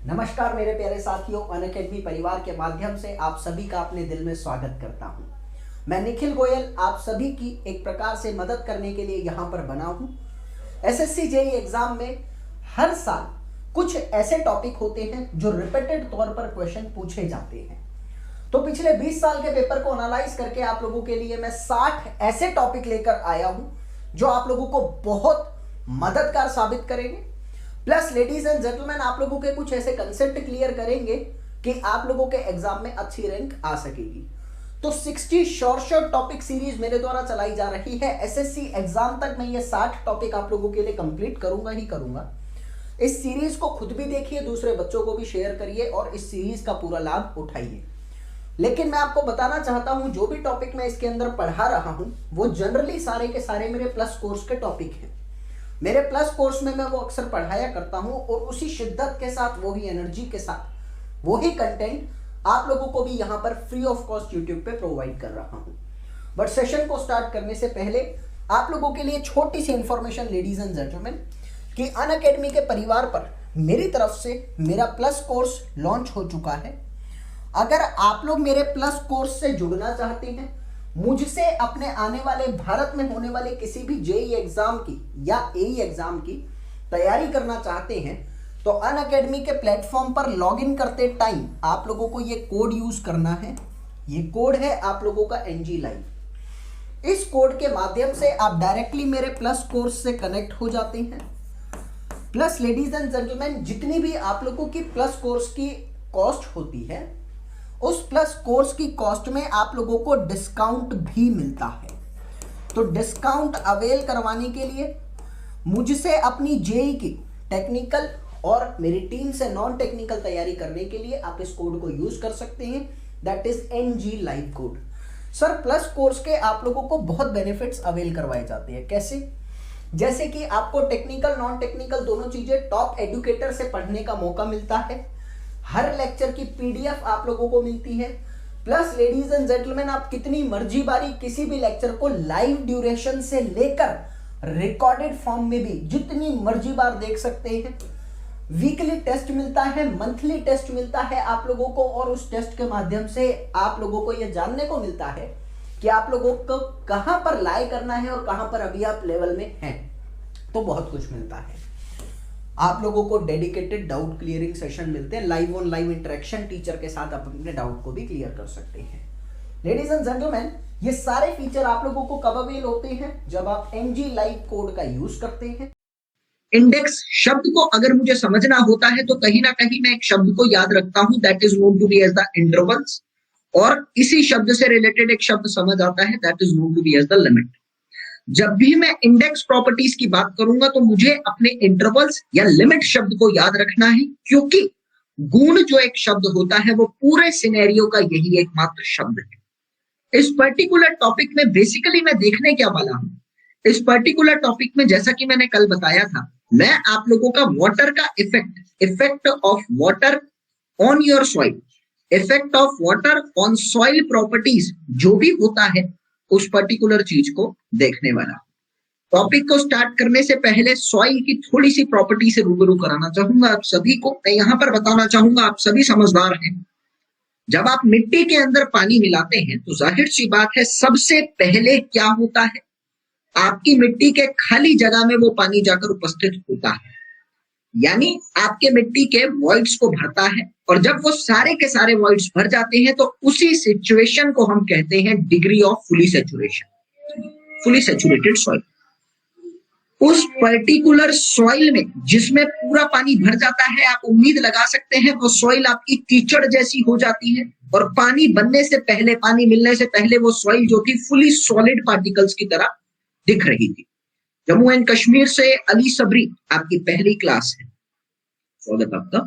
नमस्कार मेरे प्यारे साथियों, अनअकैडमी परिवार के माध्यम से आप सभी का अपने दिल में स्वागत करता हूं। मैं निखिल गोयल आप सभी की एक प्रकार से मदद करने के लिए यहां पर बना हूं। एसएससी जेईई एग्जाम में हर साल कुछ ऐसे टॉपिक होते हैं जो रिपीटेड तौर पर क्वेश्चन पूछे जाते हैं। तो पिछले 20 साल के पेपर को एनालाइज करके आप लोगों के लिए मैं 60 ऐसे टॉपिक लेकर आया हूं जो आप लोगों को बहुत मददगार साबित करेंगे। प्लस लेडीज एंड जेंटलमैन, आप लोगों के कुछ ऐसे कंसेप्ट क्लियर करेंगे कि आप लोगों के एग्जाम में अच्छी रैंक आ सकेगी। तो 60 शॉर्ट टॉपिक सीरीज मेरे द्वारा चलाई जा रही है। एसएससी एग्जाम तक मैं ये 60 टॉपिक आप लोगों के लिए कंप्लीट करूंगा ही करूंगा। इस सीरीज को खुद भी देखिए, दूसरे बच्चों को भी शेयर करिए और इस सीरीज का पूरा लाभ उठाइए। लेकिन मैं आपको बताना चाहता हूं, जो भी टॉपिक मैं इसके अंदर पढ़ा रहा हूं वो जनरली सारे के सारे मेरे प्लस कोर्स के टॉपिक हैं। मेरे प्लस कोर्स में मैं वो अक्सर पढ़ाया करता हूं और उसी शिद्दत के साथ, वही एनर्जी के साथ, वही कंटेंट आप लोगों को भी यहां पर फ्री ऑफ कॉस्ट यूट्यूब पे प्रोवाइड कर रहा हूं। बट सेशन को स्टार्ट करने से पहले आप लोगों के लिए छोटी सी इंफॉर्मेशन लेडीज एंड जेंटलमैन, कि अनअकैडमी के परिवार पर मेरी तरफ से मेरा प्लस कोर्स लॉन्च हो चुका है। अगर आप लोग मेरे प्लस कोर्स से जुड़ना चाहते हैं, मुझसे अपने आने वाले भारत में होने वाले किसी भी जेईई एग्जाम की या एई एग्जाम की तैयारी करना चाहते हैं, तो अनअकैडमी के प्लेटफॉर्म पर लॉगिन करते टाइम आप लोगों को ये कोड यूज करना है। ये कोड है आप लोगों का एनजी लाइव। इस कोड के माध्यम से आप डायरेक्टली मेरे प्लस कोर्स से कनेक्ट हो जाते हैं। प्लस लेडीज एंड जेंटलमैन, जितनी भी आप लोगों की प्लस कोर्स की कॉस्ट होती है, उस प्लस कोर्स की कॉस्ट में आप लोगों को डिस्काउंट भी मिलता है। तो डिस्काउंट अवेल करवाने के लिए मुझसे अपनी जेईई की टेक्निकल और मेरी टीम से नॉन टेक्निकल तैयारी करने के लिए आप इस कोड को यूज कर सकते हैं, that is NG live code. Sir, plus course के आप लोगों को बहुत बेनिफिट्स अवेल करवाए जाते हैं। कैसे? जैसे कि आपको टेक्निकल नॉन टेक्निकल दोनों चीजें टॉप एजुकेटर से पढ़ने का मौका मिलता है। हर लेक्चर की पीडीएफ आप लोगों को मिलती है। प्लस लेडीज एंड जेंटलमैन, आप कितनी मर्जी बारी किसी भी लेक्चर को लाइव ड्यूरेशन से लेकर रिकॉर्डेड फॉर्म में भी जितनी मर्जी बार देख सकते हैं। वीकली टेस्ट मिलता है, मंथली टेस्ट मिलता है आप लोगों को, और उस टेस्ट के माध्यम से आप लोगों को यह जानने को मिलता है कि आप लोगों को कहां पर लाई करना है और कहां पर अभी आप लेवल में हैं। तो बहुत कुछ मिलता है। आप लोगों को डेडिकेटेड डाउट क्लियरिंग सेशन मिलते हैं, live on live interaction teacher के साथ आप अपने डाउट को भी क्लियर कर सकते हैं। लेडीज एंड जेंटलमैन, ये सारे फीचर आप लोगों को कब अवेल होते हैं? जब आप एनजी लाइव कोड का यूज करते हैं। इंडेक्स शब्द को अगर मुझे समझना होता है तो कहीं ना कहीं मैं एक शब्द को याद रखता हूं, that is known to be as the intervals, और इसी शब्द से रिलेटेड एक शब्द समझ आता है, that is known to be as the limit. जब भी मैं इंडेक्स प्रॉपर्टीज की बात करूंगा तो मुझे अपने इंटरवल्स या लिमिट शब्द को याद रखना है, क्योंकि गुण जो एक शब्द होता है वो पूरे सिनेरियो का यही एकमात्र शब्द है। इस पर्टिकुलर टॉपिक में बेसिकली मैं देखने क्या वाला हूं, इस पर्टिकुलर टॉपिक में जैसा कि मैंने कल बताया था, मैं आप लोगों का वाटर का effect of water on your soil, effect of water on soil properties जो भी होता है उस पर्टिकुलर चीज को देखने वाला। टॉपिक को स्टार्ट करने से पहले सॉइल की थोड़ी सी प्रॉपर्टी से रूबरू कराना चाहूंगा आप सभी को। मैं यहां पर बताना चाहूंगा, आप सभी समझदार हैं, जब आप मिट्टी के अंदर पानी मिलाते हैं तो जाहिर सी बात है सबसे पहले क्या होता है, आपकी मिट्टी के खाली जगह में वो पानी जाकर उपस्थित होता है, यानी आपके मिट्टी के वॉइड्स को भरता है, और जब वो सारे के सारे वॉइड्स भर जाते हैं तो उसी सिचुएशन को हम कहते हैं degree of fully saturated soil. उस पर्टिकुलर सॉइल में जिसमें पूरा पानी भर जाता है, आप उम्मीद लगा सकते हैं वो सॉइल आपकी कीचड़ जैसी हो जाती है, और पानी बनने से पहले, पानी मिलने से पहले वो सॉइल जो थी फुली सॉलिड पार्टिकल्स की तरह दिख रही थी। जम्मू एंड कश्मीर से अली सबरी, आपकी पहली क्लास है, स्वागत आपका।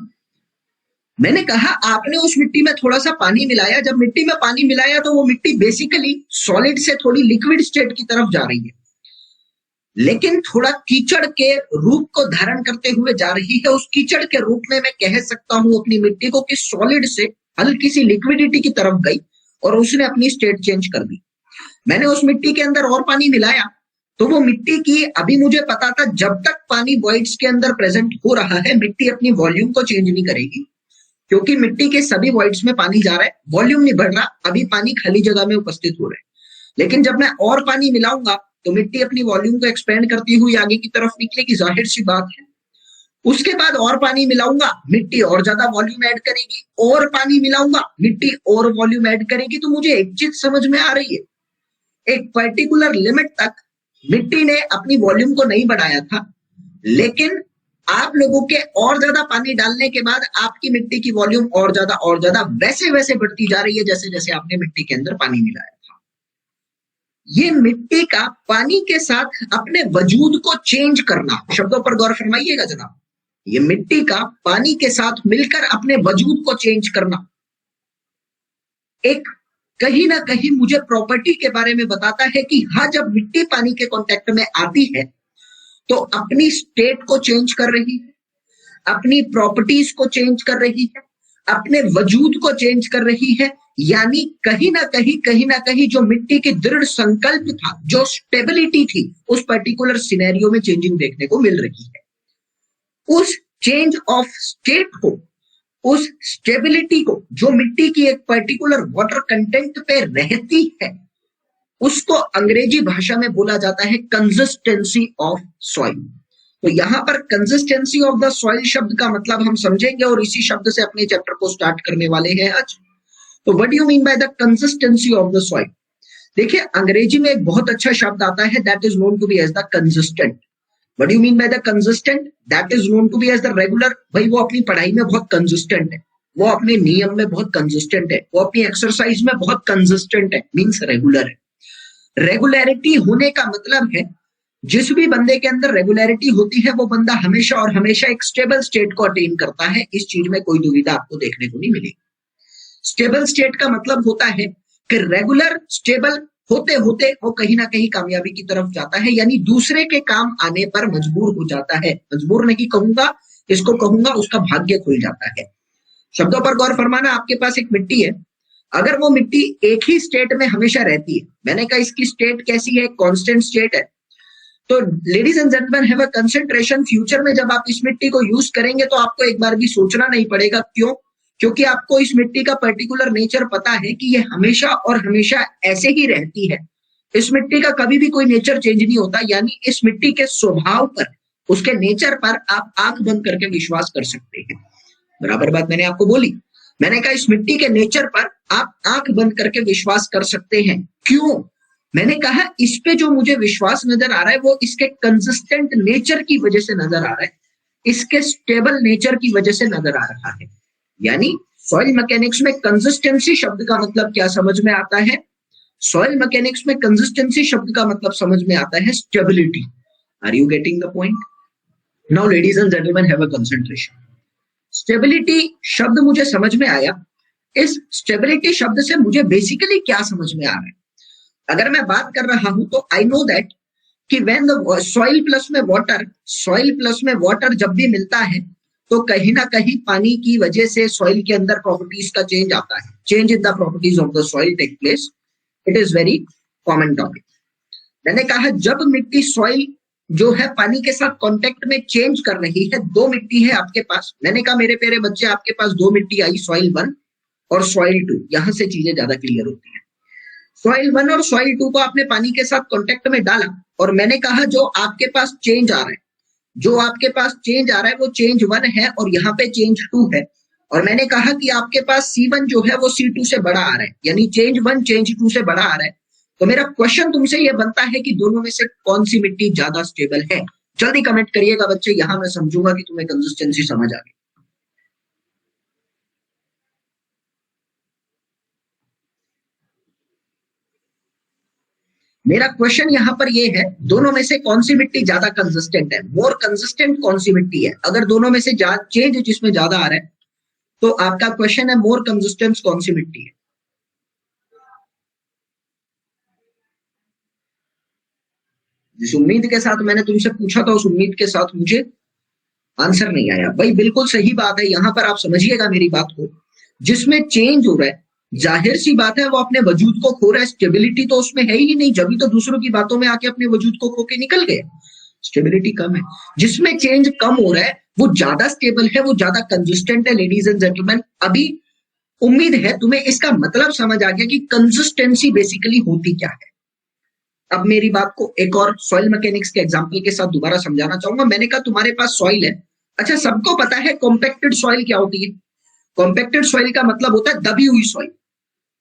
मैंने कहा आपने उस मिट्टी में थोड़ा सा पानी मिलाया, जब मिट्टी में पानी मिलाया तो वो मिट्टी बेसिकली सॉलिड से थोड़ी लिक्विड स्टेट की तरफ जा रही है, लेकिन थोड़ा कीचड़ के रूप को धारण करते हुए जा रही है। उस कीचड़ के रूप में मैं कह सकता हूं अपनी मिट्टी को कि सॉलिड से हल्की सी लिक्विडिटी की तरफ गई और उसने अपनी स्टेट चेंज कर दी। मैंने उस मिट्टी के अंदर और पानी मिलाया तो वो मिट्टी की, अभी मुझे पता था जब तक पानी वॉइड्स के अंदर प्रेजेंट हो रहा है मिट्टी अपनी वॉल्यूम को चेंज नहीं करेगी, क्योंकि मिट्टी के सभी वॉइड्स में पानी जा रहा है, वॉल्यूम नहीं बढ़ रहा, अभी पानी खाली जगह में उपस्थित हो रहा है। लेकिन जब मैं और पानी मिलाऊंगा तो मिट्टी अपनी वॉल्यूम को एक्सपेंड करती हुई आगे की तरफ निकलेगी, जाहिर सी बात है। उसके बाद और पानी मिलाऊंगा, मिट्टी और ज्यादा वॉल्यूम ऐड करेगी, और पानी मिलाऊंगा, मिट्टी और वॉल्यूम ऐड करेगी। तो मुझे एक चीज समझ में आ रही है, एक पर्टिकुलर लिमिट तक मिट्टी ने अपनी वॉल्यूम को नहीं बढ़ाया था, लेकिन आप लोगों के और ज्यादा पानी डालने के बाद आपकी मिट्टी की वॉल्यूम और ज्यादा वैसे वैसे बढ़ती जा रही है जैसे जैसे आपने मिट्टी के अंदर पानी मिलाया था। ये मिट्टी का पानी के साथ अपने वजूद को चेंज करना, शब्दों पर गौर फरमाइएगा जनाब, ये मिट्टी का पानी के साथ मिलकर अपने वजूद को चेंज करना एक कहीं ना कहीं मुझे प्रॉपर्टी के बारे में बताता है कि हाँ, जब मिट्टी पानी के कांटेक्ट में आती है तो अपनी स्टेट को चेंज कर रही है, अपनी प्रॉपर्टीज को चेंज कर रही है, अपने वजूद को चेंज कर रही है। यानी कहीं ना कहीं जो मिट्टी की दृढ़ संकल्प था, जो स्टेबिलिटी थी, उस पर्टिकुलर सिनेरियो में चेंजिंग देखने को मिल रही है। उस चेंज ऑफ स्टेट को, उस स्टेबिलिटी को, जो मिट्टी की एक पर्टिकुलर वाटर कंटेंट पे रहती है, उसको अंग्रेजी भाषा में बोला जाता है कंसिस्टेंसी ऑफ सॉइल। तो यहां पर कंसिस्टेंसी ऑफ द सॉइल शब्द का मतलब हम समझेंगे और इसी शब्द से अपने चैप्टर को स्टार्ट करने वाले हैं आज। तो what do you mean by the consistency of the soil? देखिए, अंग्रेजी में एक बहुत अच्छा शब्द आता है, that is known to be as the consistent. What do you mean by the consistent? That is known to be as the regular. भाई वो अपनी पढ़ाई में बहुत कंसिस्टेंट है, वो अपने नियम में बहुत कंसिस्टेंट है, वो अपनी एक्सरसाइज में बहुत कंसिस्टेंट है, मीन्स रेगुलर है। रेगुलरिटी होने का मतलब है जिस भी बंदे के अंदर रेगुलरिटी होती है वो बंदा हमेशा और हमेशा एक स्टेबल स्टेट को अटेन करता है। इस चीज में कोई दुविधा आपको देखने को नहीं मिलेगी। स्टेबल स्टेट का मतलब होता है कि रेगुलर स्टेबल होते होते वो कहीं ना कहीं कामयाबी की तरफ जाता है, यानी दूसरे के काम आने पर मजबूर हो जाता है। मजबूर नहीं कहूंगा, इसको कहूंगा उसका भाग्य खुल जाता है। शब्दों पर गौर फरमाना, आपके पास एक मिट्टी है, अगर वो मिट्टी एक ही स्टेट में हमेशा रहती है, मैंने कहा इसकी स्टेट कैसी है, कांस्टेंट स्टेट है, तो ladies and gentleman have a concentration. Future में जब आप इस मिट्टी को यूज करेंगे तो आपको एक बार भी सोचना नहीं पड़ेगा। क्यों? क्योंकि आपको इस मिट्टी का पर्टिकुलर नेचर पता है कि ये हमेशा और हमेशा ऐसे ही रहती है। इस मिट्टी का कभी भी कोई नेचर चेंज नहीं होता, यानी इस मिट्टी के स्वभाव पर, उसके नेचर पर आप आंख बंद करके विश्वास कर सकते हैं। बराबर बात मैंने आपको बोली। मैंने कहा इस मिट्टी के नेचर पर आप आंख बंद करके विश्वास कर सकते हैं। क्यों? मैंने कहा इस पे जो मुझे विश्वास नजर आ रहा है वो इसके कंसिस्टेंट नेचर की वजह से नजर आ रहा है, इसके स्टेबल नेचर की वजह से नजर आ रहा है। यानी सॉइल मैकेनिक्स में कंसिस्टेंसी शब्द का मतलब क्या समझ में आता है? सॉइल मैकेनिक्स में कंसिस्टेंसी शब्द का मतलब समझ में आता है stability. Are you getting the point? Now ladies and gentleman have a concentration. Stability शब्द मुझे समझ में आया। इस स्टेबिलिटी शब्द से मुझे बेसिकली क्या समझ में आ रहा है? अगर मैं बात कर रहा हूं तो आई नो दैट कि व्हेन द सॉइल प्लस में वाटर, सॉइल प्लस में वाटर जब भी मिलता है तो कहीं ना कहीं पानी की वजह से सॉइल के अंदर प्रॉपर्टीज का चेंज आता है। Change in the properties of the soil take place. It is very common topic. मैंने कहा जब मिट्टी सॉइल जो है पानी के साथ कांटेक्ट में चेंज कर रही है, दो मिट्टी है आपके पास। मैंने कहा मेरे प्यारे बच्चे, आपके पास दो मिट्टी आई, सॉइल 1 और सॉइल 2। यहां से चीजें ज्यादा क्लियर होती है। सॉइल 1 और सॉइल 2 को आपने पानी के साथ कांटेक्ट में डाला और मैंने कहा जो आपके पास चेंज आ रहा है, जो आपके पास चेंज आ रहा है वो चेंज 1 है और यहाँ पे चेंज 2 है। और मैंने कहा कि आपके पास C1 जो है वो C2 से बड़ा आ रहा है, यानी चेंज 1 चेंज 2 से बड़ा आ रहा है। तो मेरा क्वेश्चन तुमसे ये बनता है कि दोनों में से कौन सी मिट्टी ज्यादा स्टेबल है? जल्दी कमेंट करिएगा बच्चे, यहां मैं समझूंगा कि तुम्हें कंसिस्टेंसी समझ आ गई। मेरा क्वेश्चन यहां पर ये है, दोनों में से कौन सी मिट्टी ज्यादा कंसिस्टेंट है? मोर कंसिस्टेंट कौन सी मिट्टी है? अगर दोनों में से चेंज जिसमें ज्यादा आ रहा है तो आपका क्वेश्चन है मोर कंसिस्टेंट कौन सी मिट्टी है? जिस उम्मीद के साथ मैंने तुमसे पूछा था उस उम्मीद के साथ मुझे आंसर नहीं आया। भाई बिल्कुल सही बात है, यहां पर आप समझिएगा मेरी बात को। जिसमें चेंज हो रहा है, जाहिर सी बात है वो अपने वजूद को खो रहा है। स्टेबिलिटी तो उसमें है ही नहीं, जब तो दूसरों की बातों में आके अपने वजूद को खो के निकल गए। स्टेबिलिटी कम है। जिसमें चेंज कम हो रहा है वो ज्यादा स्टेबल है, वो ज्यादा कंसिस्टेंट है। लेडीज एंड जेंटलमैन, अभी उम्मीद है तुम्हें इसका मतलब समझ आ गया कि कंसिस्टेंसी बेसिकली होती क्या है। अब मेरी बात को एक और सॉइल मैकेनिक्स के एग्जांपल के साथ दोबारा समझाना चाहूंगा। मैंने कहा तुम्हारे पास सॉइल है, अच्छा सबको पता है कॉम्पैक्टेड सॉइल क्या होती है। कॉम्पैक्टेड सॉइल का मतलब होता है दबी हुई सॉइल।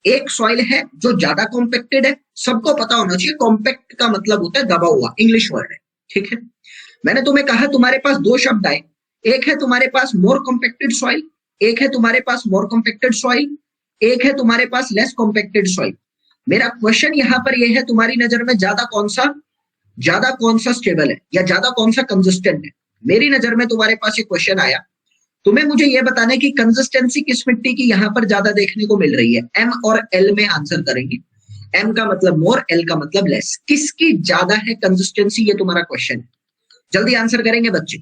एक सॉइल है जो ज्यादा कॉम्पैक्टेड है, सबको पता होना चाहिए कॉम्पैक्ट का मतलब होता है दबा हुआ, इंग्लिश वर्ड है, ठीक है। मैंने तुम्हें कहा तुम्हारे पास दो शब्द आए, एक है तुम्हारे पास मोर कॉम्पैक्टेड सॉइल, एक है तुम्हारे पास मोर कॉम्पैक्टेड सॉइल, एक है तुम्हारे पास लेस कॉम्पैक्टेड सॉइल। मेरा क्वेश्चन यहां पर यह है, तुम्हारी नजर में ज्यादा कौन सा स्टेबल है या ज्यादा कौन सा कंसिस्टेंट है। मेरी नजर में तुम्हारे पास ये क्वेश्चन आया, तुम्हें मुझे यह बताना है कि कंसिस्टेंसी किस मिट्टी की यहां पर ज्यादा देखने को मिल रही है। एम और एल में आंसर करेंगे, एम का मतलब मोर, एल का मतलब लेस। किसकी ज्यादा है कंसिस्टेंसी, ये तुम्हारा क्वेश्चन है। जल्दी आंसर करेंगे बच्चे।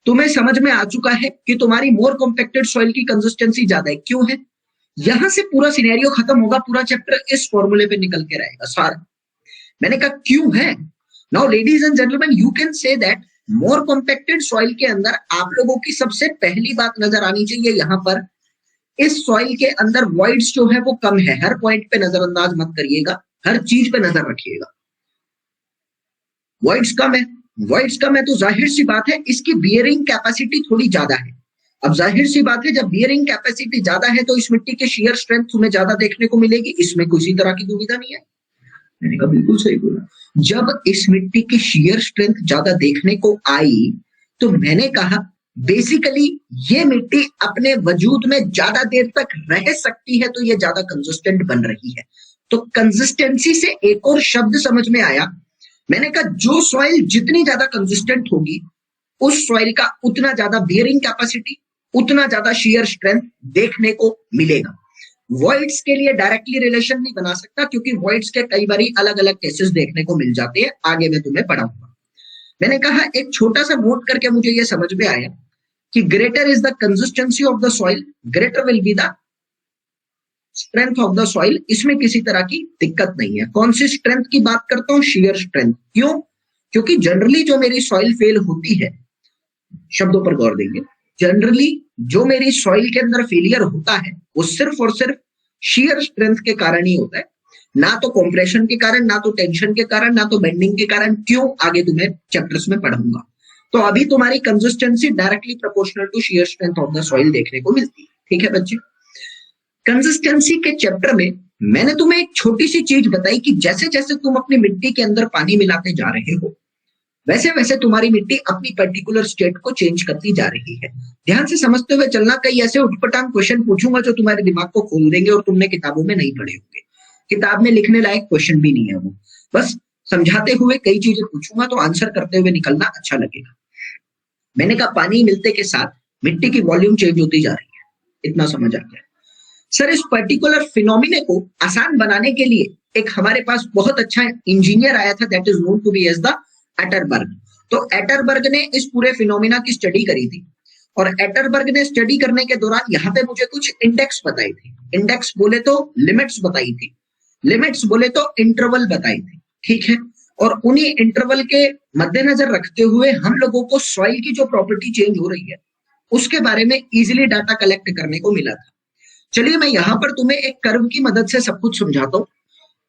तुम्हें समझ में आ चुका है कि तुम्हारी मोर कॉम्पैक्टेड सॉइल की कंसिस्टेंसी ज्यादा है। क्यों है? यहां से पूरा सिनेरियो खत्म होगा, पूरा चैप्टर इस फॉर्मूले पे निकल के रहेगा सारा। मैंने कहा क्यों है। Now ladies and gentleman, you can say that more compacted soil के अंदर आप लोगों की सबसे पहली बात नजर आनी चाहिए, यहां पर इस सॉइल के अंदर वॉइड्स जो है वो कम है। हर पॉइंट पे नजरअंदाज मत करिएगा, हर चीज पे नजर रखिएगा। वॉइड्स कम है, वॉइड्स कम है तो जाहिर सी बात है इसकी बियरिंग कैपेसिटी थोड़ी ज्यादा है। अब जाहिर सी बात है जब बियरिंग कैपेसिटी ज्यादा है तो इस मिट्टी के शेयर स्ट्रेंथ तुम्हें ज्यादा देखने को मिलेगी, इसमें किसी तरह की दुविधा नहीं है। मैंने कहा बिल्कुल सही बोला। जब इस मिट्टी की शेयर स्ट्रेंथ ज्यादा देखने को आई तो मैंने कहा बेसिकली ये मिट्टी अपने वजूद में ज्यादा देर तक रह सकती है, तो ये ज्यादा कंसिस्टेंट बन रही है। तो कंसिस्टेंसी से एक और शब्द समझ में आया। मैंने कहा जो सॉइल जितनी ज्यादा कंसिस्टेंट होगी उस सॉइल का उतना ज्यादा बियरिंग कैपेसिटी, उतना ज्यादा शेयर स्ट्रेंथ देखने को मिलेगा। वॉइड्स के लिए डायरेक्टली रिलेशन नहीं बना सकता क्योंकि वॉइड्स के कई बारी अलग अलग केसेस देखने को मिल जाते हैं, आगे मैं तुम्हें पढ़ाऊंगा। मैंने कहा एक छोटा सा नोट करके मुझे यह समझ में आया कि greater is the consistency of the soil, greater will be the strength of the soil. इसमें किसी तरह की दिक्कत नहीं है। कौन सी स्ट्रेंथ की बात करता हूं? Shear strength. क्यों? क्योंकि जनरली जो मेरी सॉइल फेल होती है, शब्दों पर गौर देंगे, जनरली जो मेरी सॉइल के अंदर फेलियर होता है वो सिर्फ और सिर्फ शेयर स्ट्रेंथ के कारण ही होता है, ना तो कॉम्प्रेशन के कारण, ना तो टेंशन के कारण, ना तो बेंडिंग के कारण। क्यों? आगे तुम्हें चैप्टर्स में पढ़ूंगा। तो अभी तुम्हारी consistency directly proportional to shear strength of the soil देखने को मिलती है, ठीक है बच्चे। कंसिस्टेंसी के चैप्टर में मैंने तुम्हें एक छोटी सी चीज बताई कि जैसे जैसे तुम अपनी मिट्टी के अंदर पानी मिलाते जा रहे हो वैसे वैसे तुम्हारी मिट्टी अपनी पर्टिकुलर स्टेट को चेंज करती जा रही है। ध्यान से समझते हुए चलना, कई ऐसे उठपटांग क्वेश्चन पूछूंगा जो तुम्हारे दिमाग को खोल देंगे और तुमने किताबों में नहीं पढ़े होंगे। किताब में लिखने लायक क्वेश्चन भी नहीं है वो, बस समझाते हुए कई चीजें पूछूंगा तो आंसर करते हुए निकलना अच्छा लगेगा। मैंने कहा पानी मिलते के साथ मिट्टी की वॉल्यूम चेंज होती जा रही है, इतना समझ आ गया। सर इस पर्टिकुलर फिनोमिने को आसान बनाने के लिए एक हमारे पास बहुत अच्छा इंजीनियर आया था, that is known to be as the Atterberg. तो एटरबर्ग ने इस पूरे फिनोमिना की स्टडी करी थी और एटरबर्ग ने स्टडी करने के दौरान यहाँ पे मुझे कुछ इंडेक्स बताई थी। इंडेक्स बोले तो लिमिट्स बताई थी, लिमिट्स बोले तो इंटरवल बताई थी, ठीक है। और उन्हीं इंटरवल के मद्देनजर रखते हुए हम लोगों को सॉइल की जो प्रॉपर्टी चेंज हो रही है उसके बारे में इजिली डाटा कलेक्ट करने को मिला था। चलिए मैं यहां पर तुम्हें एक कर्व की मदद से सब कुछ समझाता हूं।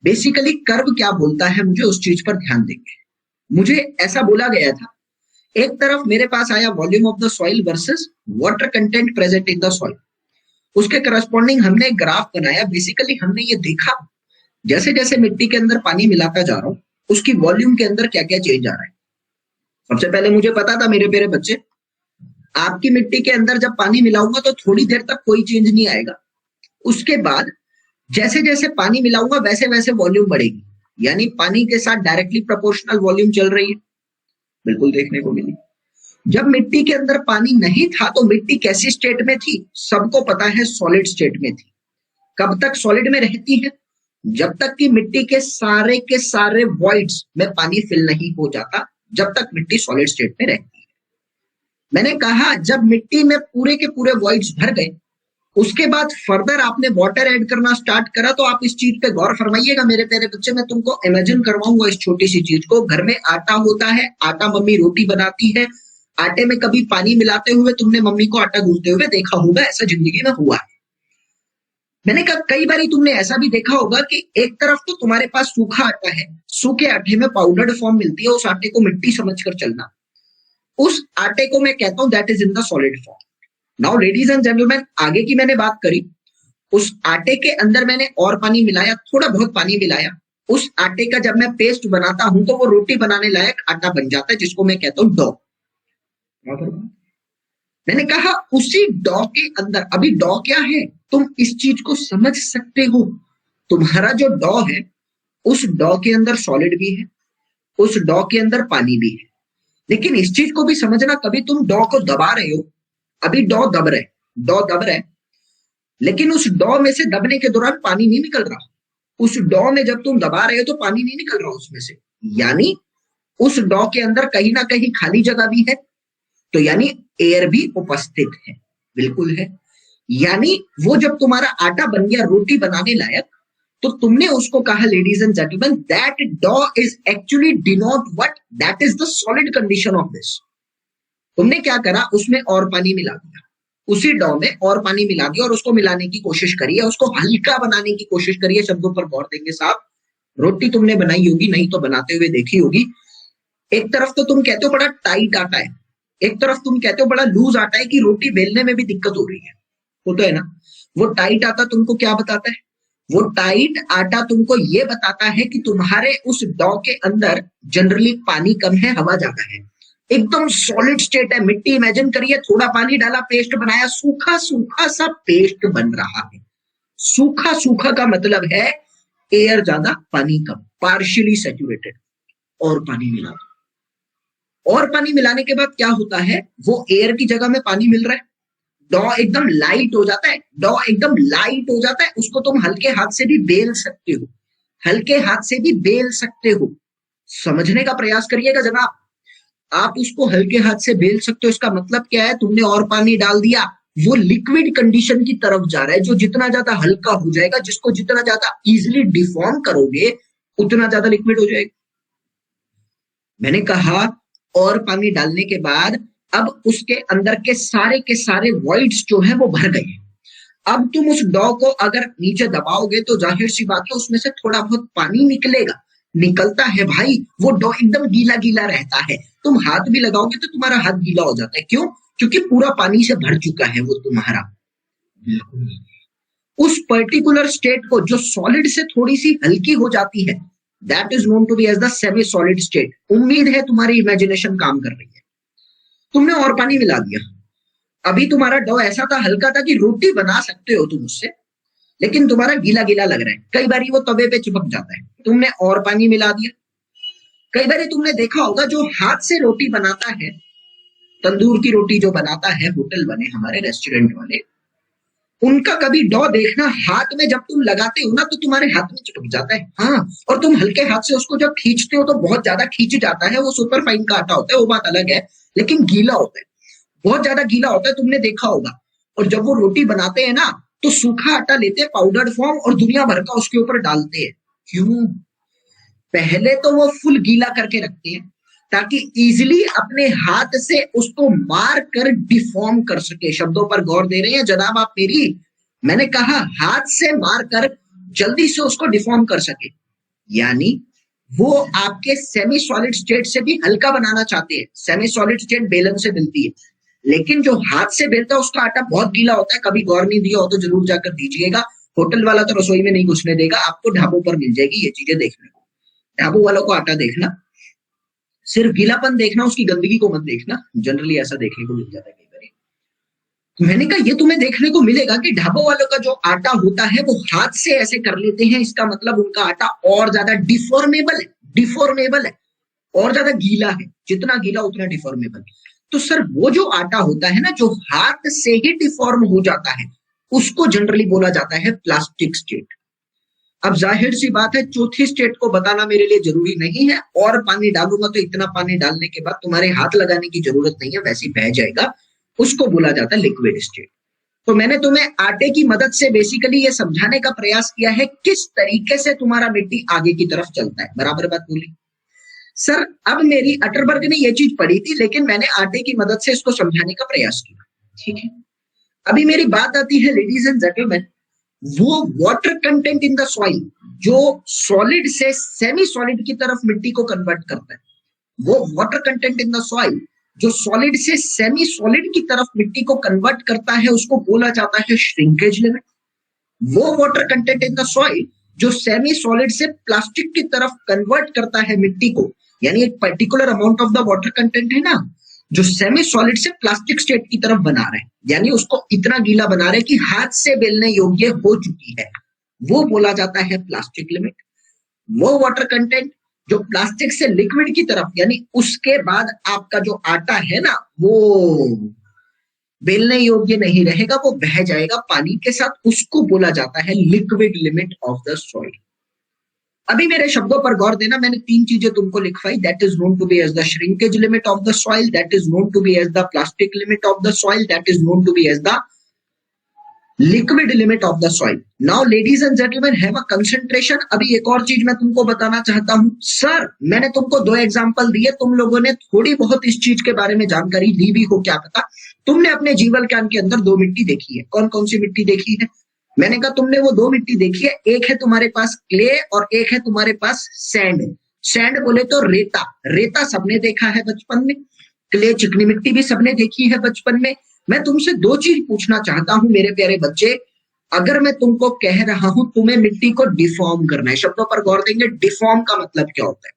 बेसिकली कर्व क्या बोलता है मुझे उस चीज पर ध्यान देंगे। मुझे ऐसा बोला गया था, एक तरफ मेरे पास आया volume of the soil versus water content present in the soil, उसके करस्पॉन्डिंग हमने एक ग्राफ बनाया। बेसिकली हमने ये देखा जैसे जैसे मिट्टी के अंदर पानी मिलाता जा रहा हूं उसकी वॉल्यूम के अंदर क्या क्या चेंज आ रहा है। सबसे पहले मुझे पता था मेरे प्यारे बच्चे, आपकी मिट्टी के अंदर जब पानी मिलाऊंगा तो थोड़ी देर तक कोई चेंज नहीं आएगा, उसके बाद जैसे जैसे पानी मिलाऊंगा वैसे वैसे वॉल्यूम बढ़ेगी, यानी पानी के साथ डायरेक्टली प्रोपोर्शनल वॉल्यूम चल रही है, बिल्कुल देखने को मिली। जब मिट्टी के अंदर पानी नहीं था तो मिट्टी कैसी स्टेट में थी? सबको पता है सॉलिड स्टेट में थी। कब तक सॉलिड में रहती है? जब तक कि मिट्टी के सारे वॉइड्स में पानी फिल नहीं हो जाता, जब तक मिट्टी सॉलिड स्टेट में रहती है। मैंने कहा जब मिट्टी में पूरे के पूरे वॉइड्स भर गए उसके बाद फर्दर आपने वाटर ऐड करना स्टार्ट करा, तो आप इस चीज पे गौर फरमाइएगा मेरे प्यारे बच्चे। मैं तुमको इमेजिन करवाऊंगा इस छोटी सी चीज को। घर में आटा होता है, आटा मम्मी रोटी बनाती है, आटे में कभी पानी मिलाते हुए तुमने मम्मी को आटा गूंथते हुए देखा होगा, ऐसा जिंदगी में हुआ है। मैंने कहा कई बार तुमने ऐसा भी देखा होगा कि एक तरफ तो तुम्हारे पास सूखा आटा है, सूखे आटे में पाउडर्ड फॉर्म मिलती है, उस आटे को मिट्टी समझकर चलना, उस आटे को मैं कहता हूं that is in the solid form. Now ladies and gentleman, आगे की मैंने बात करी, उस आटे के अंदर मैंने और पानी मिलाया, थोड़ा बहुत पानी मिलाया, उस आटे का जब मैं पेस्ट बनाता हूं तो वो रोटी बनाने लायक आटा बन जाता है, जिसको मैं कहता हूं डॉ। मैंने कहा उसी डॉ के अंदर, अभी डॉ क्या है तुम इस चीज को समझ सकते हो, तुम्हारा जो डॉ है उस डॉ के अंदर सॉलिड भी है, उस डॉ के अंदर पानी भी है, लेकिन इस चीज को भी समझना, कभी तुम डॉ को दबा रहे हो, अभी डॉ दब रहा है, लेकिन उस डॉ में से दबने के दौरान पानी नहीं निकल रहा, उस डॉ में जब तुम दबा रहे हो तो पानी नहीं निकल रहा उसमें से, यानी उस डॉ के अंदर कहीं ना कहीं खाली जगह भी है, तो यानी एयर भी उपस्थित है, बिल्कुल है। यानी वो जब तुम्हारा आटा बन गया रोटी बनाने लायक, तो तुमने उसको कहा लेडीज एंड जेंटलमैन दैट डॉ is actually denote what, that is the solid condition of this. तुमने क्या करा, उसमें और पानी मिला दिया, उसी डॉ में और पानी मिला दिया और उसको मिलाने की कोशिश करिए, उसको हल्का बनाने की कोशिश करिए। शब्दों पर गौर देंगे साहब, रोटी तुमने बनाई होगी, नहीं तो बनाते हुए देखी होगी। एक तरफ तो तुम कहते हो बड़ा टाइट आटा है, एक तरफ तुम कहते हो बड़ा लूज आटा है कि रोटी बेलने में भी दिक्कत हो रही है, वो तो है ना। वो टाइट आटा तुमको क्या बताता है, वो टाइट आटा तुमको ये बताता है कि तुम्हारे उस डॉ के अंदर जनरली पानी कम है, हवा ज्यादा है, एकदम सॉलिड स्टेट है। मिट्टी इमेजिन करिए, थोड़ा पानी डाला, पेस्ट बनाया, सूखा सूखा सा पेस्ट बन रहा है। सूखा सूखा का मतलब है एयर ज्यादा पानी कम, पार्शियली सैचुरेटेड। और पानी मिला दो, और पानी मिलाने के बाद क्या होता है, वो एयर की जगह में पानी मिल रहा है, डॉ एकदम लाइट हो जाता है, डॉ एकदम लाइट हो जाता है। उसको तुम हल्के हाथ से भी बेल सकते हो, हल्के हाथ से भी बेल सकते हो। समझने का प्रयास करिएगा जनाब, आप उसको हल्के हाथ से बेल सकते हो, इसका मतलब क्या है, तुमने और पानी डाल दिया, वो लिक्विड कंडीशन की तरफ जा रहा है, जो जितना ज्यादा हल्का हो जाएगा, जिसको जितना ज्यादा इजिली डिफॉर्म करोगे उतना ज्यादा लिक्विड हो जाएगा। मैंने कहा और पानी डालने के बाद अब उसके अंदर के सारे वॉइड्स जो है वो भर गए। अब तुम उस डॉ को अगर नीचे दबाओगे तो जाहिर सी बात है उसमें से थोड़ा बहुत पानी निकलेगा, निकलता है भाई, वो डॉ एकदम गीला गीला रहता है, तुम हाथ भी लगाओगे तो तुम्हारा हाथ गीला हो जाता है। क्यों? क्योंकि पूरा पानी से भर चुका है वो तुम्हारा। बिल्कुल उस पर्टिकुलर स्टेट को जो सॉलिड से थोड़ी सी हल्की हो जाती है, that is known to be as the semi solid state. उम्मीद है तुम्हारी इमेजिनेशन काम कर रही है। तुमने और पानी मिला दिया, अभी तुम्हारा डो ऐसा था, हल्का था कि रोटी बना सकते हो तुम उससे, लेकिन तुम्हारा गीला गीला लग रहा है, कई बार वो तवे पे चिपक जाता है। तुमने और पानी मिला दिया। कई बार तुमने देखा होगा जो हाथ से रोटी बनाता है, तंदूर की रोटी जो बनाता है, होटल वाले, हमारे रेस्टोरेंट वाले, उनका कभी डॉ देखना, हाथ में जब तुम लगाते हो ना तो तुम्हारे हाथ में चिपक जाता है। हाँ, और तुम हल्के हाथ से उसको जब खींचते हो तो बहुत ज्यादा खींच जाता है। वो सुपर फाइन का आटा होता है, वो बात अलग है, लेकिन गीला होता है, बहुत ज्यादा गीला होता है, तुमने देखा होगा। और जब वो रोटी बनाते हैं ना तो सूखा आटा लेते हैं पाउडर्ड फॉर्म और दुनिया भर का उसके ऊपर डालते हैं। क्यों? पहले तो वो फुल गीला करके रखते हैं ताकि इजिली अपने हाथ से उसको मार कर डिफॉर्म कर सके। शब्दों पर गौर दे रहे हैं जनाब आप मेरी? मैंने कहा हाथ से मार कर जल्दी से उसको डिफॉर्म कर सके, यानी वो आपके सेमी सॉलिड स्टेट से भी हल्का बनाना चाहते हैं। सेमी सॉलिड स्टेट बेलन से मिलती है, लेकिन जो हाथ से बेलता है उसका आटा बहुत गीला होता है। कभी गौर नहीं दिया हो तो जरूर जाकर दीजिएगा। होटल वाला तो रसोई में नहीं घुसने देगा, आपको ढाबों पर मिल जाएगी ये चीजें देखने को। ढाबों वालों को आटा देखना, सिर्फ गीलापन देखना, उसकी गंदगी को मत देखना। जनरली ऐसा देखने को मिल जाता है कई बार। मैंने कहा ये तुम्हें देखने को मिलेगा कि ढाबों वालों का जो आटा होता है वो हाथ से ऐसे कर लेते हैं, इसका मतलब उनका आटा और ज्यादा डिफॉर्मेबल है, और ज्यादा गीला है, जितना गीला उतना डिफॉर्मेबल। तो सर वो जो आटा होता है ना जो हाथ से ही डिफॉर्म हो जाता है, उसको जनरली बोला जाता है प्लास्टिक स्टेट। अब जाहिर सी बात है चौथी स्टेट को बताना मेरे लिए जरूरी नहीं है, और पानी डालूंगा तो इतना पानी डालने के बाद तुम्हारे हाथ लगाने की जरूरत नहीं है, वैसे ही बह जाएगा, उसको बोला जाता है लिक्विड स्टेट। तो मैंने तुम्हें आटे की मदद से बेसिकली ये समझाने का प्रयास किया है किस तरीके से तुम्हारा मिट्टी आगे की तरफ चलता है। बराबर बात बोली? सर अब मेरी अटरबर्ग ने ये चीज पढ़ी थी, लेकिन मैंने आटे की मदद से इसको समझाने का प्रयास किया। ठीक है, अभी मेरी बात आती है लेडीज एंड जेंटलमैन, वो water content in the soil जो सॉलिड से सेमी सॉलिड की तरफ मिट्टी को कन्वर्ट करता है, वो water content in the soil जो सॉलिड से सेमी सॉलिड की तरफ मिट्टी को कन्वर्ट करता है, उसको बोला जाता है श्रिंकेज लिमिट। वो water content in the soil जो सेमी सॉलिड से प्लास्टिक की तरफ कन्वर्ट करता है मिट्टी को, यानी एक particular amount of the water content है ना, जो सेमी सॉलिड से प्लास्टिक स्टेट की तरफ बना रहे हैं, यानी उसको इतना गीला बना रहे कि हाथ से बेलने योग्य हो चुकी है, वो बोला जाता है प्लास्टिक लिमिट। वो वाटर कंटेंट जो प्लास्टिक से लिक्विड की तरफ, यानी उसके बाद आपका जो आटा है ना, वो बेलने योग्य नहीं रहेगा, वो बह जाएगा पानी के साथ, उसको बोला जाता है liquid limit of the soil. अभी मेरे शब्दों पर गौर देना, मैंने 3 चीजें तुमको लिखवाई, that is known to be as the shrinkage limit of the soil, that is known to be as the plastic limit of the soil, that is known to be as the liquid limit of the soil. Now ladies and gentleman have a concentration. अभी एक और चीज मैं तुमको बताना चाहता हूं। Sir मैंने तुमको 2 एग्जांपल दिए, तुम लोगों ने थोड़ी बहुत इस चीज के बारे में जानकारी ली भी हो, क्या पता। तुमने अपने जीवन ज्ञान के अंदर 2 मिट्टी देखी है। कौन कौन सी मिट्टी देखी है? मैंने कहा तुमने वो 2 मिट्टी देखी है, एक है तुम्हारे पास क्ले और एक है तुम्हारे पास सैंड। सैंड बोले तो रेता, रेता सबने देखा है बचपन में, क्ले चिकनी मिट्टी भी सबने देखी है बचपन में। मैं तुमसे 2 चीज पूछना चाहता हूं मेरे प्यारे बच्चे। अगर मैं तुमको कह रहा हूं तुम्हें मिट्टी को डिफॉर्म करना है, शब्दों पर गौर देंगे। डिफॉर्म का मतलब क्या होता है?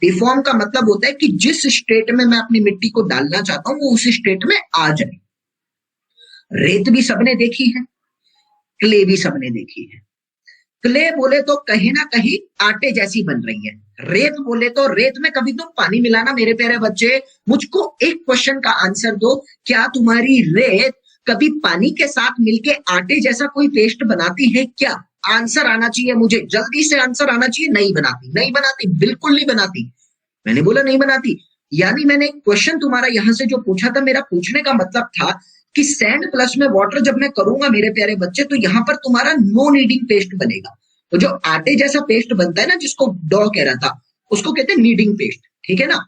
डिफॉर्म का मतलब होता है कि जिस स्टेट में मैं अपनी मिट्टी को डालना चाहता हूं वो उस स्टेट में आ जाए। रेत भी सबने देखी है, क्ले भी सबने देखी है। क्ले बोले तो कहीं ना कहीं आटे जैसी बन रही है, रेत बोले तो रेत में कभी तुम पानी मिलाना मेरे प्यारे बच्चे, मुझको एक क्वेश्चन का आंसर दो, क्या तुम्हारी रेत कभी पानी के साथ मिलके आटे जैसा कोई पेस्ट बनाती है क्या? आंसर आना चाहिए मुझे, जल्दी से आंसर आना चाहिए। नहीं बनाती, नहीं बनाती, बिल्कुल नहीं बनाती। मैंने बोला नहीं बनाती, यानी मैंने क्वेश्चन तुम्हारा यहां से जो पूछा था, मेरा पूछने का मतलब था कि सैंड प्लस में वाटर जब मैं करूंगा मेरे प्यारे बच्चे, तो यहां पर तुम्हारा नो नीडिंग पेस्ट बनेगा। तो जो आटे जैसा पेस्ट बनता है ना, जिसको डॉ कह रहा था, उसको कहते हैं नीडिंग पेस्ट, ठीक है ना।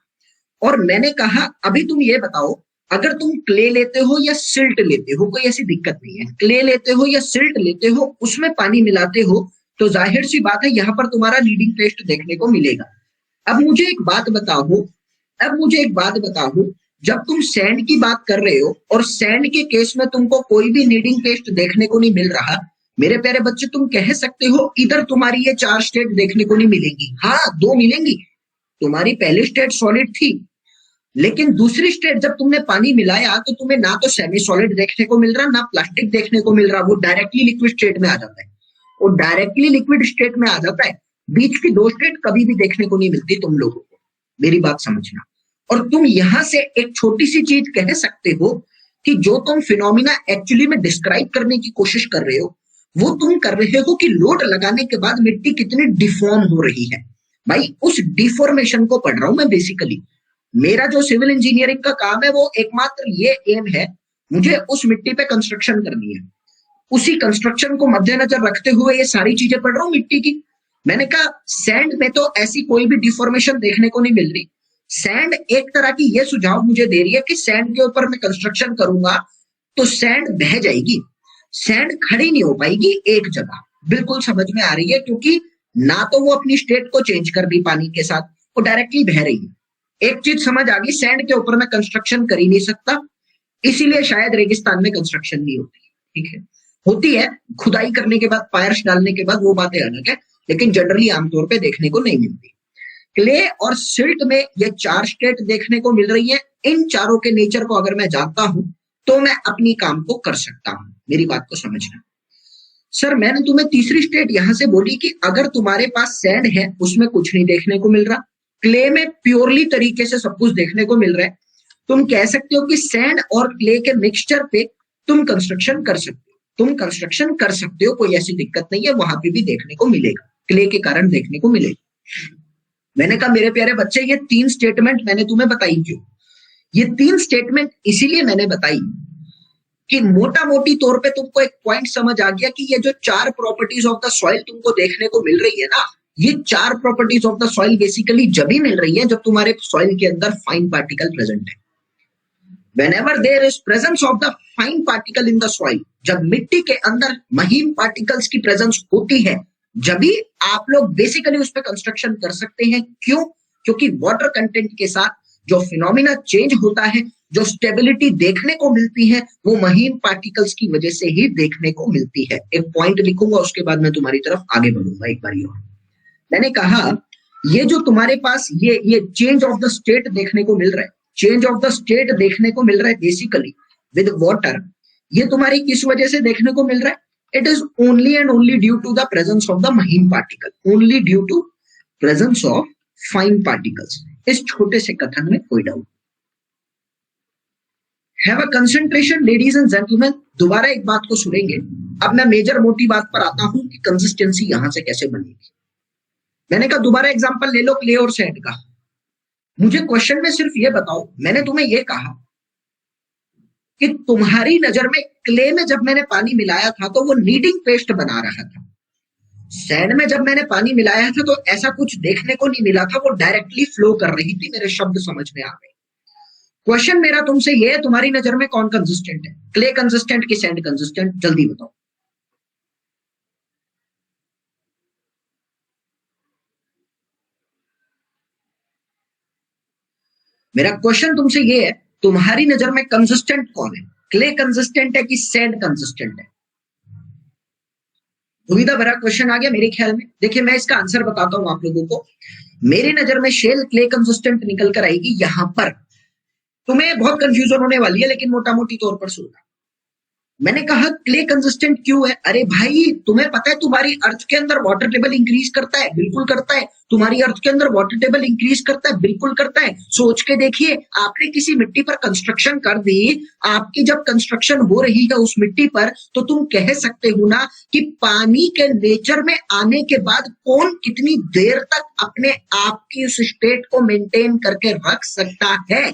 और मैंने कहा अभी तुम ये बताओ, अगर तुम क्ले लेते हो या सिल्ट लेते हो, कोई ऐसी दिक्कत नहीं है, क्ले लेते हो या सिल्ट लेते हो, उसमें पानी मिलाते हो, तो जाहिर सी बात है यहां पर तुम्हारा नीडिंग पेस्ट देखने को मिलेगा। अब मुझे एक बात बताओ, जब तुम सैंड की बात कर रहे हो और सैंड के केस में तुमको कोई भी नीडिंग पेस्ट देखने को नहीं मिल रहा, मेरे प्यारे बच्चे तुम कह सकते हो इधर तुम्हारी ये 4 स्टेट देखने को नहीं मिलेंगी। हाँ 2 मिलेंगी। तुम्हारी पहली स्टेट सॉलिड थी, लेकिन दूसरी स्टेट जब तुमने पानी मिलाया तो तुम्हें ना तो सेमी सॉलिड देखने को मिल रहा, ना प्लास्टिक देखने को मिल रहा, वो डायरेक्टली लिक्विड स्टेट में आ जाता है। वो डायरेक्टली लिक्विड स्टेट में आ जाता है। बीच की 2 स्टेट कभी भी देखने को नहीं मिलती तुम लोगों को, मेरी बात समझना। और तुम यहां से एक छोटी सी चीज कह सकते हो कि जो तुम फिनोमिना एक्चुअली में डिस्क्राइब करने की कोशिश कर रहे हो, वो तुम कर रहे हो कि लोड लगाने के बाद मिट्टी कितनी डिफॉर्म हो रही है। भाई उस डिफॉर्मेशन को पढ़ रहा हूं मैं बेसिकली। मेरा जो सिविल इंजीनियरिंग का काम है वो एकमात्र ये एम है, मुझे उस मिट्टी पे कंस्ट्रक्शन करनी है। उसी कंस्ट्रक्शन को मद्देनजर रखते हुए ये सारी चीजें पढ़ रहा हूं मिट्टी की। मैंने कहा सैंड में तो ऐसी कोई भी डिफॉर्मेशन देखने को नहीं मिल रही। सैंड एक तरह की ये सुझाव मुझे दे रही है कि सैंड के ऊपर मैं कंस्ट्रक्शन करूंगा तो सैंड बह जाएगी, सैंड खड़ी नहीं हो पाएगी एक जगह। बिल्कुल समझ में आ रही है, क्योंकि ना तो वो अपनी स्टेट को चेंज कर दी पानी के साथ, वो डायरेक्टली बह रही है। एक चीज समझ आ गई, सैंड के ऊपर मैं कंस्ट्रक्शन कर ही नहीं सकता, इसीलिए शायद रेगिस्तान में कंस्ट्रक्शन नहीं होती। ठीक है, होती है खुदाई करने के बाद, पायर्स डालने के बाद, वो बातें अलग है, लेकिन जनरली आमतौर पर देखने को नहीं मिलती। क्ले और सिल्ट में ये 4 स्टेट देखने को मिल रही है। इन चारों के नेचर को अगर मैं जानता हूं तो मैं अपनी काम को कर सकता हूं, मेरी बात को समझना। सर मैंने तुम्हें तीसरी स्टेट यहां से बोली कि अगर तुम्हारे पास सैंड है उसमें कुछ नहीं देखने को मिल रहा, क्ले में प्योरली तरीके से सब कुछ देखने को मिल रहा है, तुम कह सकते हो कि सैंड और क्ले के मिक्सचर पे तुम कंस्ट्रक्शन कर सकते हो, कोई ऐसी दिक्कत नहीं है, वहां पे भी देखने को मिलेगा, क्ले के कारण देखने को मिलेगा। मैंने कहा मेरे प्यारे बच्चे ये 3 स्टेटमेंट मैंने तुम्हें बताई क्यों? ये 3 स्टेटमेंट इसीलिए मैंने बताई कि मोटा मोटी तौर पे तुमको एक पॉइंट समझ आ गया कि ये जो 4 प्रॉपर्टीज ऑफ द सॉइल तुमको देखने को मिल रही है ना, ये 4 properties of the soil basically जब ही मिल रही है जब तुम्हारे सॉइल के अंदर फाइन पार्टिकल प्रेजेंट है। Whenever there is presence of the fine particle in the soil, जब मिट्टी के अंदर महीन पार्टिकल्स की प्रेजेंस होती है, जब भी आप लोग बेसिकली उस पर कंस्ट्रक्शन कर सकते हैं। क्यों? क्योंकि वाटर कंटेंट के साथ जो फिनोमिना चेंज होता है, जो स्टेबिलिटी देखने को मिलती है, वो महीन पार्टिकल्स की वजह से ही देखने को मिलती है। एक पॉइंट लिखूंगा, उसके बाद मैं तुम्हारी तरफ आगे बढ़ूंगा एक बार। और मैंने कहा ये जो तुम्हारे पास ये चेंज ऑफ द स्टेट देखने को मिल रहा है, चेंज ऑफ द स्टेट देखने को मिल रहा है बेसिकली विद वाटर, ये तुम्हारी किस वजह से देखने को मिल रहा है? It is only and only due to the presence of the महीन particle, only due to presence of fine particles. इस छोटे से कथन में कोई doubt? Have a concentration ladies and gentleman. दोबारा एक बात को सुनेंगे। अब मैं मेजर मोटी बात पर आता हूं कि कंसिस्टेंसी यहां से कैसे बनेगी। मैंने कहा दोबारा एग्जांपल ले लो क्ले और सैंड का। मुझे क्वेश्चन में सिर्फ ये बताओ, मैंने तुम्हें ये कहा कि तुम्हारी नजर में क्ले में जब मैंने पानी मिलाया था तो वो नीडिंग पेस्ट बना रहा था, सैंड में जब मैंने पानी मिलाया था तो ऐसा कुछ देखने को नहीं मिला था, वो डायरेक्टली फ्लो कर रही थी। मेरे शब्द समझ में आ गए। क्वेश्चन मेरा तुमसे ये है, तुम्हारी नजर में कौन कंसिस्टेंट है? क्ले कंसिस्टेंट कि सैंड कंसिस्टेंट? जल्दी बताओ। मेरा क्वेश्चन तुमसे ये है, तुम्हारी नजर में कंसिस्टेंट कौन है? क्ले कंसिस्टेंट है कि सैंड कंसिस्टेंट है? दुविधा भरा क्वेश्चन आ गया मेरे ख्याल में। देखिए मैं इसका आंसर बताता हूं आप लोगों को। मेरी नजर में शेल क्ले कंसिस्टेंट निकल कर आएगी। यहां पर तुम्हें बहुत कंफ्यूजन होने वाली है, लेकिन मोटा मोटी तौर पर सुनना। मैंने कहा क्ले कंसिस्टेंट क्यों है? अरे भाई तुम्हें पता है तुम्हारी अर्थ के अंदर वाटर टेबल इंक्रीज करता है? बिल्कुल करता है। तुम्हारी अर्थ के अंदर वाटर टेबल इंक्रीज करता है? बिल्कुल करता है। सोच के देखिए, आपने किसी मिट्टी पर कंस्ट्रक्शन कर दी, आपकी जब कंस्ट्रक्शन हो रही है उस मिट्टी पर, तो तुम कह सकते हो ना कि पानी के नेचर में आने के बाद कौन कितनी देर तक अपने आप की उस स्टेट को मेंटेन करके रख सकता है।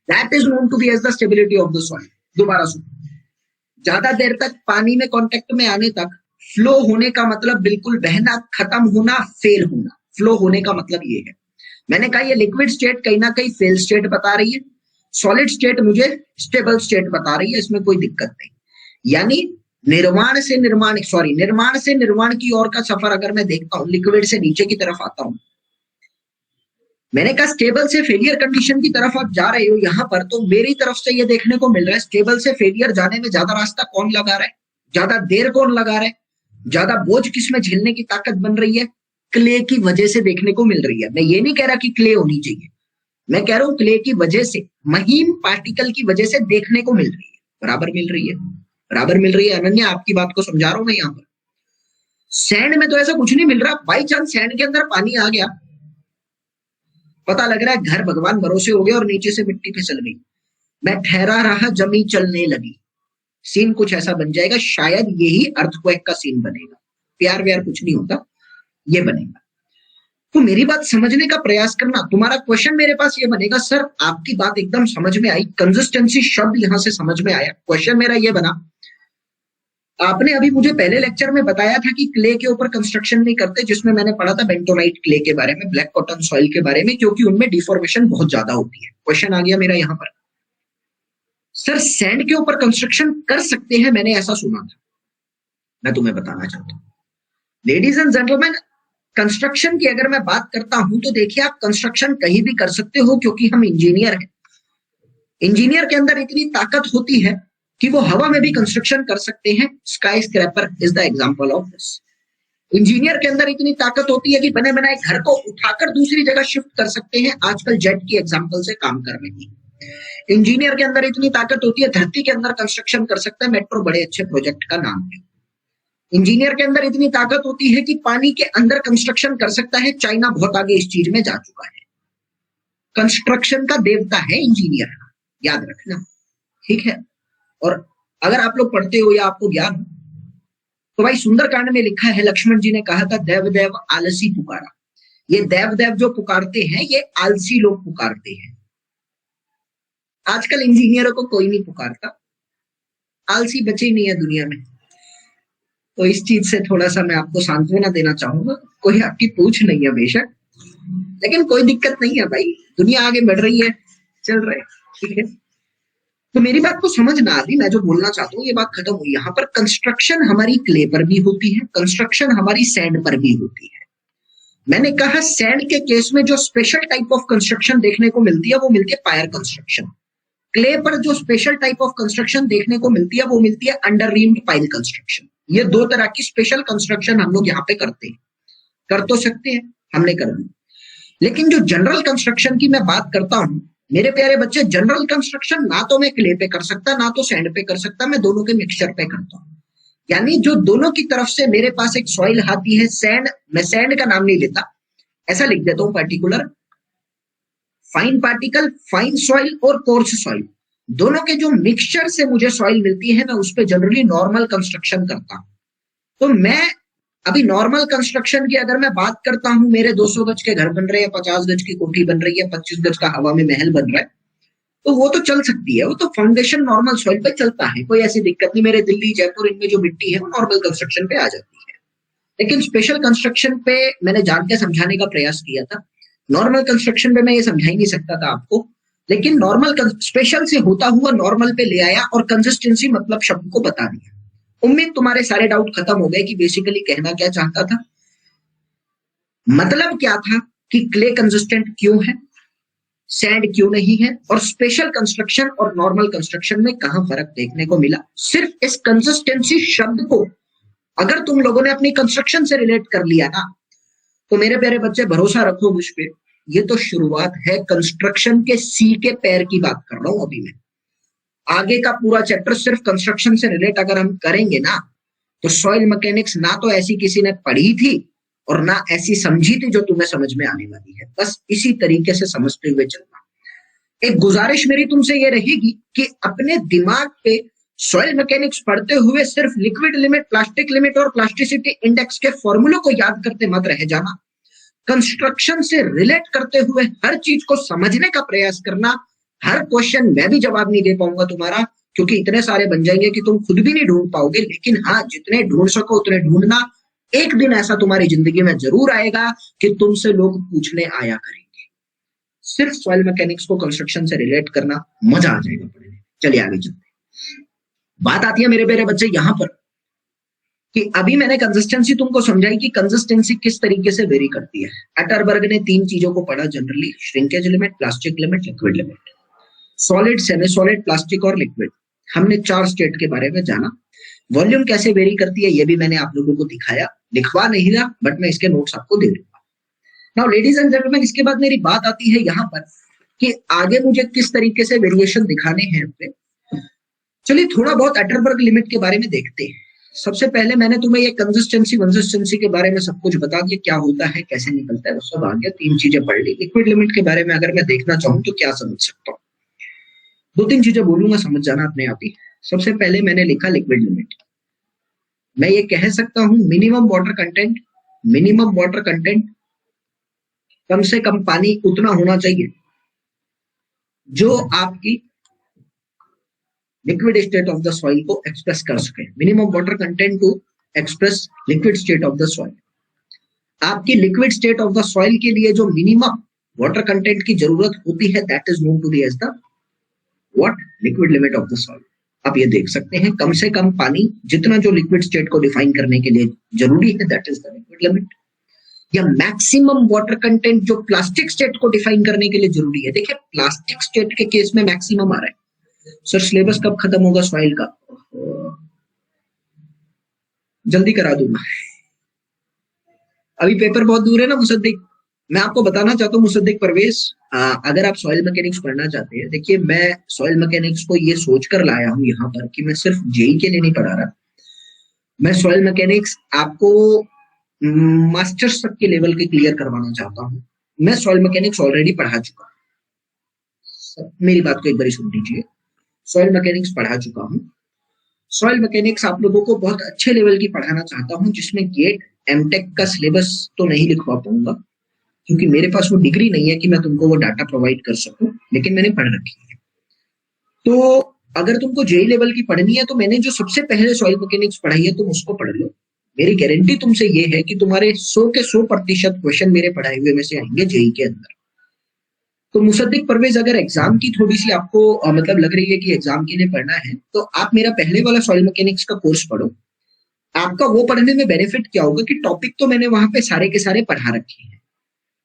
That is known to be as the stability of the soil. दोबारा सुनो, ज्यादा देर तक पानी में कांटेक्ट में आने तक फ्लो होने का मतलब बिल्कुल बहना, खत्म होना, फेल होना। फ्लो होने का मतलब ये है। मैंने कहा ये लिक्विड स्टेट कहीं ना कहीं फेल स्टेट बता रही है, सॉलिड स्टेट मुझे स्टेबल स्टेट बता रही है, इसमें कोई दिक्कत नहीं। यानी निर्माण से निर्माण की ओर का सफर अगर मैं देखता हूं, लिक्विड से नीचे की तरफ आता हूं, मैंने कहा स्टेबल से फेलियर कंडीशन की तरफ आप जा रहे हो यहां पर, तो मेरी तरफ से ये देखने को मिल रहा है स्टेबल से फेलियर जाने में ज्यादा रास्ता कौन लगा रहा है, ज्यादा देर कौन लगा रहा है, ज्यादा बोझ किसमें झेलने की ताकत बन रही है? क्ले की वजह से देखने को मिल रही है। मैं ये नहीं कह रहा कि क्ले होनी चाहिए, मैं कह रहा हूं क्ले की वजह से, महीन पार्टिकल की वजह से देखने को मिल रही है। बराबर मिल रही है, बराबर मिल रही है। अनन्या आपकी बात को समझा रहा हूं मैं यहां पर। सैंड में तो ऐसा कुछ नहीं मिल रहा। बाई चांस सैंड के अंदर पानी आ गया, पता लग रहा है घर भगवान भरोसे हो गए और नीचे से मिट्टी फिसल गई, मैं ठहरा रहा जमी चलने लगी, सीन कुछ ऐसा बन जाएगा। शायद यही अर्थक्वेक का सीन बनेगा। प्यार व्यार कुछ नहीं होता, ये बनेगा। तो मेरी बात समझने का प्रयास करना। तुम्हारा क्वेश्चन मेरे पास ये बनेगा, सर आपकी बात एकदम समझ में आई, कंसिस्टेंसी शब्द यहां से समझ में आया। क्वेश्चन मेरा ये बना, आपने अभी मुझे पहले लेक्चर में बताया था कि क्ले के ऊपर कंस्ट्रक्शन नहीं करते, जिसमें मैंने पढ़ा था बेंटोनाइट क्ले के बारे में, ब्लैक कॉटन सॉइल के बारे में, क्योंकि उनमें डिफॉर्मेशन बहुत ज्यादा होती है। क्वेश्चन आ गया मेरा यहां पर, सर सैंड के ऊपर कंस्ट्रक्शन कर सकते हैं, मैंने ऐसा सुना था। मैं तुम्हें बताना चाहता हूं लेडीज एंड जेंटलमैन, कंस्ट्रक्शन की अगर मैं बात करता हूं तो देखिए आप कंस्ट्रक्शन कहीं भी कर सकते हो, क्योंकि हम इंजीनियर हैं। इंजीनियर के अंदर इतनी ताकत होती है कि वो हवा में भी कंस्ट्रक्शन कर सकते हैं। Sky scraper is the example of this. Engineer के अंदर इतनी ताकत होती है कि बने बनाए घर को उठाकर दूसरी जगह शिफ्ट कर सकते हैं, आजकल जेट की एग्जांपल से काम कर रही है। इंजीनियर के अंदर इतनी ताकत होती है, धरती के अंदर कंस्ट्रक्शन कर सकता है। मेट्रो बड़े अच्छे प्रोजेक्ट का नाम है। इंजीनियर के अंदर इतनी ताकत होती है कि पानी के अंदर कंस्ट्रक्शन कर सकता है। चाइना बहुत आगे इस चीज में जा चुका है। कंस्ट्रक्शन का देवता है इंजीनियर, याद रखना, ठीक है। और अगर आप लोग पढ़ते हो या आपको ज्ञान हो तो भाई सुंदरकांड में लिखा है, लक्ष्मण जी ने कहा था देव देव आलसी पुकारा। ये देव देव जो पुकारते हैं ये आलसी लोग पुकारते हैं। आजकल इंजीनियरों को कोई नहीं पुकारता, आलसी बचे ही नहीं है दुनिया में। तो इस चीज से थोड़ा सा मैं आपको सांत्वना देना चाहूंगा। कोई आपकी पूछ नहीं है बेशक, लेकिन कोई दिक्कत नहीं है भाई, दुनिया आगे बढ़ रही है, चल रहे, ठीक है। तो मेरी बात को समझ ना आती, मैं जो बोलना चाहता हूँ ये बात खत्म हुई। यहाँ पर कंस्ट्रक्शन हमारी क्ले पर भी होती है, कंस्ट्रक्शन हमारी सैंड पर भी होती है। मैंने कहा सैंड के केस में जो स्पेशल टाइप ऑफ कंस्ट्रक्शन देखने को मिलती है वो मिलती है पायर कंस्ट्रक्शन। क्ले पर जो स्पेशल टाइप ऑफ कंस्ट्रक्शन देखने को मिलती है वो मिलती है अंडर रीम्ड पाइल कंस्ट्रक्शन। ये दो तरह की स्पेशल कंस्ट्रक्शन हम लोग यहाँ पे करते हैं, कर तो सकते हैं, हमने कर ली। लेकिन जो जनरल कंस्ट्रक्शन की मैं बात करता हूं मेरे प्यारे बच्चे, जनरल कंस्ट्रक्शन ना तो मैं क्ले पे कर सकता, ना तो सैंड पे कर सकता, मैं दोनों के मिक्सचर पे करता हूं। यानी जो दोनों की तरफ से मेरे पास एक सॉइल आती है, सैंड, मैं सैंड का नाम नहीं लेता, ऐसा लिख देता हूं particular, fine particle, fine soil और कोर्स सॉइल, दोनों के जो मिक्सचर से मुझे सॉइल मिलती है मैं उस पर जनरली नॉर्मल कंस्ट्रक्शन करता हूं। तो मैं अभी नॉर्मल कंस्ट्रक्शन की अगर मैं बात करता हूं, मेरे 200 गज के घर बन रहे हैं, 50 गज की कोठी बन रही है, 25 गज का हवा में महल बन रहा है, तो वो तो चल सकती है, वो तो फाउंडेशन नॉर्मल सॉइल पे चलता है, कोई ऐसी दिक्कत नहीं। मेरे दिल्ली जयपुर इनमें जो मिट्टी है वो नॉर्मल कंस्ट्रक्शन पे आ जाती है। लेकिन स्पेशल कंस्ट्रक्शन पे मैंने जान के समझाने का प्रयास किया था, नॉर्मल कंस्ट्रक्शन पे मैं ये समझा ही नहीं सकता था आपको, लेकिन नॉर्मल स्पेशल से होता हुआ नॉर्मल पे ले आया और कंसिस्टेंसी मतलब शब्द को बता दिया। उम्मीद तुम्हारे सारे डाउट खत्म हो गए कि बेसिकली कहना क्या चाहता था, मतलब क्या था कि क्ले कंसिस्टेंट क्यों है, सैंड क्यों नहीं है, और स्पेशल कंस्ट्रक्शन और नॉर्मल कंस्ट्रक्शन में कहां फर्क देखने को मिला। सिर्फ इस कंसिस्टेंसी शब्द को अगर तुम लोगों ने अपनी कंस्ट्रक्शन से रिलेट कर लिया ना, तो मेरे प्यारे बच्चे भरोसा रखो मुझ पे, ये तो शुरुआत है। कंस्ट्रक्शन के सी के पैर की बात कर रहा हूं अभी मैं, आगे का पूरा चैप्टर सिर्फ कंस्ट्रक्शन से रिलेट अगर हम करेंगे ना, तो सॉइल मैकेनिक्स ना तो ऐसी किसी ने पढ़ी थी और ना ऐसी समझी थी जो तुम्हें समझ में आने वाली है। बस इसी तरीके से समझते हुए चलना। एक गुजारिश मेरी तुमसे ये रहेगी कि अपने दिमाग पे सॉइल मैकेनिक्स पढ़ते हुए सिर्फ लिक्विड लिमिट, प्लास्टिक लिमिट और प्लास्टिसिटी इंडेक्स के फॉर्मूलों को याद करते मत रह जाना। कंस्ट्रक्शन से रिलेट करते हुए हर चीज को समझने का प्रयास करना। हर क्वेश्चन मैं भी जवाब नहीं दे पाऊंगा तुम्हारा, क्योंकि इतने सारे बन जाएंगे कि तुम खुद भी नहीं ढूंढ पाओगे, लेकिन हाँ जितने ढूंढ सको उतने ढूंढना। एक दिन ऐसा तुम्हारी जिंदगी में जरूर आएगा कि तुमसे लोग पूछने आया करेंगे। सिर्फ सॉइल मैकेनिक्स को कंस्ट्रक्शन से रिलेट करना, मजा आ जाएगा पढ़ने। चलिए आगे चलते हैं। बात आती है मेरे प्यारे बच्चे यहां पर कि अभी मैंने कंसिस्टेंसी तुमको समझाई कि कंसिस्टेंसी किस तरीके से वेरी करती है। अटरबर्ग ने 3 चीजों को पढ़ा generally, shrinkage limit, plastic limit, liquid limit. Solid, semi solid, plastic और लिक्विड, हमने 4 स्टेट के बारे में जाना। वॉल्यूम कैसे वेरी करती है ये भी मैंने आप लोगों को दिखाया, लिखवा नहीं रहा बट मैं इसके नोट्स आपको दे दूंगा। नाउ लेडीज एंड जेंटलमैन, इसके बाद मेरी बात आती है यहाँ पर कि आगे मुझे किस तरीके से वेरिएशन दिखाने हैं अपने। चलिए थोड़ा बहुत अटरबर्ग लिमिट के बारे में देखते हैं। सबसे पहले मैंने तुम्हें ये कंसिस्टेंसी के बारे में सब कुछ बता दिया, क्या होता है, कैसे निकलता है, वो सब आ गया। 3 चीजें पढ़ ली। लिक्विड लिमिट के बारे में अगर मैं देखना चाहूँ तो क्या समझ सकता हूँ, 2-3 चीजें बोलूंगा, समझ जाना अपने आप ही। सबसे पहले मैंने लिखा लिक्विड लिमिट। मैं ये कह सकता हूं minimum water content, minimum water content, कम से कम पानी उतना होना चाहिए जो आपकी liquid state of the soil को एक्सप्रेस कर सके। Minimum water content to express liquid state of the soil. आपकी liquid state of the soil के लिए जो मिनिमम वाटर कंटेंट की जरूरत होती है, that is known to be as the what, liquid limit of the soil. आप ये देख सकते हैं, कम से कम पानी जितना जो लिक्विड स्टेट को डिफाइन करने के लिए जरूरी है, that is the liquid limit. या मैक्सिमम वाटर कंटेंट जो प्लास्टिक स्टेट को डिफाइन करने के लिए जरूरी है। देखिए प्लास्टिक स्टेट के केस में मैक्सिमम आ रहा है। सर सिलेबस कब खत्म होगा सॉइल का? जल्दी करा दूंगा, अभी पेपर बहुत दूर है ना मुसद्दिक। मैं आपको बताना चाहता हूँ मुसद्दिक परवेज, अगर आप सॉइल मैकेनिक्स पढ़ना चाहते हैं, देखिए मैं सॉइल मैकेनिक्स को ये सोचकर लाया हूँ यहाँ पर कि मैं सिर्फ जेई के लिए नहीं पढ़ा रहा। मैं सॉइल मैकेनिक्स आपको मास्टर्स तक के लेवल के क्लियर करवाना चाहता हूँ। मैं सॉइल मैकेनिक्स ऑलरेडी पढ़ा चुका हूँ, मेरी बात को एक बार सुन लीजिए। सॉइल मैकेनिक्स पढ़ा चुका हूँ। सॉइल मैकेनिक्स आप लोगों को बहुत अच्छे लेवल की पढ़ाना चाहता हूँ, जिसमें गेट एमटेक का सिलेबस तो नहीं लिखवा पाऊंगा क्योंकि मेरे पास वो डिग्री नहीं है कि मैं तुमको वो डाटा प्रोवाइड कर सकूं, लेकिन मैंने पढ़ रखी है। तो अगर तुमको जेई लेवल की पढ़नी है तो मैंने जो सबसे पहले सॉइल मैकेनिक्स पढ़ाई है तुम उसको पढ़ लो। मेरी गारंटी तुमसे ये है कि तुम्हारे 100% क्वेश्चन मेरे पढ़ाए हुए में से आएंगे जेई के अंदर। तो मुसद्दिक परवेज, अगर एग्जाम की थोड़ी सी आपको मतलब लग रही है कि एग्जाम के लिए पढ़ना है, तो आप मेरा पहले वाला सॉइल मैकेनिक्स का कोर्स पढ़ो। आपका वो पढ़ने में बेनिफिट क्या होगा कि टॉपिक तो मैंने वहां पे सारे के सारे पढ़ा रखे हैं।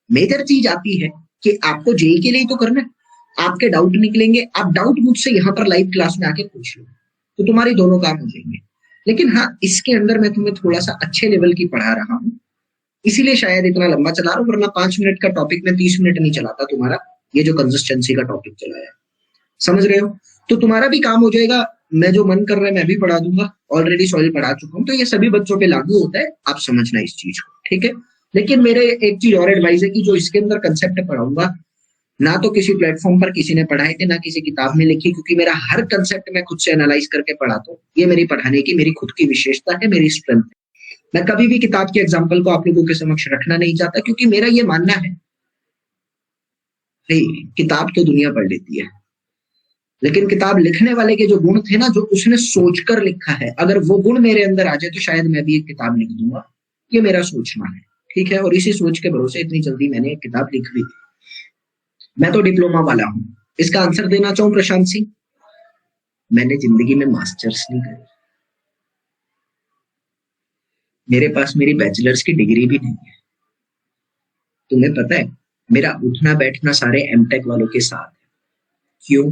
मेजर चीज आती है कि आपको जेई के लिए तो करना है, आपके डाउट निकलेंगे, आप डाउट मुझसे यहाँ पर लाइव क्लास में आके पूछ लो, तो तुम्हारे दोनों काम हो जाएंगे। लेकिन हाँ, इसके अंदर मैं तुम्हें थोड़ा सा अच्छे लेवल की पढ़ा रहा हूँ, इसीलिए शायद इतना लंबा चला रहा हूँ, वरना 5 मिनट का टॉपिक में 30 मिनट नहीं चलाता तुम्हारा। ये जो कंसिस्टेंसी का टॉपिक चलाया है, समझ रहे हो? तो तुम्हारा भी काम हो जाएगा। मैं जो मन कर रहा है मैं भी पढ़ा दूंगा, ऑलरेडी सॉइल पढ़ा चुका हूँ, तो ये सभी बच्चों पे लागू होता है, आप समझना इस चीज को, ठीक है? लेकिन मेरे एक चीज और एडवाइस है कि जो इसके अंदर कंसेप्ट पढ़ाऊंगा, ना तो किसी प्लेटफॉर्म पर किसी ने पढ़ाए थे, ना किसी किताब में लिखी, क्योंकि मेरा हर कंसेप्ट मैं खुद से एनालाइज करके पढ़ाता हूँ। ये मेरी पढ़ाने की मेरी खुद की विशेषता है, मेरी स्ट्रेंथ है। मैं कभी भी किताब के एग्जाम्पल को आप लोगों के समक्ष रखना नहीं चाहता, क्योंकि मेरा ये मानना है, किताब तो दुनिया पढ़ लेती है, लेकिन किताब लिखने वाले के जो गुण थे ना, जो उसने सोचकर लिखा है, अगर वो गुण मेरे अंदर आ जाए तो शायद मैं भी एक किताब लिख दूंगा। ये मेरा सोचना है, ठीक है? और इसी सोच के भरोसे इतनी जल्दी मैंने एक किताब लिख भी दी। मैं तो डिप्लोमा वाला हूं। इसका आंसर देना चाहूं प्रशांत सिंह, मैंने जिंदगी में मास्टर्स नहीं करी, मेरे पास मेरी बैचलर्स की डिग्री भी नहीं है। तुम्हें पता है, मेरा उठना बैठना सारे एमटेक वालों के साथ है। क्यों?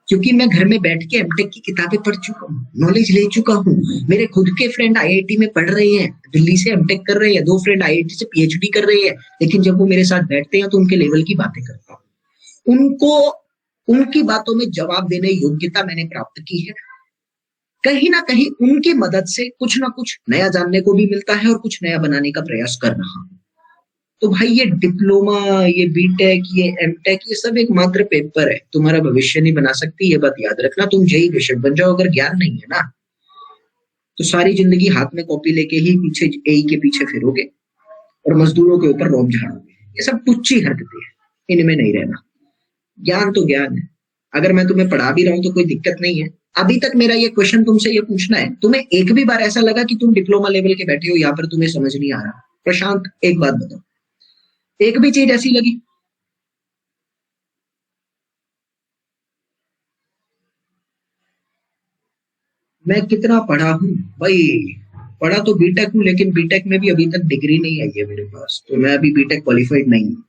क्योंकि मैं घर में बैठ के एमटेक की किताबें पढ़ चुका हूँ, नॉलेज ले चुका हूँ। मेरे खुद के फ्रेंड आईआईटी में पढ़ रहे हैं, दिल्ली से एमटेक कर रहे हैं, 2 फ्रेंड आईआईटी से पीएचडी कर रहे हैं। लेकिन जब वो मेरे साथ बैठते हैं तो उनके लेवल की बातें करता हूँ, उनको उनकी बातों में जवाब देने योग्यता मैंने प्राप्त की है। कहीं ना कहीं उनकी मदद से कुछ ना कुछ नया जानने को भी मिलता है और कुछ नया बनाने का प्रयास कर रहा हूं। तो भाई, ये डिप्लोमा, ये बीटेक, ये एमटेक, ये सब एक मात्र पेपर है, तुम्हारा भविष्य नहीं बना सकती। ये बात याद रखना। तुम जेई बेशक बन जाओ, अगर ज्ञान नहीं है ना, तो सारी जिंदगी हाथ में कॉपी लेके ही पीछे एई के पीछे फिरोगे और मजदूरों के ऊपर रोब झाड़ोगे। ये सब टुच्ची हरकतें हैं, इनमें नहीं रहना। ज्ञान तो ज्ञान है। अगर मैं तुम्हें पढ़ा भी रहा हूं तो कोई दिक्कत नहीं है। अभी तक मेरा ये क्वेश्चन तुमसे ये पूछना है, तुम्हें एक भी बार ऐसा लगा कि तुम डिप्लोमा लेवल के बैठे हो, यहाँ पर तुम्हें समझ नहीं आ रहा? प्रशांत, एक बात बताओ, एक भी चीज ऐसी लगी? मैं कितना पढ़ा हूं भाई? पढ़ा तो बीटेक हूं, लेकिन बीटेक में भी अभी तक डिग्री नहीं आई है मेरे पास, तो मैं अभी बीटेक क्वालिफाइड नहीं हूं।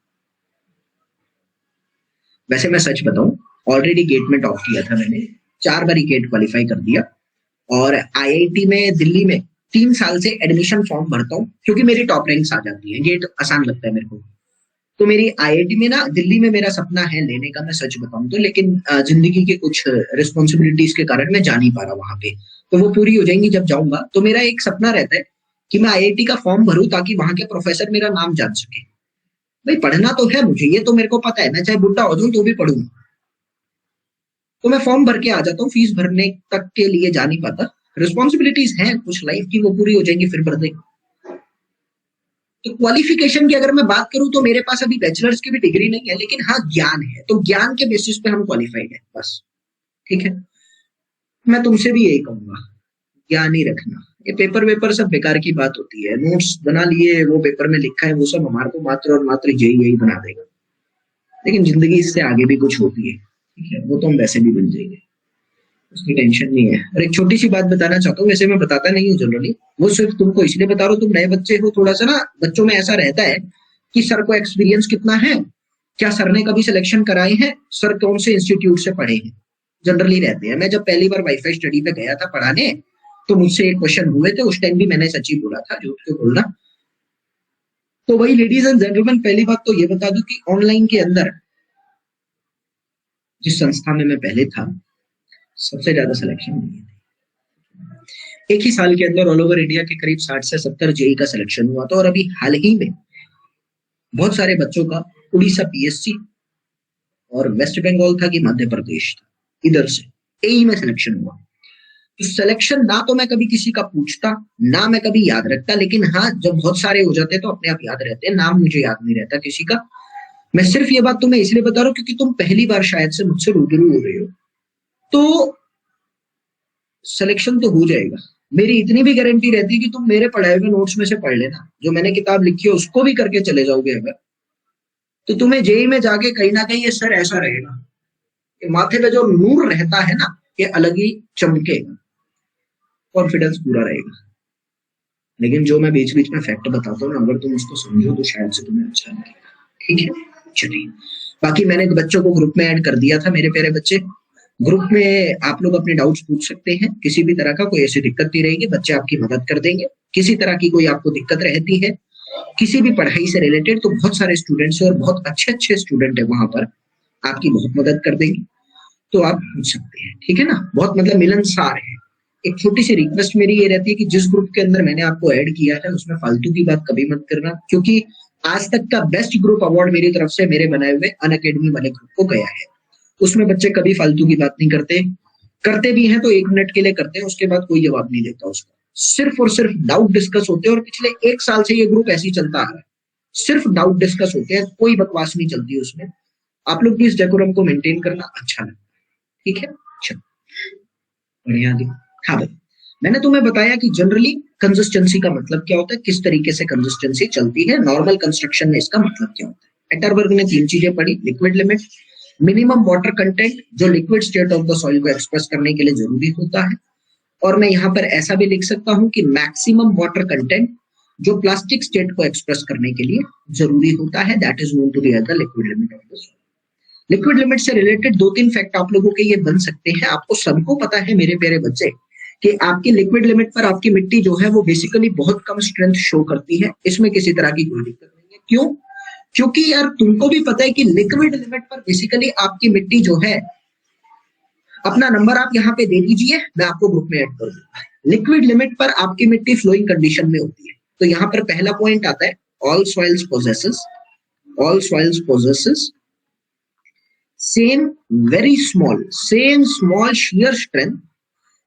वैसे मैं सच बताऊं, ऑलरेडी गेट में टॉप किया था मैंने, 4 बारी गेट क्वालिफाई कर दिया। और आईआईटी में दिल्ली में 3 साल से एडमिशन फॉर्म भरता हूँ, क्योंकि मेरी टॉप रैंक्स आ जाती है, गेट आसान लगता है मेरे को। तो मेरी आईआईटी में ना, दिल्ली में मेरा सपना है लेने का, मैं सच बताऊं तो, लेकिन जिंदगी के कुछ रिस्पॉन्सिबिलिटीज के कारण मैं जा नहीं पा रहा वहां पे। तो वो पूरी हो जाएंगी जब जाऊंगा। तो मेरा एक सपना रहता है कि मैं आईआईटी का फॉर्म भरूं, ताकि वहां के प्रोफेसर मेरा नाम जान सके। भाई, पढ़ना तो है मुझे, ये तो मेरे को पता है, मैं चाहे बुढ़ा हो जाऊं तो भी पढ़ूंगा। तो मैं फॉर्म भर के आ जाता हूँ, फीस भरने तक के लिए जा नहीं पाता। रिस्पॉन्सिबिलिटीज हैं कुछ लाइफ की, वो पूरी हो जाएंगी फिर भर देंगे। तो क्वालिफिकेशन की अगर मैं बात करूं तो मेरे पास अभी बैचलर्स की भी डिग्री नहीं है, लेकिन हाँ ज्ञान है। तो ज्ञान के बेसिस पे हम क्वालिफाइड है, बस, ठीक है? मैं तुमसे भी यही कहूंगा, ज्ञान ही रखना। ये पेपर वेपर सब बेकार की बात होती है, नोट्स बना लिए, वो पेपर में लिखा है, वो सब हमारे को मात्र और मात्र यही बना देगा। लेकिन जिंदगी इससे आगे भी कुछ होती है, ठीक है? वो तो हम वैसे भी बन जाएंगे, उसकी टेंशन नहीं है। और एक छोटी सी बात बताना चाहता हूँ, वैसे मैं बताता नहीं हूँ जनरली, वो सिर्फ तुमको इसलिए बता रहा हूँ, तुम नए बच्चे हो, थोड़ा सा ना बच्चों में ऐसा रहता है कि सर को एक्सपीरियंस कितना है, क्या सर ने कभी सिलेक्शन कराए हैं, सर कौन से इंस्टीट्यूट से पढ़े हैं, जनरली रहते हैं। मैं जब पहली बार वाईफाई स्टडी पे गया था पढ़ाने, तो मुझसे एक क्वेश्चन हुए थे, उस टाइम भी मैंने सच्ची बोला था, झूठ क्यों बोलना। तो वही लेडीज एंड जेंटलमैन, पहली बात तो ये बता दूं कि ऑनलाइन के अंदर जिस संस्था में मैं पहले था, सबसे ज्यादा सिलेक्शन नहीं है। एक ही साल के अंदर ऑल ओवर इंडिया के करीब 60 से 70 जेई का सिलेक्शन हुआ था। और अभी हाल ही में बहुत सारे बच्चों का उड़ीसा पीएससी और वेस्ट बंगाल था कि मध्य प्रदेश था, इधर से एई में सिलेक्शन हुआ। तो सिलेक्शन ना तो मैं कभी किसी का पूछता, ना मैं कभी याद रखता, लेकिन हाँ, जब बहुत सारे हो जाते तो अपने आप याद रहते हैं। नाम मुझे याद नहीं रहता किसी का। मैं सिर्फ ये बात तुम्हें इसलिए बता रहा हूँ क्योंकि तुम पहली बार शायद से मुझसे रूबरू हो रहे हो। तो सिलेक्शन तो हो जाएगा, मेरी इतनी भी गारंटी रहती है कि तुम मेरे पढ़ाए हुए नोट्स में से पढ़ लेना, जो मैंने किताब लिखी है उसको भी करके चले जाओगे अगर, तो तुम्हें जेई में जाके कहीं ना कहीं ये सर ऐसा रहेगा कि माथे पे जो नूर रहता है ना, ये अलग ही चमकेगा, कॉन्फिडेंस पूरा रहेगा। लेकिन जो मैं बीच बीच में फैक्ट बताता हूँ ना, अगर तुम उसको समझो तो शायद से तुम्हें अच्छा लगेगा। ठीक है, चलिए। बाकी मैंने बच्चों को ग्रुप में ऐड कर दिया था, मेरे प्यारे बच्चे। ग्रुप में आप लोग अपने डाउट्स पूछ सकते हैं, किसी भी तरह का कोई ऐसी दिक्कत नहीं रहेगी, बच्चे आपकी मदद कर देंगे। किसी तरह की कोई आपको दिक्कत रहती है किसी भी पढ़ाई से रिलेटेड, तो बहुत सारे स्टूडेंट्स हैं और बहुत अच्छे अच्छे स्टूडेंट है वहां पर, आपकी बहुत मदद कर देंगे, तो आप पूछ सकते हैं। ठीक है ना, बहुत मतलब मिलनसार है। एक छोटी सी रिक्वेस्ट मेरी ये रहती है कि जिस ग्रुप के अंदर मैंने आपको ऐड किया है उसमें फालतू की बात कभी मत करना, क्योंकि आज तक का बेस्ट ग्रुप अवार्ड मेरी तरफ से मेरे बनाए हुए अनअकैडमी वाले ग्रुप को गया है। उसमें बच्चे कभी फालतू की बात नहीं करते, करते भी हैं तो 1 मिनट के लिए करते हैं, उसके बाद कोई जवाब नहीं देता उसका। सिर्फ और सिर्फ डाउट डिस्कस होते हैं, और पिछले 1 साल से ये ग्रुप ऐसे ही चलता आ रहा है, सिर्फ डाउट डिस्कस होते हैं, कोई बकवास नहीं चलती उसमें। आप लोग भी इस डेकोरम को मेंटेन करना अच्छा लगता है। ठीक है, चलो बढ़िया। हाँ भाई, मैंने तुम्हें बताया कि जनरली कंसिस्टेंसी का मतलब क्या होता है, किस तरीके से कंसिस्टेंसी चलती है, नॉर्मल कंस्ट्रक्शन में इसका मतलब क्या होता है। एटरबर्ग ने 3 चीजें पढ़ी, liquid limit, minimum water content जो liquid state of the soil को एक्सप्रेस करने के लिए जरूरी होता है, और मैं यहाँ पर ऐसा भी लिख सकता हूँ कि मैक्सिमम वाटर कंटेंट जो प्लास्टिक स्टेट को एक्सप्रेस करने के लिए जरूरी होता है, that is known to be as the liquid limit of the soil. Liquid limit से रिलेटेड 2-3 फैक्ट आप लोगों के ये बन सकते हैं। आपको सबको पता है मेरे प्यारे बच्चे कि आपकी लिक्विड लिमिट पर आपकी मिट्टी जो है वो बेसिकली बहुत कम स्ट्रेंथ शो करती है, इसमें किसी तरह की कोई दिक्कत नहीं है। क्यों? क्योंकि यार तुमको भी पता है कि लिक्विड लिमिट पर बेसिकली आपकी मिट्टी जो है, अपना नंबर आप यहाँ पे दे दीजिए, मैं आपको ग्रुप में ऐड कर दूंगा। लिक्विड लिमिट पर आपकी मिट्टी फ्लोइंग कंडीशन में होती है, तो यहाँ पर पहला पॉइंट आता है all soils possesses same very small shear strength.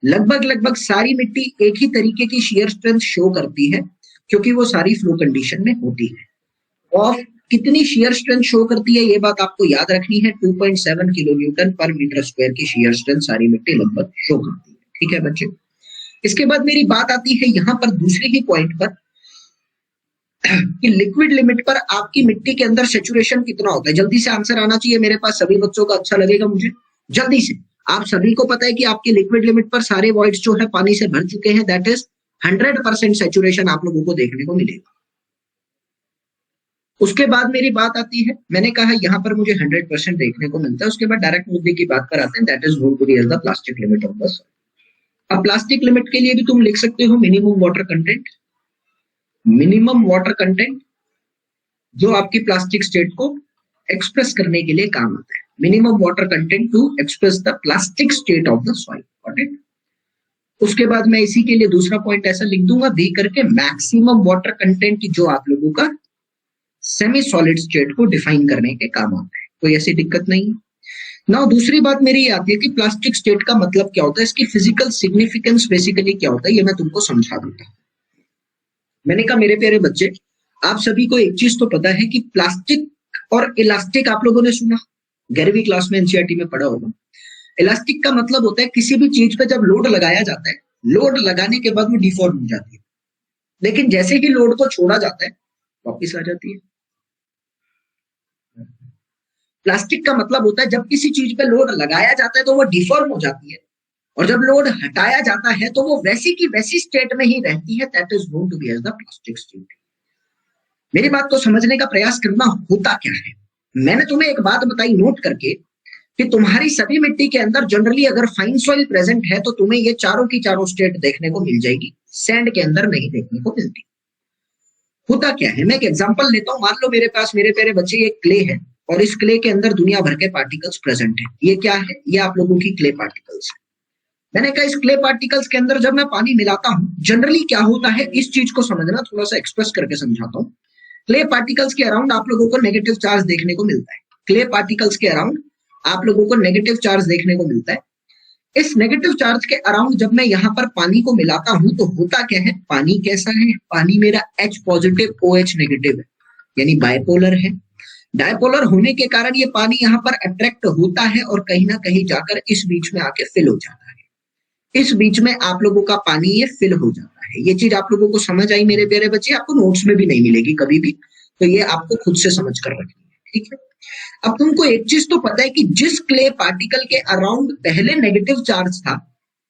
लगभग सारी मिट्टी एक ही तरीके की शेयर स्ट्रेंथ शो करती है, क्योंकि वो सारी फ्लो कंडीशन में होती है। और कितनी शेयर स्ट्रेंथ शो करती है ये बात आपको याद रखनी है, 2.7 किलो न्यूटन पर मीटर स्क्वायर की शेयर स्ट्रेंथ सारी मिट्टी लगभग शो करती है। ठीक है बच्चे, इसके बाद मेरी बात आती है यहाँ पर दूसरे ही पॉइंट पर कि लिक्विड लिमिट पर आपकी मिट्टी के अंदर सैचुरेशन कितना होता है। जल्दी से आंसर आना चाहिए मेरे पास, सभी बच्चों का अच्छा लगेगा मुझे। जल्दी से, आप सभी को पता है कि आपकी लिक्विड लिमिट पर सारे वॉइड्स जो है पानी से भर चुके हैं, दैट इज 100% सैचुरेशन आप लोगों को देखने को मिलेगा। उसके बाद मेरी बात आती है, मैंने कहा यहाँ पर मुझे 100% देखने को मिलता है। उसके बाद डायरेक्ट मुद्दे की बात पर आते हैं, that is known to be as the plastic limit of the soil. अब प्लास्टिक लिमिट के लिए भी तुम लिख सकते हो मिनिमम वाटर कंटेंट, जो आपकी प्लास्टिक स्टेट को एक्सप्रेस करने के लिए काम आता है। Minimum water content to express the plastic state of the soil. Got it? उसके बाद मैं इसी के लिए दूसरा पॉइंट ऐसा लिख दूंगा दी करके, मैक्सिमम वाटर कंटेंट जो आप लोगों का सेमी सॉलिड स्टेट को डिफाइन करने के काम आता है। कोई ऐसी दिक्कत नहीं है। नाउ दूसरी बात मेरी ये आती है कि प्लास्टिक स्टेट का मतलब क्या होता है, इसकी फिजिकल सिग्निफिकेंस बेसिकली क्या होता है, ये मैं तुमको समझा दूंगा। मैंने कहा मेरे प्यारे बच्चे, आप सभी को एक चीज तो पता है कि प्लास्टिक और इलास्टिक आप लोगों ने सुना, 11वीं क्लास में एनसीईआरटी में पढ़ा होगा। इलास्टिक का मतलब होता है किसी भी चीज पे जब लोड लगाया जाता है, लोड लगाने के बाद वो डिफॉर्म हो जाती है, लेकिन जैसे ही लोड को छोड़ा जाता है वापिस आ जाती है। प्लास्टिक का मतलब होता है जब किसी चीज पे लोड लगाया जाता है तो वो डिफॉर्म हो जाती है, और जब लोड हटाया जाता है तो वो वैसी की वैसी स्टेट में ही रहती है, that is known to be as the plastic state. मेरी बात को समझने का प्रयास करना, होता क्या है। मैंने तुम्हें एक बात बताई नोट करके कि तुम्हारी सभी मिट्टी के अंदर जनरली अगर फाइन सॉइल प्रेजेंट है तो तुम्हें ये चारों की चारों स्टेट देखने को मिल जाएगी, सैंड के अंदर नहीं देखने को मिलती। होता क्या है, मैं एक एग्जांपल लेता हूं। मान लो मेरे पास, मेरे प्यारे बच्चे, ये क्ले है और इस क्ले के अंदर दुनिया भर के पार्टिकल्स प्रेजेंट है। ये क्या है, ये आप लोगों की क्ले पार्टिकल्स है। मैंने कहा इस क्ले पार्टिकल्स के अंदर जब मैं पानी मिलाता हूं, जनरली क्या होता है, इस चीज को समझना, थोड़ा सा एक्सप्रेस करके समझाता हूं। क्ले पार्टिकल्स के अराउंड आप लोगों को नेगेटिव चार्ज देखने को मिलता है। क्ले पार्टिकल्स के अराउंड आप लोगों को नेगेटिव चार्ज देखने को मिलता है। इस नेगेटिव चार्ज के अराउंड जब मैं यहाँ पर पानी को मिलाता हूं तो होता क्या है, पानी कैसा है, पानी मेरा H पॉजिटिव OH नेगेटिव है, यानी बाइपोलर है। डायपोलर होने के कारण ये पानी यहाँ पर अट्रैक्ट होता है और कहीं ना कहीं जाकर इस बीच में आके फिल हो जाता है। इस बीच में आप लोगों का पानी ये फिल हो जाता है। ये चीज आप लोगों को समझ आई मेरे प्यारे बच्चे? आपको नोट्स में भी नहीं मिलेगी कभी भी, तो ये आपको खुद से समझ कर रखनी है, ठीक है। अब तुमको एक चीज तो पता है कि जिस क्ले पार्टिकल के अराउंड पहले नेगेटिव चार्ज था,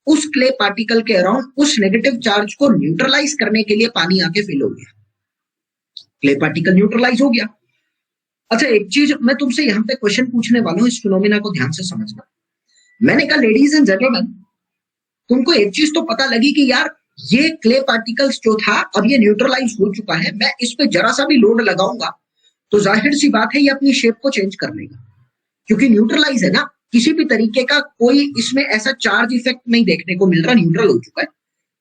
उस क्ले पार्टिकल के अराउंड उस नेगेटिव चार्ज को न्यूट्रलाइज करने के लिए पानी आके फिल हो गया, क्ले पार्टिकल न्यूट्रलाइज हो गया। अच्छा, एक चीज मैं तुमसे यहाँ पे क्वेश्चन पूछने वाला हूँ, इस फिनोमिना को ध्यान से समझना। मैंने कहा लेडीज एंड जेंटलमैन, तुमको एक चीज तो पता लगी कि यार ये क्ले पार्टिकल्स जो था अब ये न्यूट्रलाइज हो चुका है, मैं इस पे जरा सा भी लोड लगाऊंगा तो जाहिर सी बात है ये अपनी शेप को चेंज कर लेगा, क्योंकि न्यूट्रलाइज है ना, किसी भी तरीके का कोई इसमें ऐसा चार्ज इफेक्ट नहीं देखने को मिल रहा, न्यूट्रल हो चुका है।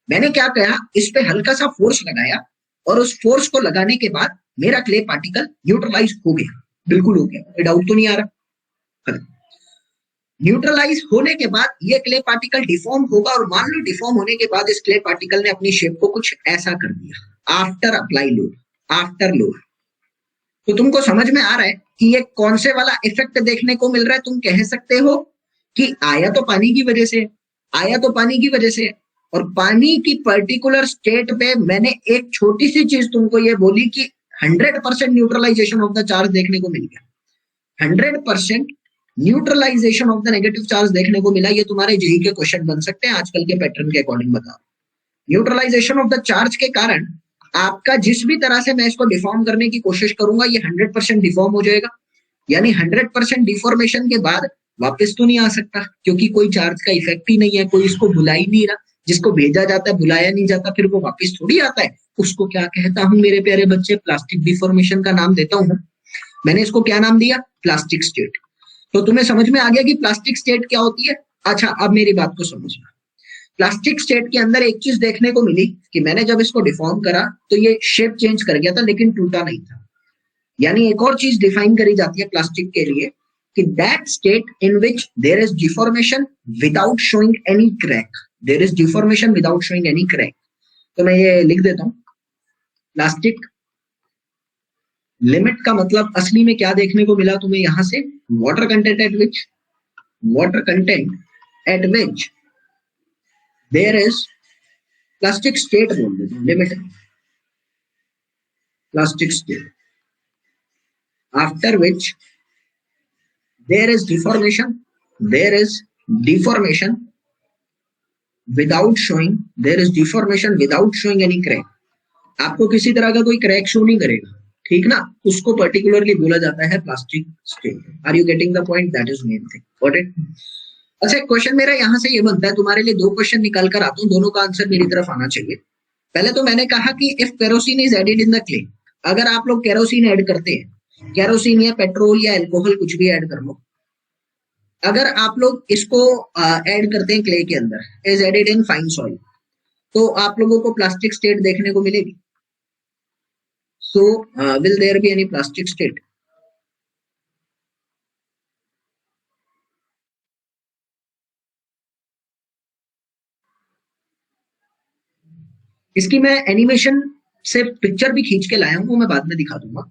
मैंने क्या कहा, इस पे हल्का सा फोर्स लगाया और उस फोर्स को लगाने के बाद मेरा क्ले पार्टिकल न्यूट्रलाइज हो गया, बिल्कुल हो गया, डाउट तो नहीं आ रहा। न्यूट्रलाइज होने के बाद ये क्ले पार्टिकल डिफॉर्म होगा और मान लो डिफॉर्म होने के बाद इस क्ले पार्टिकल ने अपनी शेप को कुछ ऐसा कर दिया after apply load, after load. तो तुमको समझ में आ रहा है कि ये कौन से वाला इफेक्ट देखने को मिल रहा है? तुम कह सकते हो कि आया तो पानी की वजह से, आया तो पानी की वजह से, और पानी की पर्टिकुलर स्टेट पे मैंने एक छोटी सी चीज तुमको ये बोली कि 100% न्यूट्रलाइजेशन ऑफ द चार्ज देखने को मिल गया, 100% neutralization of the negative charge देखने को मिला। ये तुम्हारे जेई के क्वेश्चन बन सकते हैं आजकल के पैटर्न के अकॉर्डिंग। बताओ, न्यूट्रलाइजेशन ऑफ द चार्ज के कारण आपका जिस भी तरह से मैं इसको डिफॉर्म करने की कोशिश करूंगा ये 100% डिफॉर्म हो जाएगा, यानी 100% डिफॉर्मेशन के बाद वापस तो नहीं आ सकता, क्योंकि कोई चार्ज का इफेक्ट ही नहीं है, कोई इसको बुला ही नहीं रहा, जिसको भेजा जाता है बुलाया नहीं जाता, फिर वो वापस थोड़ी आता है। उसको क्या कहता हूं मेरे प्यारे बच्चे? प्लास्टिक डिफॉर्मेशन का नाम देता हूं। मैंने इसको क्या नाम दिया? Plastic state. तो तुम्हें समझ में आ गया कि प्लास्टिक स्टेट क्या होती है? अच्छा, अब मेरी बात को समझना। प्लास्टिक स्टेट के अंदर एक चीज देखने को मिली कि मैंने जब इसको डिफॉर्म करा तो ये शेप चेंज कर गया था, लेकिन टूटा नहीं था। यानी एक और चीज डिफाइन करी जाती है प्लास्टिक के लिए कि that state in which there is deformation without showing any crack, there is deformation without showing any crack. तो मैं ये लिख देता हूं, प्लास्टिक लिमिट का मतलब असली में क्या देखने को मिला तुम्हें यहां से? Water content at which, water content at which there is plastic state बोल देते हैं, limit plastic state after which there is deformation, there is deformation without showing, there is deformation without showing any crack. आपको किसी तरह का कोई crack show नहीं करेगा, ठीक ना? उसको पर्टिकुलरली बोला जाता है plastic state. Are you getting the point? That is main thing, got it? अच्छा, क्वेश्चन मेरा यहां से ये बनता है, तुम्हारे लिए दो क्वेश्चन निकाल कर आता हूं, दोनों का आंसर मेरी तरफ आना चाहिए। पहले तो मैंने कहा कि if kerosene is added in the clay, अगर आप लोग केरोसिन ऐड करते हैं, केरोसिन या पेट्रोल या अल्कोहल कुछ भी ऐड कर लो, अगर आप लोग इसको ऐड करते हैं क्ले के अंदर, is added in fine soil, तो आप लोगों को प्लास्टिक स्टेट देखने को मिलेगी। So will there be any plastic state? इसकी मैं एनिमेशन से पिक्चर भी खींच के लाया हूं, वो मैं बाद में दिखा दूंगा।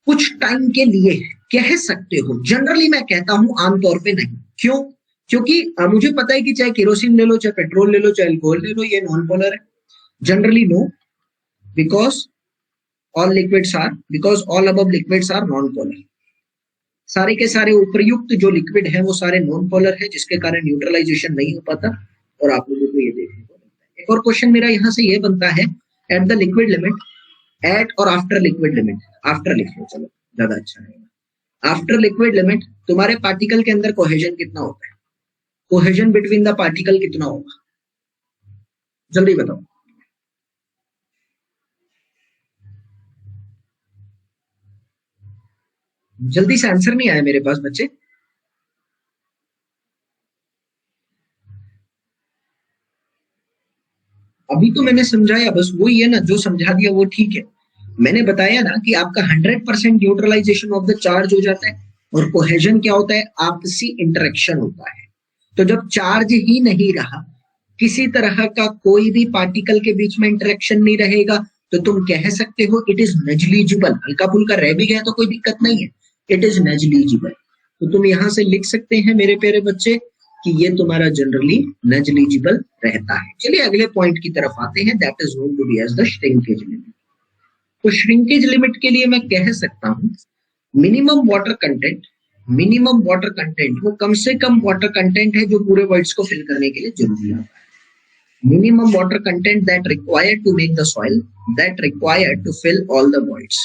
कुछ टाइम के लिए कह सकते हो, जनरली मैं कहता हूं, आमतौर पे नहीं। क्यों? क्योंकि मुझे पता है कि चाहे केरोसिन ले लो, चाहे पेट्रोल ले लो, चाहे अल्कोहल ले लो, ये नॉन पोलर है। Generally no, because all liquids are, because all above liquids are non polar. सारे के सारे उपयुक्त जो लिक्विड है वो सारे नॉन पोलर है, जिसके कारण न्यूट्रलाइजेशन नहीं हो पाता, और आप लोगों को ये देखने को मिलता है। एक और क्वेश्चन मेरा यहाँ से ये बनता है, at the liquid limit, at और आफ्टर लिक्विड लिमिट, आफ्टर लिख लो, चलो ज्यादा अच्छा रहेगा। आफ्टर लिक्विड लिमिट तुम्हारे पार्टिकल के अंदर कोहेजन कितना होता है? कोहेजन बिटवीन द पार्टिकल कितना होगा? जल्दी बताओ। जल्दी से आंसर नहीं आया मेरे पास बच्चे। अभी तो मैंने समझाया, बस वही है ना, जो समझा दिया वो ठीक है। मैंने बताया ना कि आपका 100% न्यूट्रलाइजेशन ऑफ द चार्ज हो जाता है, और कोहेजन क्या होता है? आपसी इंटरेक्शन होता है। तो जब चार्ज ही नहीं रहा, किसी तरह का कोई भी पार्टिकल के बीच में इंटरेक्शन नहीं रहेगा, तो तुम कह सकते हो इट इज नेग्लिजिबल। हल्का फुल्का रह भी गया तो कोई दिक्कत नहीं है, इट इज नेग्लिजिबल। तो तुम यहां से लिख सकते हैं मेरे प्यारे बच्चे, कि ये तुम्हारा जनरली नेग्लिजिबल रहता है। चलिए अगले पॉइंट की तरफ आते हैं, that is known to be as the shrinkage limit. तो श्रिंकेज लिमिट के लिए मैं कह सकता हूं मिनिमम वाटर कंटेंट वो कम से कम वाटर कंटेंट है जो पूरे वर्ड्स को फिल करने के लिए जरूरी है। Minimum water content that required to make the soil that required to fill all the voids,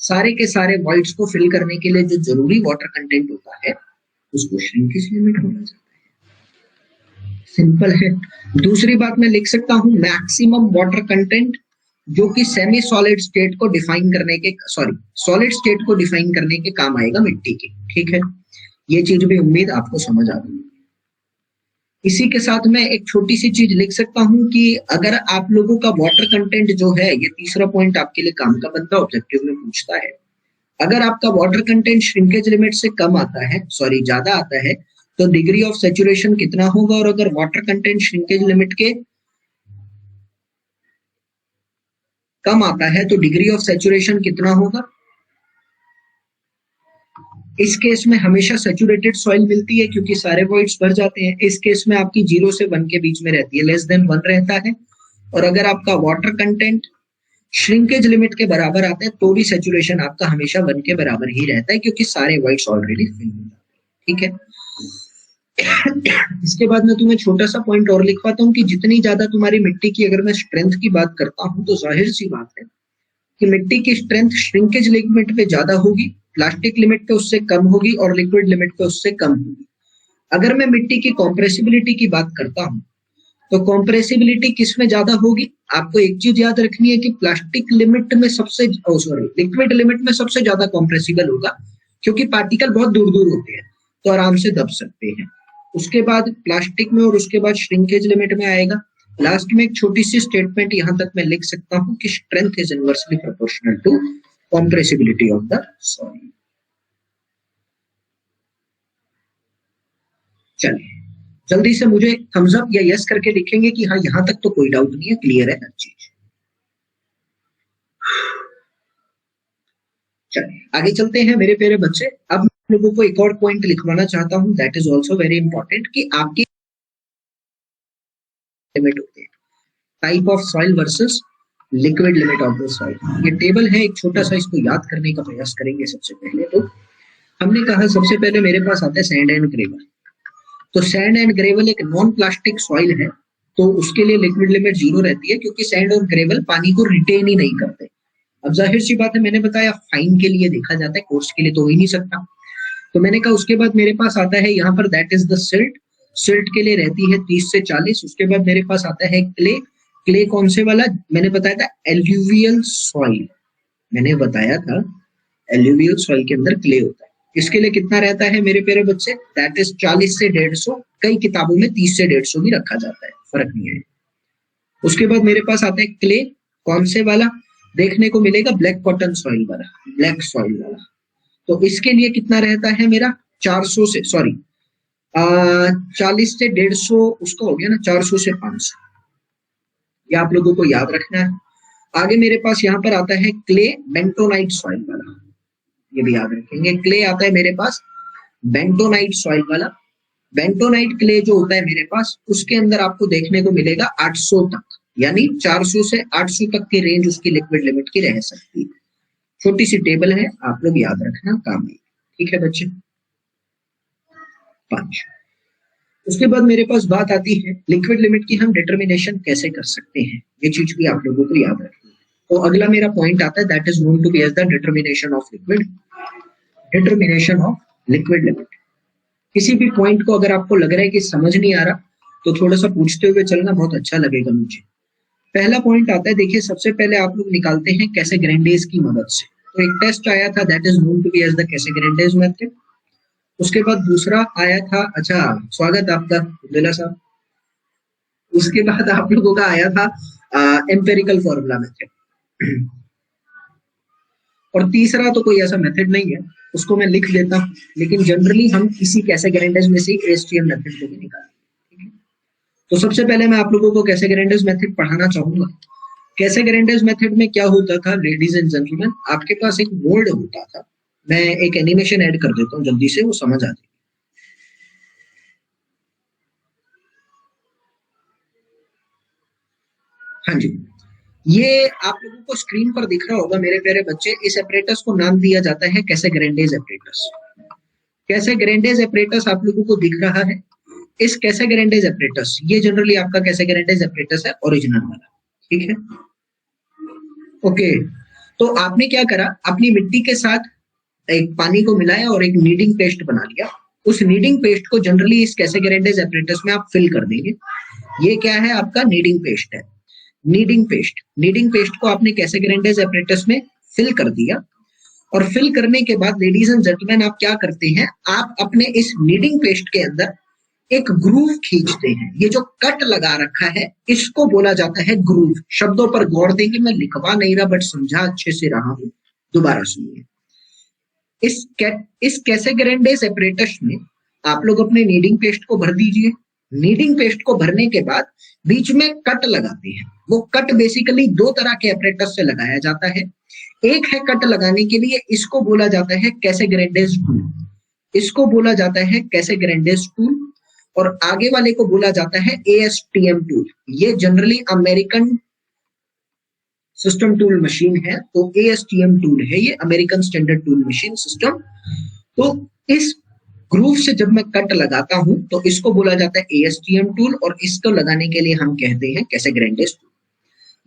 सारे के सारे वॉइड्स को फिल करने के लिए जो जरूरी वाटर कंटेंट होता है उसको श्रिंकेज लिमिट होना जाता है। सिंपल है। दूसरी बात मैं लिख सकता हूं मैक्सिमम वाटर कंटेंट, जो कि सेमी सॉलिड स्टेट को डिफाइन करने के सॉलिड स्टेट को डिफाइन करने के काम आएगा मिट्टी की। ठीक है, ये चीज भी उम्मीद आपको समझ आ गई। इसी के साथ मैं एक छोटी सी चीज लिख सकता हूं कि अगर आप लोगों का वाटर कंटेंट जो है, ये तीसरा पॉइंट आपके लिए काम का बनता है, ऑब्जेक्टिव में पूछता है, अगर आपका वाटर कंटेंट श्रिंकेज लिमिट से कम आता है, ज्यादा आता है, तो डिग्री ऑफ सैचुरेशन कितना होगा, और अगर वाटर कंटेंट श्रिंकेज लिमिट के कम आता है तो डिग्री ऑफ सैचुरेशन कितना होगा। इस केस में हमेशा सैचुरेटेड सॉइल मिलती है क्योंकि सारे वॉइड्स भर जाते हैं। इस केस में आपकी 0 से 1 के बीच में रहती है, लेस देन 1 रहता है। और अगर आपका वाटर कंटेंट श्रिंकेज लिमिट के बराबर आता है तो भी सैचुरेशन आपका हमेशा 1 के बराबर ही रहता है क्योंकि सारे वॉइड्स ऑलरेडी फिल हो जाते हैं। ठीक है। इसके बाद मैं तुम्हें छोटा सा पॉइंट और लिखवाता हूँ कि जितनी ज्यादा तुम्हारी मिट्टी की अगर मैं स्ट्रेंथ की बात करता हूँ तो जाहिर सी बात है कि मिट्टी की स्ट्रेंथ श्रिंकेज लिमिट पे ज्यादा होगी, प्लास्टिक लिमिट पे उससे कम होगी और लिक्विड लिमिट पे उससे कम होगी। अगर मैं मिट्टी की कॉम्प्रेसिबिलिटी की बात करता हूँ तो कॉम्प्रेसिबिलिटी किस में ज्यादा होगी, आपको एक चीज याद रखनी है कि प्लास्टिक लिमिट में लिक्विड लिमिट में सबसे ज्यादा कॉम्प्रेसिबल होगा क्योंकि पार्टिकल बहुत दूर दूर होते हैं तो आराम से दब सकते हैं। उसके बाद प्लास्टिक में और उसके बाद श्रिंकेज लिमिट में आएगा। लास्ट में एक छोटी सी स्टेटमेंट यहां तक मैं लिख सकता हूं कि strength is inversely proportional to compressibility of the soil. चलिए जल्दी से मुझे थम्स अप या यस करके लिखेंगे कि हाँ यहां तक तो कोई डाउट नहीं है, क्लियर है हर चीज। चलिए आगे चलते हैं मेरे प्यारे बच्चे। अब मैं लोगों को एक और पॉइंट लिखवाना चाहता हूं, that is also very important, कि आपकी लिमिट होते हैं type of soil versus liquid limit of the soil. ये टेबल है एक छोटा सा, इसको याद करने का प्रयास करेंगे। सबसे पहले तो हमने कहा सबसे पहले मेरे पास आता है सैंड एंड ग्रेवल। तो सैंड एंड ग्रेवल एक नॉन प्लास्टिक सॉइल है तो उसके लिए लिक्विड लिमिट 0 रहती है क्योंकि सैंड और ग्रेवल पानी को रिटेन ही नहीं करते। अब जाहिर सी बात है, मैंने बताया फाइन के लिए देखा जाता है, कोर्स के लिए तो हो ही नहीं सकता। तो मैंने कहा उसके बाद मेरे पास आता है यहाँ पर that is the silt. Silt के लिए रहती है 30 से 40। उसके बाद मेरे पास आता है क्ले। क्ले कौन से वाला, मैंने बताया था एल्यूवियल सॉइल। मैंने बताया था एल्यूवियल सॉइल के अंदर क्ले होता है। इसके लिए कितना रहता है मेरे प्यारे बच्चे, दैट इज 40 से 150। कई किताबों में 30 से 150 भी रखा जाता है, फर्क नहीं है। उसके बाद मेरे पास आता है क्ले। कौन से वाला देखने को मिलेगा, ब्लैक कॉटन सॉइल वाला, ब्लैक सॉइल वाला। तो इसके लिए कितना रहता है मेरा 40 से 150, उसका हो गया ना 400 से 500। ये आप लोगों को याद रखना है। आगे मेरे पास यहाँ पर आता है क्ले बेंटोनाइट सॉइल वाला, ये भी याद रखेंगे। क्ले आता है मेरे पास बेंटोनाइट सॉइल वाला। बेंटोनाइट क्ले जो होता है मेरे पास, उसके अंदर आपको देखने को मिलेगा 800 तक, यानी 400 से 800 तक की रेंज उसकी लिक्विड लिमिट की रह सकती है। छोटी सी टेबल है, आप लोग याद रखना, काम है। ठीक है बच्चे। 5। उसके बाद मेरे पास बात आती है लिक्विड लिमिट की हम डिटर्मिनेशन कैसे कर सकते हैं, ये चीज भी आप लोगों को याद रखनी है। तो अगला मेरा पॉइंट आता है that is known to be as the determination of liquid limit. किसी भी पॉइंट को अगर आपको लग रहा है कि समझ नहीं आ रहा तो थोड़ा सा पूछते हुए चलना बहुत अच्छा लगेगा मुझे। पहला पॉइंट आता है, देखिए सबसे पहले आप लोग निकालते हैं कैसेग्रेंडेज की मदद से। तो एक टेस्ट आया था that is known to be as the Casagrande method. उसके बाद दूसरा आया था, अच्छा स्वागत आपका अब्दुल्ला साहब। उसके बाद आप लोगों का आया था एम्पेरिकल फॉर्मूला मेथड। और तीसरा तो कोई ऐसा मेथड नहीं है, उसको मैं लिख देता हूं, लेकिन जनरली हम इसी कैसेग्रेंडेज में से एएसटीएम मेथड को भी निकालेंगे। तो सबसे पहले मैं आप लोगों को कैसेग्रेंडेज मेथड पढ़ाना चाहूंगा। कैसेग्रेंडेज मेथड में क्या होता था लेडीज एंड जेंटलमैन, आपके पास एक मोल्ड होता था। मैं एक एनिमेशन ऐड कर देता हूं जल्दी से, वो समझ आ जाए। हाँ जी, ये आप लोगों को स्क्रीन पर दिख रहा होगा मेरे प्यारे बच्चे। इस एपरेटस को नाम दिया जाता है कैसाग्रेंडेज एपरेटस। कैसाग्रेंडेज एपरेटस आप लोगों को दिख रहा है। इस कैसाग्रेंडेज एपरेटस, ये जनरली आपका कैसाग्रेंडेज एपरेटस है ओरिजिनल वाला, ठीक है। ओके, तो आपने क्या करा, अपनी मिट्टी के साथ एक पानी को मिलाया और एक नीडिंग पेस्ट बना लिया। उस नीडिंग पेस्ट को जनरली इस कैसाग्रेंडेज एपरेटस में आप फिल कर देंगे। ये क्या है, आपका नीडिंग पेस्ट है। नीडिंग पेस्ट को आपने कैसाग्रेंडेज एपरेटस में फिल कर दिया और फिल करने के बाद लेडीज एंड जेंटलमैन आप क्या करते हैं, आप अपने इस नीडिंग पेस्ट के अंदर एक ग्रूव खींचते हैं। ये जो कट लगा रखा है इसको बोला जाता है ग्रूव। शब्दों पर गौर देंगे, मैं लिखवा नहीं रहा बट समझा अच्छे से रहा हूं, दोबारा सुनिए। इस कैसाग्रेंडेज एपरेटस में आप लोग अपने नीडिंग पेस्ट को भर दीजिए। नीडिंग पेस्ट को भरने के बाद बीच में कट लगाते हैं। वो कट बेसिकली दो तरह के एपरेटस से लगाया जाता है। एक है कट लगाने के लिए, इसको बोला जाता है कैसाग्रेंडेज टूल, इसको बोला जाता है कैसाग्रेंडेज टूल, और आगे वाले को बोला जाता है ASTM टूल। ये generally American system tool machine है, तो ASTM टूल है ये, American standard tool machine system. तो इस ग्रूव से जब मैं कट लगाता हूं तो इसको बोला जाता है ASTM टूल, और इसको लगाने के लिए हम कहते हैं कैसाग्रेंडेज टूल।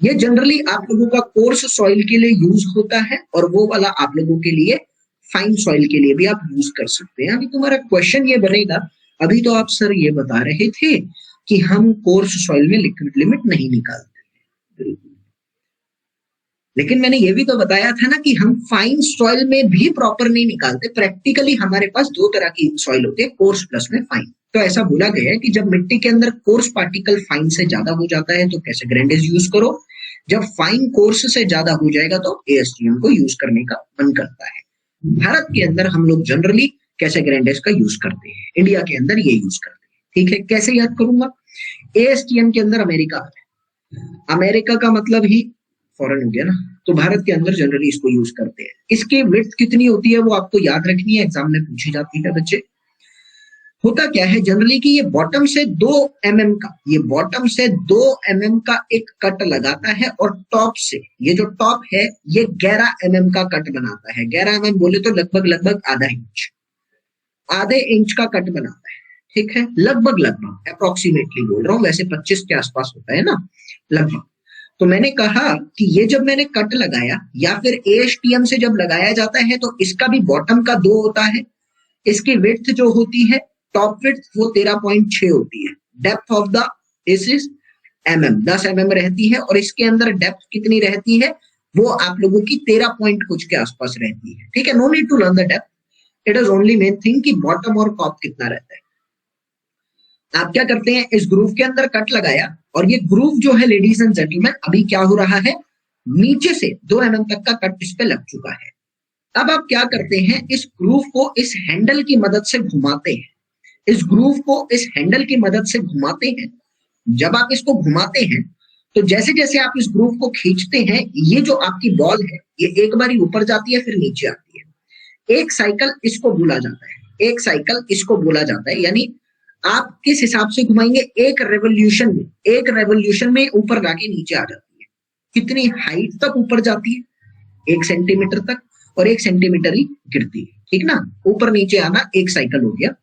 ये जनरली आप लोगों का कोर्स सॉइल के लिए यूज होता है, और वो वाला आप लोगों के लिए फाइन सॉइल के लिए भी आप यूज कर सकते हैं। अभी तुम्हारा क्वेश्चन ये बनेगा, अभी तो आप सर ये बता रहे थे कि हम कोर्स सॉइल में लिक्विड लिमिट नहीं निकालते, लेकिन मैंने ये भी तो बताया था ना कि हम फाइन सॉइल में भी प्रॉपर नहीं निकालते। प्रैक्टिकली हमारे पास दो तरह की सॉइल होती है, कोर्स प्लस में फाइन। तो ऐसा बोला गया है कि जब मिट्टी के अंदर कोर्स पार्टिकल फाइन से ज्यादा हो जाता है तो कैसाग्रेंडेज यूज करो, जब फाइन कोर्स से ज्यादा हो जाएगा तो ASTM को यूज करने का मन करता है। भारत के अंदर हम लोग जनरली कैसाग्रेंडेज का यूज करते हैं, इंडिया के अंदर ये यूज करते हैं, ठीक है। कैसे याद करूंगा, ASTM के अंदर अमेरिका है, अमेरिका का मतलब ही फॉरेन हो गया ना, तो भारत के अंदर जनरली इसको यूज करते हैं। इसकी विड्थ कितनी होती है वो आपको याद रखनी है, एग्जाम में पूछी जाती है बच्चे। होता क्या है जनरली कि ये बॉटम से 2 mm का, ये बॉटम से 2 mm का एक कट लगाता है, और टॉप से, ये जो टॉप है ये 11 mm का कट बनाता है। 11 mm बोले तो लगभग आधे इंच का कट बनाता है, ठीक है। लगभग अप्रोक्सीमेटली बोल रहा हूँ, वैसे 25 के आसपास होता है ना लगभग। तो मैंने कहा कि ये जब मैंने कट लगाया या फिर ASTM से जब लगाया जाता है तो इसका भी बॉटम का 2 होता है। इसकी विड्थ जो होती है, टॉप विड्थ, वो 13.6 होती है। Depth of the is 10 mm रहती है, और इसके अंदर डेप्थ कितनी रहती है, वो आप लोगों की 13 पॉइंट कुछ के आसपास रहती है, ठीक है। No need to learn the depth, it is only main thing कि बॉटम और टॉप कितना रहता है। आप क्या करते हैं, इस ग्रूव के अंदर कट लगाया, और ये ग्रूव जो है लेडीज एंड जेंटलमैन अभी क्या हो रहा है, नीचे से 2 mm तक का कट इस पे लग चुका है। अब आप क्या करते हैं, इस ग्रूव को इस हैंडल की मदद से घुमाते हैं, इस ग्रूव को इस हैंडल की मदद से घुमाते हैं। जब आप इसको घुमाते हैं तो जैसे जैसे आप इस ग्रूव को खींचते हैं, ये जो आपकी बॉल है ये एक बारी ऊपर जाती है फिर नीचे आती है। एक साइकिल इसको बोला जाता है, एक साइकिल इसको बोला जाता है। यानी आप किस हिसाब से घुमाएंगे, एक रेवोल्यूशन में ऊपर जाके नीचे आ जाती है। कितनी हाइट तक ऊपर जाती है, 1 सेंटीमीटर तक, और 1 सेंटीमीटर ही गिरती है, ठीक ना। ऊपर नीचे आना एक साइकिल हो गया।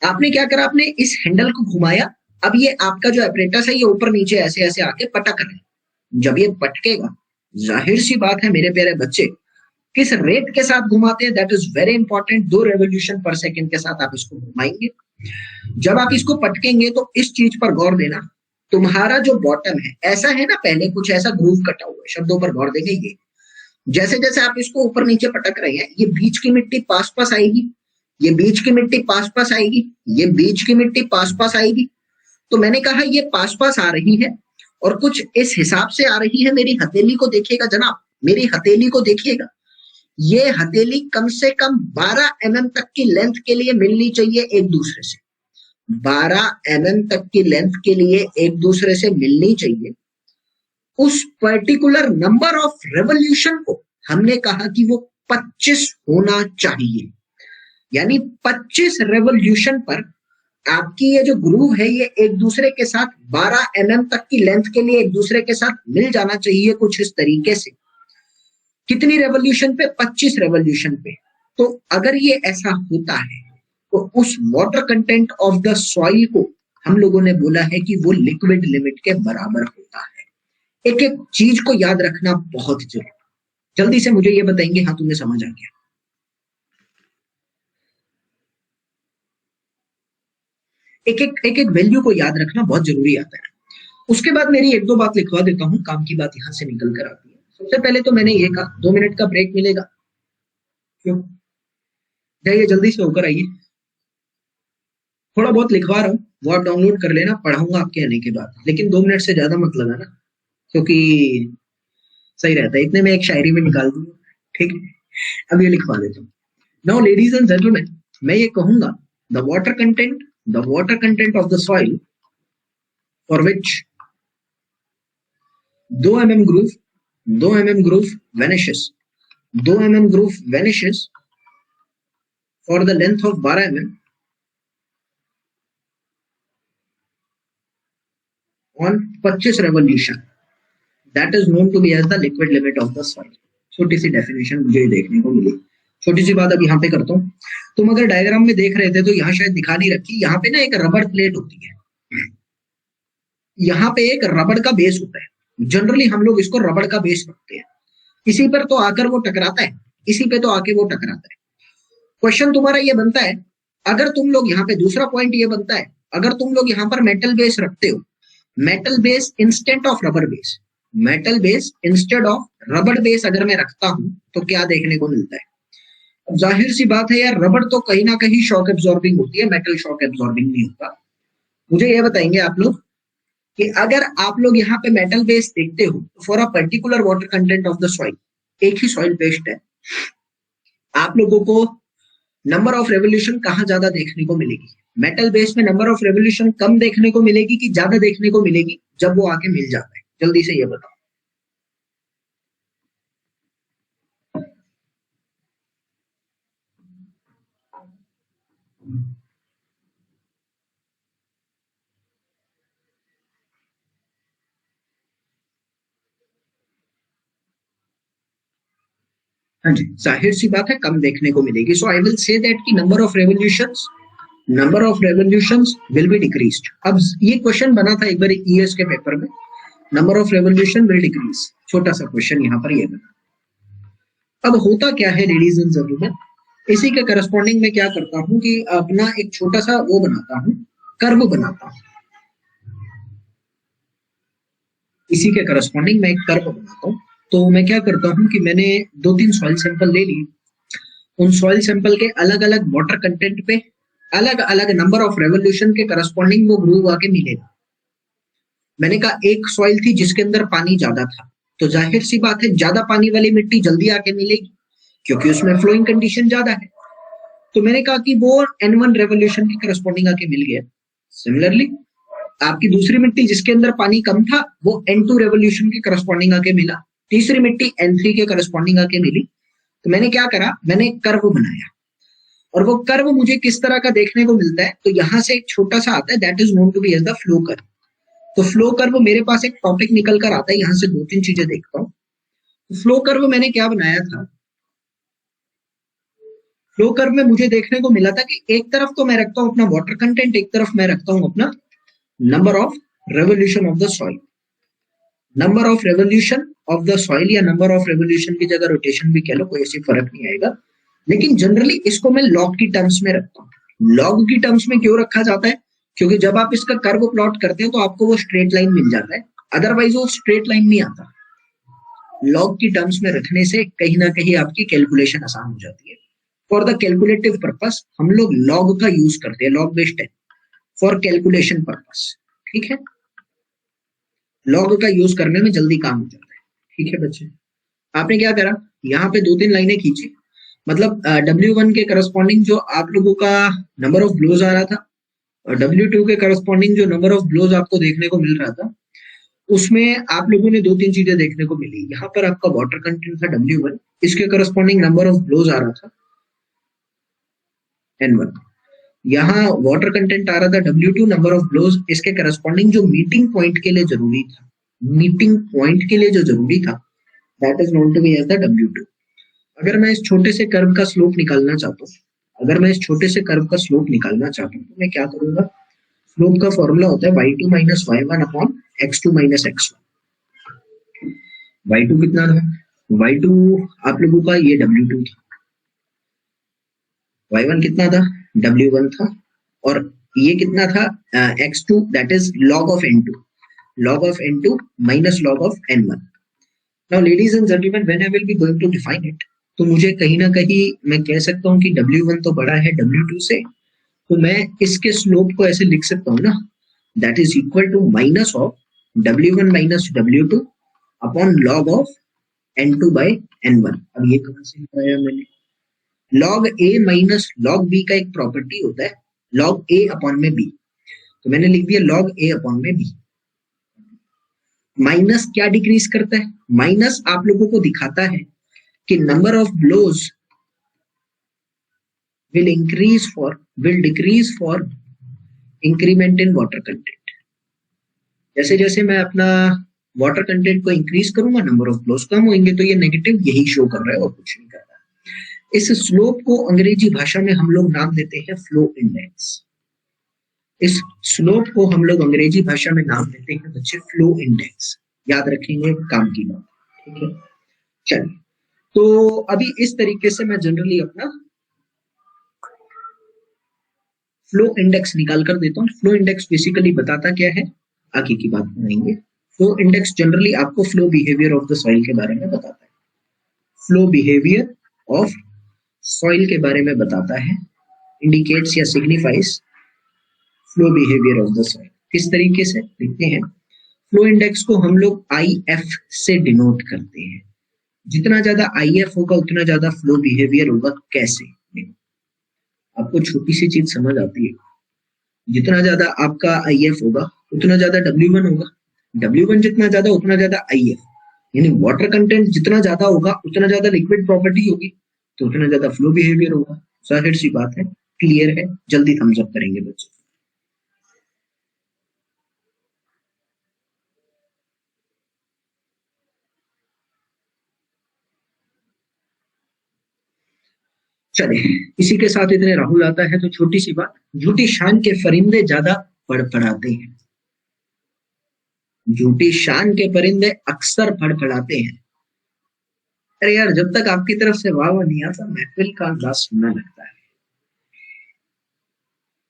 आपने क्या करा, आपने इस हैंडल को घुमाया। अब ये आपका जो एपरेटस है ये ऊपर नीचे ऐसे ऐसे आके पटक रहे हैं। जब ये पटकेगा, जाहिर सी बात है मेरे प्यारे बच्चे, किस रेट के साथ घुमाते हैं, that is very important. 2 revolution पर सेकंड के साथ आप इसको घुमाएंगे। जब आप इसको पटकेंगे तो इस चीज पर गौर देना, तुम्हारा जो बॉटम है ऐसा है ना, पहले कुछ ऐसा ग्रूव कटा हुआ है, शब्दों पर गौर देंगे। ये जैसे जैसे आप इसको ऊपर नीचे पटक रहे हैं, ये बीच की मिट्टी पास पास आएगी, ये बीच की मिट्टी पास पास आएगी, ये बीच की मिट्टी पास पास आएगी। तो मैंने कहा ये पास पास आ रही है और कुछ इस हिसाब से आ रही है। मेरी हथेली को देखिएगा जनाब, मेरी हथेली को देखिएगा। ये हथेली कम से कम 12 mm तक की लेंथ के लिए मिलनी चाहिए एक दूसरे से। 12 mm तक की लेंथ के लिए एक दूसरे से मिलनी चाहिए। उस पर्टिकुलर नंबर ऑफ रेवोल्यूशन को हमने कहा कि वो 25 होना चाहिए। यानी 25 रेवोल्यूशन पर आपकी ये जो ग्रूव है ये एक दूसरे के साथ 12 mm तक की लेंथ के लिए एक दूसरे के साथ मिल जाना चाहिए कुछ इस तरीके से। कितनी रेवोल्यूशन पे? 25 रेवोल्यूशन पे। तो अगर ये ऐसा होता है तो उस water content of the soil को हम लोगों ने बोला है कि वो लिक्विड लिमिट के बराबर होता है। एक एक चीज को याद रखना बहुत जरूरी। जल्दी से मुझे ये बताएंगे, हाँ तुम्हें समझ आ गया? एक एक वैल्यू को याद रखना बहुत जरूरी आता है। उसके बाद मेरी एक दो बात लिखवा देता हूं, काम की बात यहां से निकल कर आती है। सबसे पहले तो मैंने ये कहा 2 मिनट का ब्रेक मिलेगा। क्यों? जाइए जल्दी से होकर आइए। थोड़ा बहुत लिखवा रहा हूँ, वो आप डाउनलोड कर लेना, पढ़ाऊंगा आपके आने के बाद, लेकिन 2 मिनट से ज्यादा मत लगाना क्योंकि सही रहता है। इतने में एक शायरी में निकाल दूंगा, ठीक है? अब ये लिखवा देता हूँ। नाउ लेडीज एंड जेंटलमैन, मैं ये कहूंगा the water content of the soil for which 2 mm groove vanishes 2 mm groove vanishes for the length of 12 mm on 25 revolution, that is known to be as the liquid limit of the soil। छोटी सी definition मुझे देखने को मिली। छोटी सी बात अब यहाँ पे करता हूँ। तुम अगर डायग्राम में देख रहे थे तो यहाँ शायद दिखा नहीं रखी, यहाँ पे ना एक रबर प्लेट होती है, यहाँ पे एक रबड़ का बेस होता है। जनरली हम लोग इसको रबड़ का बेस रखते हैं, इसी पर तो आकर वो टकराता है, इसी पे तो आके वो टकराता है। क्वेश्चन तुम्हारा ये बनता है, अगर तुम लोग यहाँ पे, दूसरा पॉइंट ये बनता है, अगर तुम लोग यहाँ पर मेटल बेस रखते हो, metal base instant of rubber base, metal base instead of rubber base अगर मैं रखता हूं तो क्या देखने को मिलता है? अब जाहिर सी बात है यार, रबड़ तो कहीं ना कहीं शॉक एब्जॉर्बिंग होती है, मेटल शॉक एब्जॉर्बिंग नहीं होता। मुझे ये बताएंगे आप लोग कि अगर आप लोग यहाँ पे मेटल बेस देखते हो for a particular water content of the soil, एक ही सॉइल पेस्ट है, आप लोगों को नंबर ऑफ रेवोल्यूशन कहाँ ज्यादा देखने को मिलेगी? मेटल बेस में नंबर ऑफ रेवोल्यूशन कम देखने को मिलेगी कि ज्यादा देखने को मिलेगी जब वो आके मिल जाता है? जल्दी से ये बताओ। हाँ जी, जाहिर सी बात है कम देखने को मिलेगी। सो आई विल से दैट की number of revolutions will be decreased. अब ये क्वेश्चन बना था एक बार ईएस के पेपर में, number of revolution will decrease, छोटा सा क्वेश्चन यहाँ पर ये बना। अब होता क्या है लेडीज एंड जेंटलमैन, इसी के करस्पॉन्डिंग में क्या करता हूँ कि अपना एक छोटा सा वो बनाता हूँ, कर्व बनाता हूँ। इसी के करस्पॉन्डिंग मैं एक कर्व बनाता हूँ। तो मैं क्या करता हूँ कि मैंने 2-3 सॉइल सैंपल ले लिए, उन सॉइल सैंपल के अलग अलग वाटर कंटेंट पे अलग अलग नंबर ऑफ रेवोल्यूशन के करस्पॉन्डिंग वो ग्रूव आके मिलेगा। मैंने कहा एक सॉइल थी जिसके अंदर पानी ज्यादा था, तो जाहिर सी बात है ज्यादा पानी वाली मिट्टी जल्दी आके मिलेगी क्योंकि उसमें फ्लोइंग कंडीशन ज्यादा है। तो मैंने कहा कि वो N1 रेवोल्यूशन के करस्पॉन्डिंग आके मिल गया। सिमिलरली आपकी दूसरी मिट्टी जिसके अंदर पानी कम था वो N2 रेवोल्यूशन के करस्पॉन्डिंग आके मिला, तीसरी मिट्टी N3 के करस्पॉन्डिंग आके मिली। तो मैंने क्या करा, मैंने एक कर्व बनाया, और वो कर्व मुझे किस तरह का देखने को मिलता है, तो यहां से एक छोटा सा आता है, that is known to be as the flow curve. तो फ्लो कर्व मेरे पास एक टॉपिक निकल कर आता है, यहां से 2-3 चीजें देखता हूँ। फ्लो कर्व मैंने क्या बनाया था, फ्लो कर्व में मुझे देखने को मिला था कि एक तरफ तो मैं रखता हूं अपना वाटर कंटेंट, एक तरफ मैं रखता हूं अपना number of revolution of the soil. Number of revolution of the soil या नंबर ऑफ रेवोल्यूशन की जगह रोटेशन भी कह लो, कोई ऐसी फर्क नहीं आएगा, लेकिन जनरली इसको मैं लॉग की टर्म्स में रखता हूँ। लॉग की टर्म्स में क्यों रखा जाता है, क्योंकि जब आप इसका कर्व प्लॉट करते हैं तो आपको वो स्ट्रेट लाइन मिल जाता है, अदरवाइज वो स्ट्रेट लाइन नहीं आता। लॉग की टर्म्स में रखने से कहीं ना कहीं आपकी कैलकुलेशन आसान हो जाती है। फॉर द कैलकुलेटिव पर्पस हम लोग लॉग का यूज करते हैं, लॉग बेस्ड है फॉर कैलकुलेशन पर्पस, ठीक है। लॉग का यूज करने में जल्दी काम हो जाता है, ठीक है बच्चे। आपने क्या करा, यहाँ पे 2-3 लाइनें खींची, मतलब W1 के करस्पॉन्डिंग जो आप लोगों का नंबर ऑफ ब्लोज आ रहा था और W2 के करस्पॉन्डिंग जो नंबर ऑफ ब्लोज आपको देखने को मिल रहा था, उसमें आप लोगों ने 2-3 चीजें देखने को मिली। यहाँ पर आपका वाटर कंटेंट था W1, इसके करस्पॉन्डिंग नंबर ऑफ ब्लोज आ रहा था N1। यहाँ वाटर कंटेंट आ रहा था W2, नंबर ऑफ ब्लोज, इसके करस्पॉन्डिंग जो मीटिंग पॉइंट के लिए जरूरी था, मीटिंग पॉइंट के लिए जो जरूरी था, that is known to be as the W2। अगर मैं इस छोटे से कर्व का स्लोप निकालना चाहता हूँ, अगर मैं इस छोटे से कर्व का स्लोप निकालना चाहता हूँ, तो मैं क्या करूंगा, स्लोप का फॉर्मूला होता है y2 minus y1 upon x2 minus x1। y2 कितना था, y2 आप लोगों का ये W2 था, y1 कितना था, W1 था, और ये कितना था, x2 that is log of n2, log of n2 minus log of n1। Now ladies and gentlemen, when I will be going to define it, तो मुझे कहीं ना कहीं मैं कह सकता हूँ कि W1 तो बड़ा है W2 से, तो मैं इसके स्लोप को ऐसे लिख सकता हूँ ना, that is equal to minus of W1 minus W2 upon log of n2 by n1। अब ये कहाँ से लिखाया मैंने, log a minus log b का एक प्रॉपर्टी होता है log a अपॉन में b, तो मैंने लिख दिया log a अपॉन में b। माइनस क्या डिक्रीज करता है, माइनस आप लोगों को दिखाता है कि number of blows will decrease for increment in water content. जैसे जैसे मैं अपना वाटर कंटेंट को इंक्रीज करूंगा, नंबर ऑफ ब्लोज कम होंगे, तो ये नेगेटिव यही शो कर रहा है और कुछ नहीं कर रहा। इस स्लोप को अंग्रेजी भाषा में हम लोग नाम देते हैं फ्लो इंडेक्स। इस स्लोप को हम लोग अंग्रेजी भाषा में नाम देते हैं बच्चे फ्लो इंडेक्स, याद रखेंगे, काम की बात, ठीक है। चलिए, तो अभी इस तरीके से मैं जनरली अपना फ्लो इंडेक्स निकाल कर देता हूँ। फ्लो इंडेक्स बेसिकली बताता क्या है, आगे की बात बनाएंगे। फ्लो इंडेक्स जनरली आपको flow behaviour of the soil के बारे में बताता है, फ्लो बिहेवियर ऑफ सॉइल के बारे में बताता है, इंडिकेट्स या signifies flow behaviour of the soil. किस तरीके से देखते हैं, फ्लो इंडेक्स को हम लोग IF से डिनोट करते हैं। जितना ज्यादा IF होगा उतना ज्यादा फ्लो बिहेवियर होगा। कैसे, आपको छोटी सी चीज समझ आती है, जितना ज्यादा आपका IF होगा उतना ज्यादा W1 होगा, W1 जितना ज्यादा उतना ज्यादा IF, यानी वाटर कंटेंट जितना ज्यादा होगा उतना ज्यादा लिक्विड प्रॉपर्टी होगी, तो उतना ज्यादा फ्लो बिहेवियर होगा। जाहिर सी बात है, क्लियर है, जल्दी थम्स अप करेंगे बच्चे। चले, इसी के साथ इतने राहुल आता है तो छोटी सी बात, झूठी शान के परिंदे ज्यादा फड़फड़ाते हैं, झूठी शान के परिंदे अक्सर फड़फड़ाते हैं। अरे यार, जब तक आपकी तरफ से वाह वाह नहीं आता महफिल का अंदाज सुनना लगता है।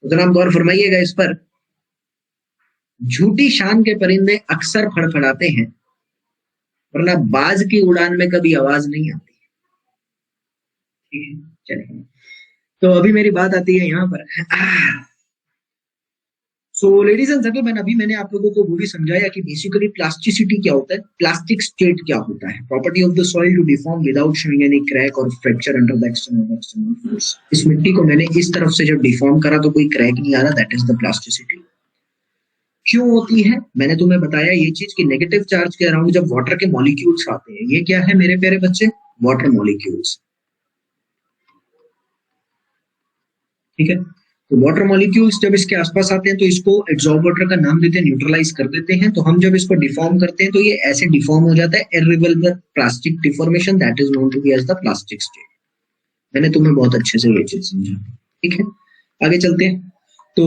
उतना आप गौर फरमाइएगा इस पर, झूठी शान के परिंदे अक्सर फड़फड़ाते हैं, वरना बाज की उड़ान में कभी आवाज नहीं आती। ठीक है, चलिए, तो अभी मेरी बात आती है यहाँ पर। सो लेडीज एंड जेंटलमैन, अभी मैंने आप लोगों को वो भी समझाया कि बेसिकली प्लास्टिसिटी क्या होता है, प्लास्टिक स्टेट क्या होता है, property of the soil to deform without showing any crack और fracture under the external force. इस मिट्टी को मैंने इस तरफ से जब डिफॉर्म करा तो कोई क्रैक नहीं आ रहा, दैट इज द प्लास्टिसिटी। क्यों होती है, मैंने तुम्हें बताया ये चीज कि नेगेटिव चार्ज के अराउंड जब वाटर के मॉलिक्यूल्स आते हैं, ये क्या है मेरे प्यारे बच्चे, वाटर मॉलिक्यूल्स। ठीक है, तो वाटर मॉलिक्यूल्स जब इसके आसपास आते हैं तो इसको एब्जॉर्बर का नाम देते हैं, न्यूट्रलाइज कर देते हैं। तो हम जब इसको डिफॉर्म करते हैं तो ये ऐसे डिफॉर्म हो जाता है, irreversible plastic deformation, that is known to be as the plastic state. मैंने तुम्हें बहुत अच्छे से ये चीज समझा। ठीक है, आगे चलते हैं। तो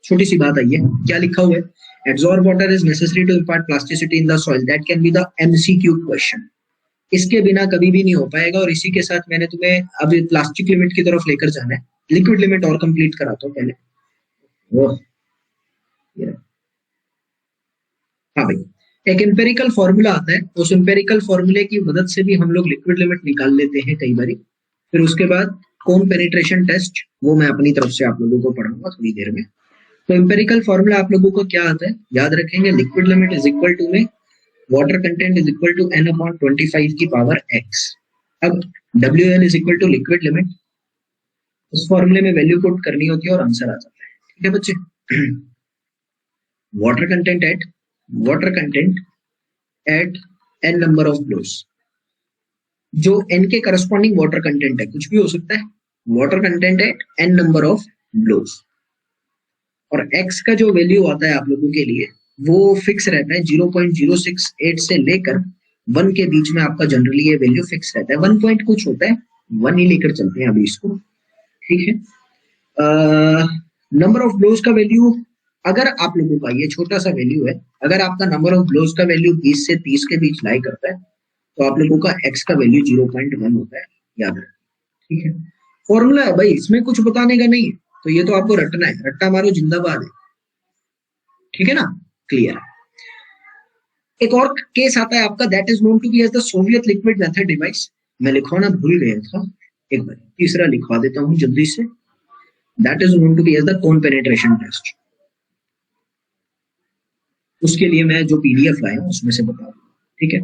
छोटी सी बात आई है, क्या लिखा हुआ है, absorb water is necessary to impart plasticity in the soil, that can be the MCQ question. इसके बिना कभी भी नहीं हो पाएगा। और इसी के साथ मैंने तुम्हें अब प्लास्टिक लिमिट की तरफ लेकर जाना है, लिक्विड लिमिट और कंप्लीट कराता हूं पहले। वो हाँ भाई, एक एम्पेरिकल फॉर्मूला आता है, उस एम्पेरिकल फॉर्मूले की मदद से भी हम लोग लिक्विड लिमिट निकाल लेते हैं कई बारी। फिर उसके बाद कोन पेनिट्रेशन टेस्ट, वो मैं अपनी तरफ से आप लोगों को पढ़ाऊंगा थोड़ी देर में। तो एम्पेरिकल फॉर्मूला आप लोगों को क्या आता है, याद रखेंगे, liquid limit is equal to में water content is equal to n/25 की पावर x। अब WL is equal to liquid limit, उस फॉर्मूले में वैल्यू पुट करनी होती है और आंसर आ जाता है। ठीक है बच्चे, water content at n number of blows, जो n के करस्पॉन्डिंग वाटर कंटेंट है, कुछ भी हो सकता है, water content at n number of blows, और x का जो वैल्यू आता है आप लोगों के लिए वो फिक्स रहता है 0.068 से लेकर 1 के बीच में आपका जनरली ये वैल्यू फिक्स रहता है। 1 पॉइंट कुछ होता है, 1 ही लेकर चलते हैं अभी इसको, ठीक है। नंबर ऑफ ब्लोज का वैल्यू, अगर आप लोगों का ये छोटा सा वैल्यू है, अगर आपका नंबर ऑफ ब्लोज का वैल्यू 20 से 30 के बीच लाई करता है तो आप लोगों का x का वैल्यू 0.1 होता है, याद रखें, ठीक है। फॉर्मूला है भाई, इसमें कुछ बताने का नहीं है, तो ये तो आपको रटना है, रट्टा मारो जिंदाबाद है, ठीक है ना, क्लियर। एक और केस आता है आपका, that is known to be as the Soviet liquid method device. मैं लिखवाना भूल गया था, एक बार तीसरा लिखवा देता हूं जल्दी से, that is known to be as the cone penetration test. उसके लिए मैं जो पीडीएफ लाया हूं उसमें से बता दूं, ठीक है।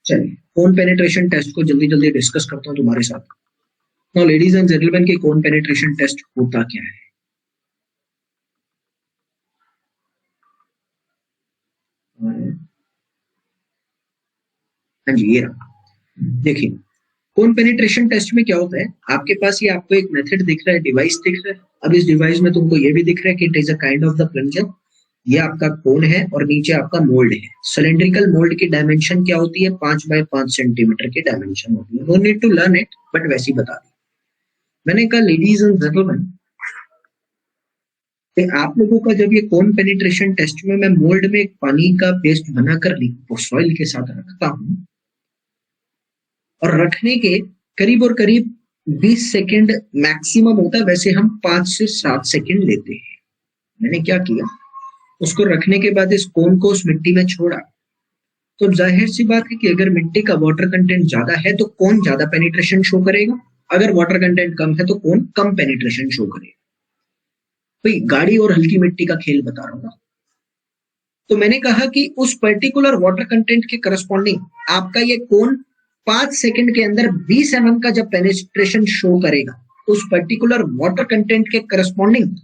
चलिए कोन पेनिट्रेशन टेस्ट को जल्दी जल्दी डिस्कस करता हूं तुम्हारे साथ। नाउ लेडीज एंड जेंटलमैन, के कोन पेनिट्रेशन टेस्ट होता क्या है? हाँ जी, ये रहा, देखिए कोन पेनिट्रेशन टेस्ट में क्या होता है, आपके पास ये आपको एक मेथड दिख रहा है, डिवाइस दिख रहा है। अब इस डिवाइस में तुमको ये भी दिख रहा है कि it is a kind of the plunger. ये आपका कोन है और नीचे आपका मोल्ड है। सिलेंड्रिकल मोल्ड की डायमेंशन क्या होती है? 5 बाय 5 सेंटीमीटर की डायमेंशन होती है। No need to learn it, but वैसी बता दी। मैंने कहा लेडीज एंड जेंटलमैन, आप लोगों का जब ये कोन पेनिट्रेशन टेस्ट में मैं मोल्ड में एक पानी का पेस्ट बनाकर सॉइल के साथ रखता हूं, और रखने के करीब और करीब 20 सेकंड मैक्सिमम होता है, वैसे हम 5 से 7 सेकंड लेते हैं। मैंने क्या किया, उसको रखने के बाद इस कोन को उस मिट्टी में छोड़ा, तो जाहिर सी बात है कि अगर मिट्टी का वाटर कंटेंट ज्यादा है तो कोन ज्यादा पेनिट्रेशन शो करेगा, अगर वाटर कंटेंट कम है तो कोन कम पेनिट्रेशन शो करेगा। भाई गाढ़ी और हल्की मिट्टी का खेल बता रहा हूं ना। तो मैंने कहा कि उस पर्टिकुलर वाटर कंटेंट के करस्पॉन्डिंग आपका ये कोन 5 सेकंड के अंदर 20 mm का जब पेनिट्रेशन शो करेगा, उस पर्टिकुलर वाटर कंटेंट के करस्पॉन्डिंग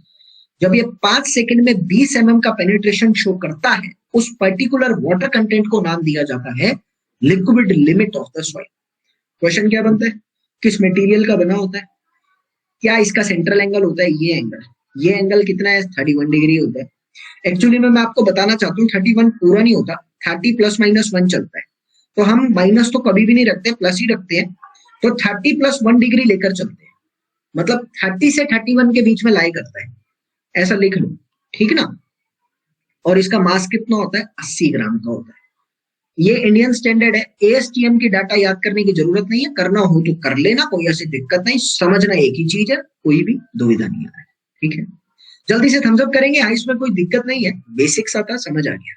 जब ये 5 सेकंड में 20 mm का पेनिट्रेशन शो करता है, उस पर्टिकुलर वाटर कंटेंट को नाम दिया जाता है liquid limit of the soil. Question क्या बनता है, किस मटेरियल का बना होता है, क्या इसका सेंट्रल एंगल होता है, ये एंगल कितना है, 31 डिग्री होता है। एक्चुअली मैं आपको बताना चाहता हूँ 31 पूरा नहीं होता, 30 प्लस माइनस 1 चलता है, तो हम माइनस तो कभी भी नहीं रखते, प्लस ही रखते हैं। तो 30 प्लस 1 डिग्री लेकर चलते हैं, मतलब 30 से 31 के बीच में लाई करता है, ऐसा लिख लो, ठीक ना। और इसका मास कितना होता है, 80 ग्राम का होता है। ये इंडियन स्टैंडर्ड है, एएसटीएम की डाटा याद करने की जरूरत नहीं है, करना हो तो कर लेना, कोई ऐसी दिक्कत नहीं, समझना एक ही चीज है, कोई भी दुविधा नहीं आ रहा है, ठीक है। जल्दी से थम्स अप करेंगे, हाँ इसमें कोई दिक्कत नहीं है, बेसिक्स आता समझ आ गया।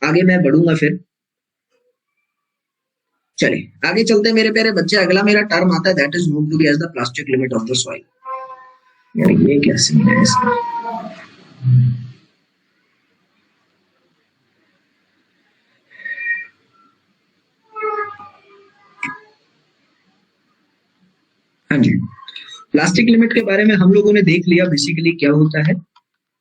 आगे मैं बढ़ूंगा फिर, चले आगे चलते हैं मेरे प्यारे बच्चे। अगला मेरा टर्म आता है, that is known to be as the plastic limit of the soil. यार ये क्या सीन है इसका, हाँ जी, प्लास्टिक लिमिट के बारे में हम लोगों ने देख लिया बेसिकली क्या होता है।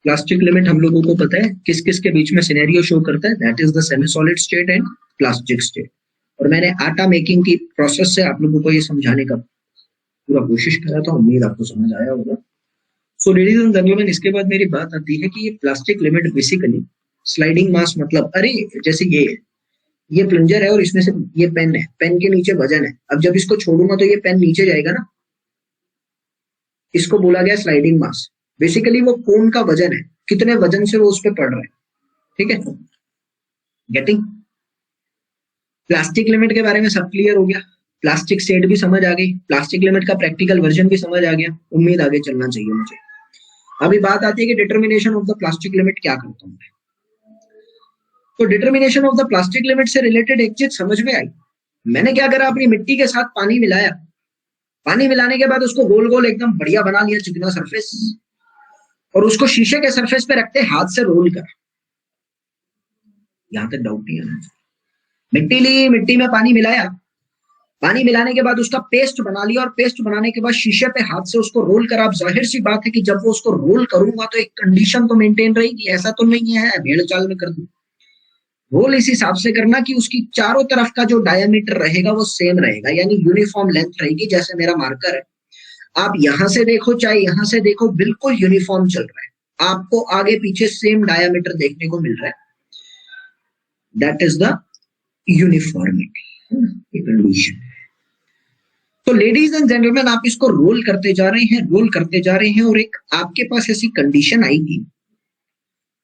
प्लास्टिक लिमिट हम लोगों को पता है किस किस के बीच में सिनेरियो शो करता है, that is the semi solid state and plastic state. और मैंने आटा मेकिंग की प्रोसेस से आप लोगों को ये समझाने का पूरा कोशिश करा था, उम्मीद आपको समझ आया होगा। सो लेडीज एंड जेंटलमैन, इसके बाद मेरी बात आती है कि ये प्लास्टिक लिमिट बेसिकली स्लाइडिंग मास, मतलब अरे जैसे ये प्लंजर है और इसमें से ये पेन है, पेन के नीचे वजन है, अब जब इसको छोड़ूंगा तो ये पेन नीचे जाएगा ना, इसको बोला गया स्लाइडिंग मास। बेसिकली वो कोन का वजन है, कितने वजन से वो उस पर पड़ रहा है, ठीक है, गेटिंग। प्लास्टिक लिमिट के बारे में सब क्लियर हो गया, प्लास्टिक स्टेट भी समझ आ गई, प्लास्टिक लिमिट का प्रैक्टिकल वर्जन भी समझ आ गया, उम्मीद आगे चलना चाहिए मुझे। अभी बात आती है कि determination of the plastic limit क्या करता हूं मैं। तो determination of the plastic limit से रिलेटेड एक चीज समझ में आई। मैंने क्या करा, अपनी मिट्टी के साथ पानी मिलाया, पानी मिलाने के बाद उसको गोल गोल एकदम बढ़िया बना लिया, चिकना सरफेस, और उसको शीशे के सरफेस पे रखते हाथ से रोल कर। यहां तक डाउट नहीं है, मिट्टी ली, मिट्टी में पानी मिलाया, पानी मिलाने के बाद उसका पेस्ट बना लिया, और पेस्ट बनाने के बाद शीशे पे हाथ से उसको रोल करा। अब जाहिर सी बात है कि जब वो उसको रोल करूंगा तो एक कंडीशन तो मेंटेन रहेगी, ऐसा तो नहीं है भेड़ चाल में कर दूं। रोल इस हिसाब से करना कि उसकी चारों तरफ का जो डायमीटर रहेगा वो सेम रहेगा, यानी यूनिफॉर्म लेंथ रहेगी। जैसे मेरा मार्कर है, आप यहां से देखो चाहे यहां से देखो, बिल्कुल यूनिफॉर्म चल रहा है, आपको आगे पीछे सेम डायामीटर देखने को मिल रहा है। That is the uniformity condition. तो लेडीज एंड जेंटलमैन, आप इसको रोल करते जा रहे हैं, रोल करते जा रहे हैं, और एक आपके पास ऐसी कंडीशन आएगी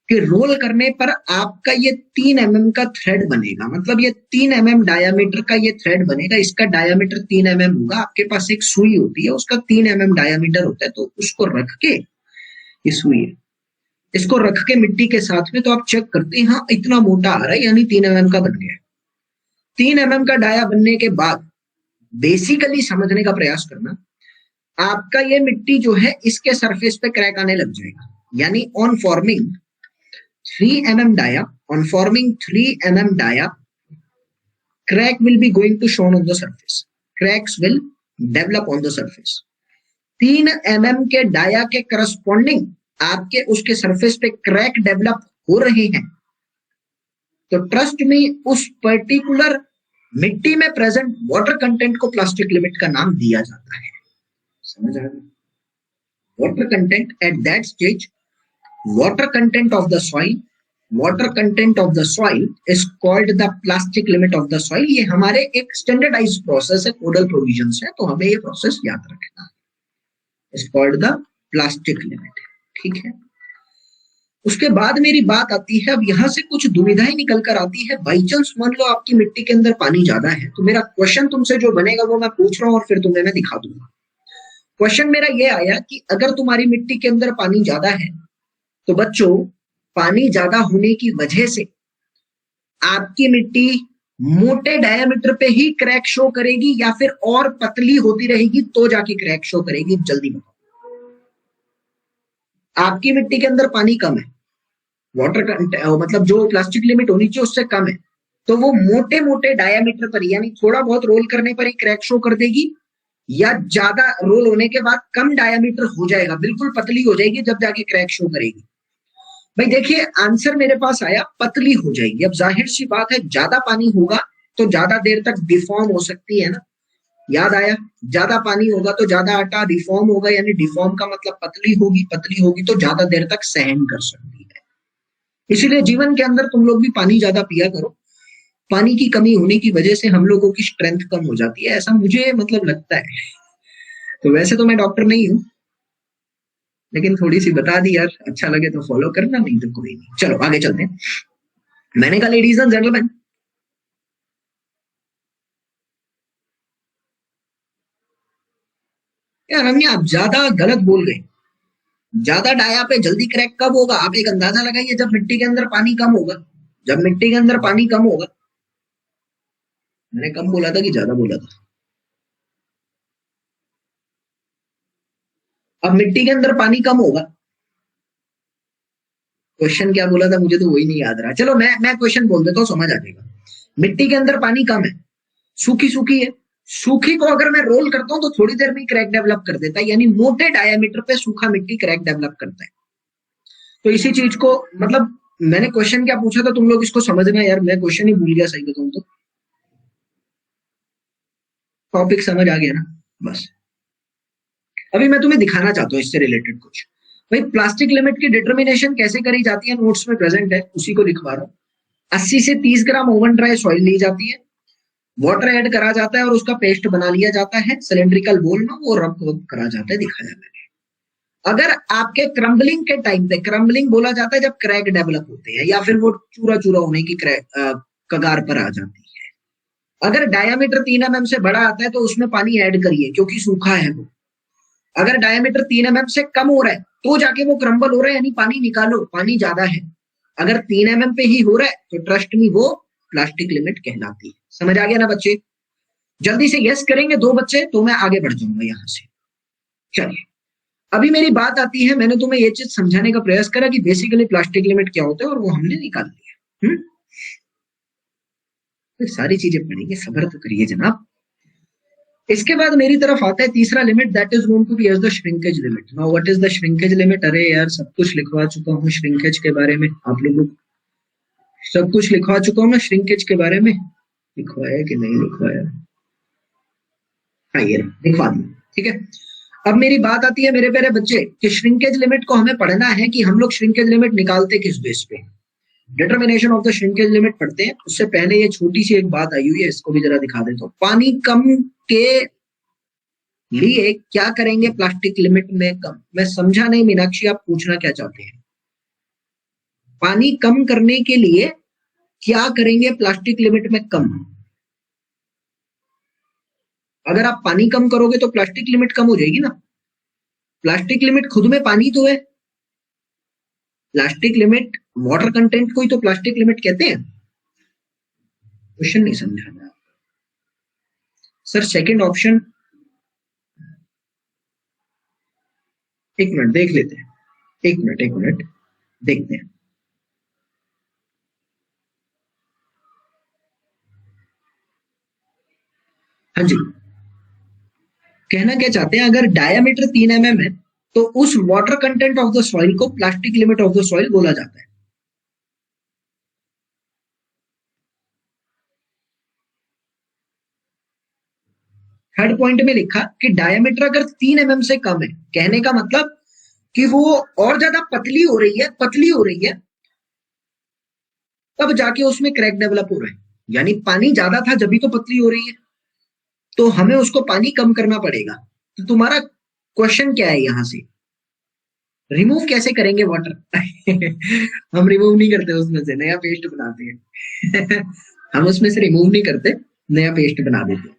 कि रोल करने पर आपका ये 3 mm का थ्रेड बनेगा। मतलब ये 3 mm डायामीटर का ये थ्रेड बनेगा, इसका डायामीटर 3 mm होगा। आपके पास एक सुई होती है, उसका 3 mm डायामीटर होता है, तो उसको रख के, ये सुई है, इसको रख के मिट्टी के साथ में, तो आप चेक करते हैं, हाँ इतना मोटा आ रहा है, यानी 3 mm का बन गया। 3 mm का डाया बनने के बाद बेसिकली समझने का प्रयास करना, आपका ये मिट्टी जो है इसके सरफेस पे क्रैक आने लग जाएगा, यानी on forming 3 mm dia, on forming 3 mm dia, crack will be going to shown on the surface. Cracks will develop on the surface. 3 mm के डाया के करस्पॉन्डिंग आपके उसके सरफेस पे क्रैक डेवलप हो रहे हैं, तो ट्रस्ट में उस पर्टिकुलर मिट्टी में प्रेजेंट वाटर कंटेंट को प्लास्टिक लिमिट का नाम दिया जाता है। समझ आ गया? Water content at that stage, water content of the soil, water content of the soil is called the plastic limit of the soil। ये हमारे एक स्टैंडर्डाइज्ड प्रोसेस है, कोडल प्रोविजंस है, तो हमें ये प्रोसेस याद रखना है। is called the plastic limit। ठीक है, उसके बाद मेरी बात आती है, अब यहां से कुछ दुविधाएं निकल कर आती है। बाई चांस मान लो आपकी मिट्टी के अंदर पानी ज्यादा है, तो मेरा क्वेश्चन तुमसे जो बनेगा वो मैं पूछ रहा हूं और फिर तुम्हें मैं दिखा दूंगा। क्वेश्चन मेरा ये आया कि अगर तुम्हारी मिट्टी के अंदर पानी ज्यादा है, तो बच्चों पानी ज्यादा होने की वजह से आपकी मिट्टी मोटे डायामीटर पे ही क्रैक शो करेगी या फिर और पतली होती रहेगी तो जाके क्रैक शो करेगी? जल्दी बताओ। आपकी मिट्टी के अंदर पानी कम है, वाटर मतलब जो प्लास्टिक लिमिट होनी चाहिए उससे कम है, तो वो मोटे मोटे डायामीटर पर यानी थोड़ा बहुत रोल करने पर ही क्रैक शो कर देगी, या ज्यादा रोल होने के बाद कम डायामीटर हो जाएगा, बिल्कुल पतली हो जाएगी, जब जाके क्रैक शो करेगी? भाई देखिए, आंसर मेरे पास आया पतली हो जाएगी। अब जाहिर सी बात है, ज्यादा पानी होगा तो ज्यादा देर तक डिफॉर्म हो सकती है ना, याद आया? ज्यादा पानी होगा तो ज्यादा आटा डिफॉर्म होगा, यानी डिफॉर्म का मतलब पतली होगी, पतली होगी तो ज्यादा देर तक सहन कर सकती है। इसीलिए जीवन के अंदर तुम लोग भी पानी ज्यादा पिया करो। पानी की कमी होने की वजह से हम लोगों की स्ट्रेंथ कम हो जाती है, ऐसा मुझे मतलब लगता है। तो वैसे तो मैं डॉक्टर नहीं हूं, लेकिन थोड़ी सी बता दी यार, अच्छा लगे तो फॉलो करना, नहीं तो कोई नहीं। चलो आगे चलते हैं। मैंने कहा लेडीज एंड जेंटलमैन, यार रम्या आप ज्यादा गलत बोल गए। ज्यादा डाया पे जल्दी क्रैक कब होगा? आप एक अंदाजा लगाइए, जब मिट्टी के अंदर पानी कम होगा। जब मिट्टी के अंदर पानी कम होगा, मैंने कम बोला था कि ज्यादा बोला था? अब मिट्टी के अंदर पानी कम होगा, क्वेश्चन क्या बोला था मुझे तो वही नहीं याद रहा। चलो मैं क्वेश्चन बोल देता हूँ, समझ आ जाएगा। मिट्टी के अंदर पानी कम है, सूखी सूखी है, सूखी को अगर मैं रोल करता हूं तो थोड़ी देर में क्रैक डेवलप कर देता है, यानी मोटे डायामीटर पे सूखा मिट्टी क्रैक डेवलप करता है। तो इसी चीज को मतलब मैंने क्वेश्चन क्या पूछा था, तुम लोग इसको समझना यार, मैं क्वेश्चन ही भूल गया सही बताऊं तो। टॉपिक समझ आ गया ना? बस अभी मैं तुम्हें दिखाना चाहता हूँ इससे रिलेटेड कुछ। भाई प्लास्टिक लिमिट की डिटर्मिनेशन कैसे करी जाती है, नोट्स में प्रेजेंट है, उसी को लिखवा रहा हूँ। 80 से 30 ग्राम ओवन ड्राई सॉइल ली जाती है, वाटर ऐड करा जाता है और उसका पेस्ट बना लिया जाता है सिलेंड्रिकल बोल में, वो रब करा जाता है, दिखा जाता है। अगर आपके क्रम्बलिंग के टाइम पे, क्रम्बलिंग बोला जाता है जब क्रैक डेवलप होते हैं या फिर वो चूरा चूरा होने की कगार पर आ जाती है, अगर डायामीटर 3 mm से बड़ा आता है तो उसमें पानी ऐड करिए क्योंकि सूखा है वो। अगर डायामीटर 3 mm से कम हो रहा है तो जाके वो क्रम्बल हो रहा है, यानी पानी निकालो, पानी ज्यादा है। अगर 3 mm पे ही हो रहा है तो ट्रस्ट मी वो प्लास्टिक लिमिट कहलाती है। समझ आ गया ना बच्चे? जल्दी से यस करेंगे 2 बच्चे तो मैं आगे बढ़ जाऊंगा यहां से। चलिए अभी मेरी बात आती है, मैंने तुम्हें ये चीज समझाने का प्रयास करा कि बेसिकली प्लास्टिक लिमिट क्या होता है और वो हमने निकाल लिया। तो सारी चीजें पढ़ेंगे, सब्र तो करिए जनाब। इसके बाद मेरी तरफ आता है तीसरा limit, that is known to be as the shrinkage limit. Now what is the shrinkage limit? अरे यार सब कुछ लिखवा चुका हूँ श्रिंकेज के बारे में, आप लोगों को सब कुछ लिखवा चुका हूँ ना श्रिंकेज के बारे में। लिखवाया कि नहीं लिखवाया? हाँ ये लिखवा दिया, ठीक है। अब मेरी बात आती है मेरे प्यारे बच्चे कि श्रिंकेज लिमिट को हमें पढ़ना है कि हम लोग श्रिंकेज लिमिट निकालते किस बेस पे। Determination of the shrinkage limit पढ़ते हैं, उससे पहले ये छोटी सी एक बात आई हुई है, इसको भी जरा दिखा देता हूं। पानी कम के लिए क्या करेंगे प्लास्टिक लिमिट में कम? मैं समझा नहीं मीनाक्षी, आप पूछना क्या चाहते हैं? पानी कम करने के लिए क्या करेंगे प्लास्टिक लिमिट में कम? अगर आप पानी कम करोगे तो प्लास्टिक लिमिट कम हो जाएगी ना। प्लास्टिक लिमिट खुद में पानी तो है, प्लास्टिक लिमिट वाटर कंटेंट को ही तो प्लास्टिक लिमिट कहते हैं। क्वेश्चन नहीं समझा मैं सर। सेकंड ऑप्शन, एक मिनट देख लेते हैं, एक मिनट देखते हैं। हाँ जी, कहना क्या चाहते हैं, अगर डायामीटर 3 mm है तो उस water content of the soil को plastic limit of the soil बोला जाता है। थर्ड पॉइंट में लिखा कि डायामीटर अगर 3 mm से कम है, कहने का मतलब कि वो और ज्यादा पतली हो रही है तब जाके उसमें क्रैक डेवलप हो रहा है, यानी पानी ज्यादा था जब भी तो पतली हो रही है, तो हमें उसको पानी कम करना पड़ेगा। तो तुम्हारा क्वेश्चन क्या है यहां से, रिमूव कैसे करेंगे वाटर? हम रिमूव नहीं करते उसमें से, नया पेस्ट बनाते हैं। हम उसमें से रिमूव नहीं करते, नया पेस्ट बना देते हैं।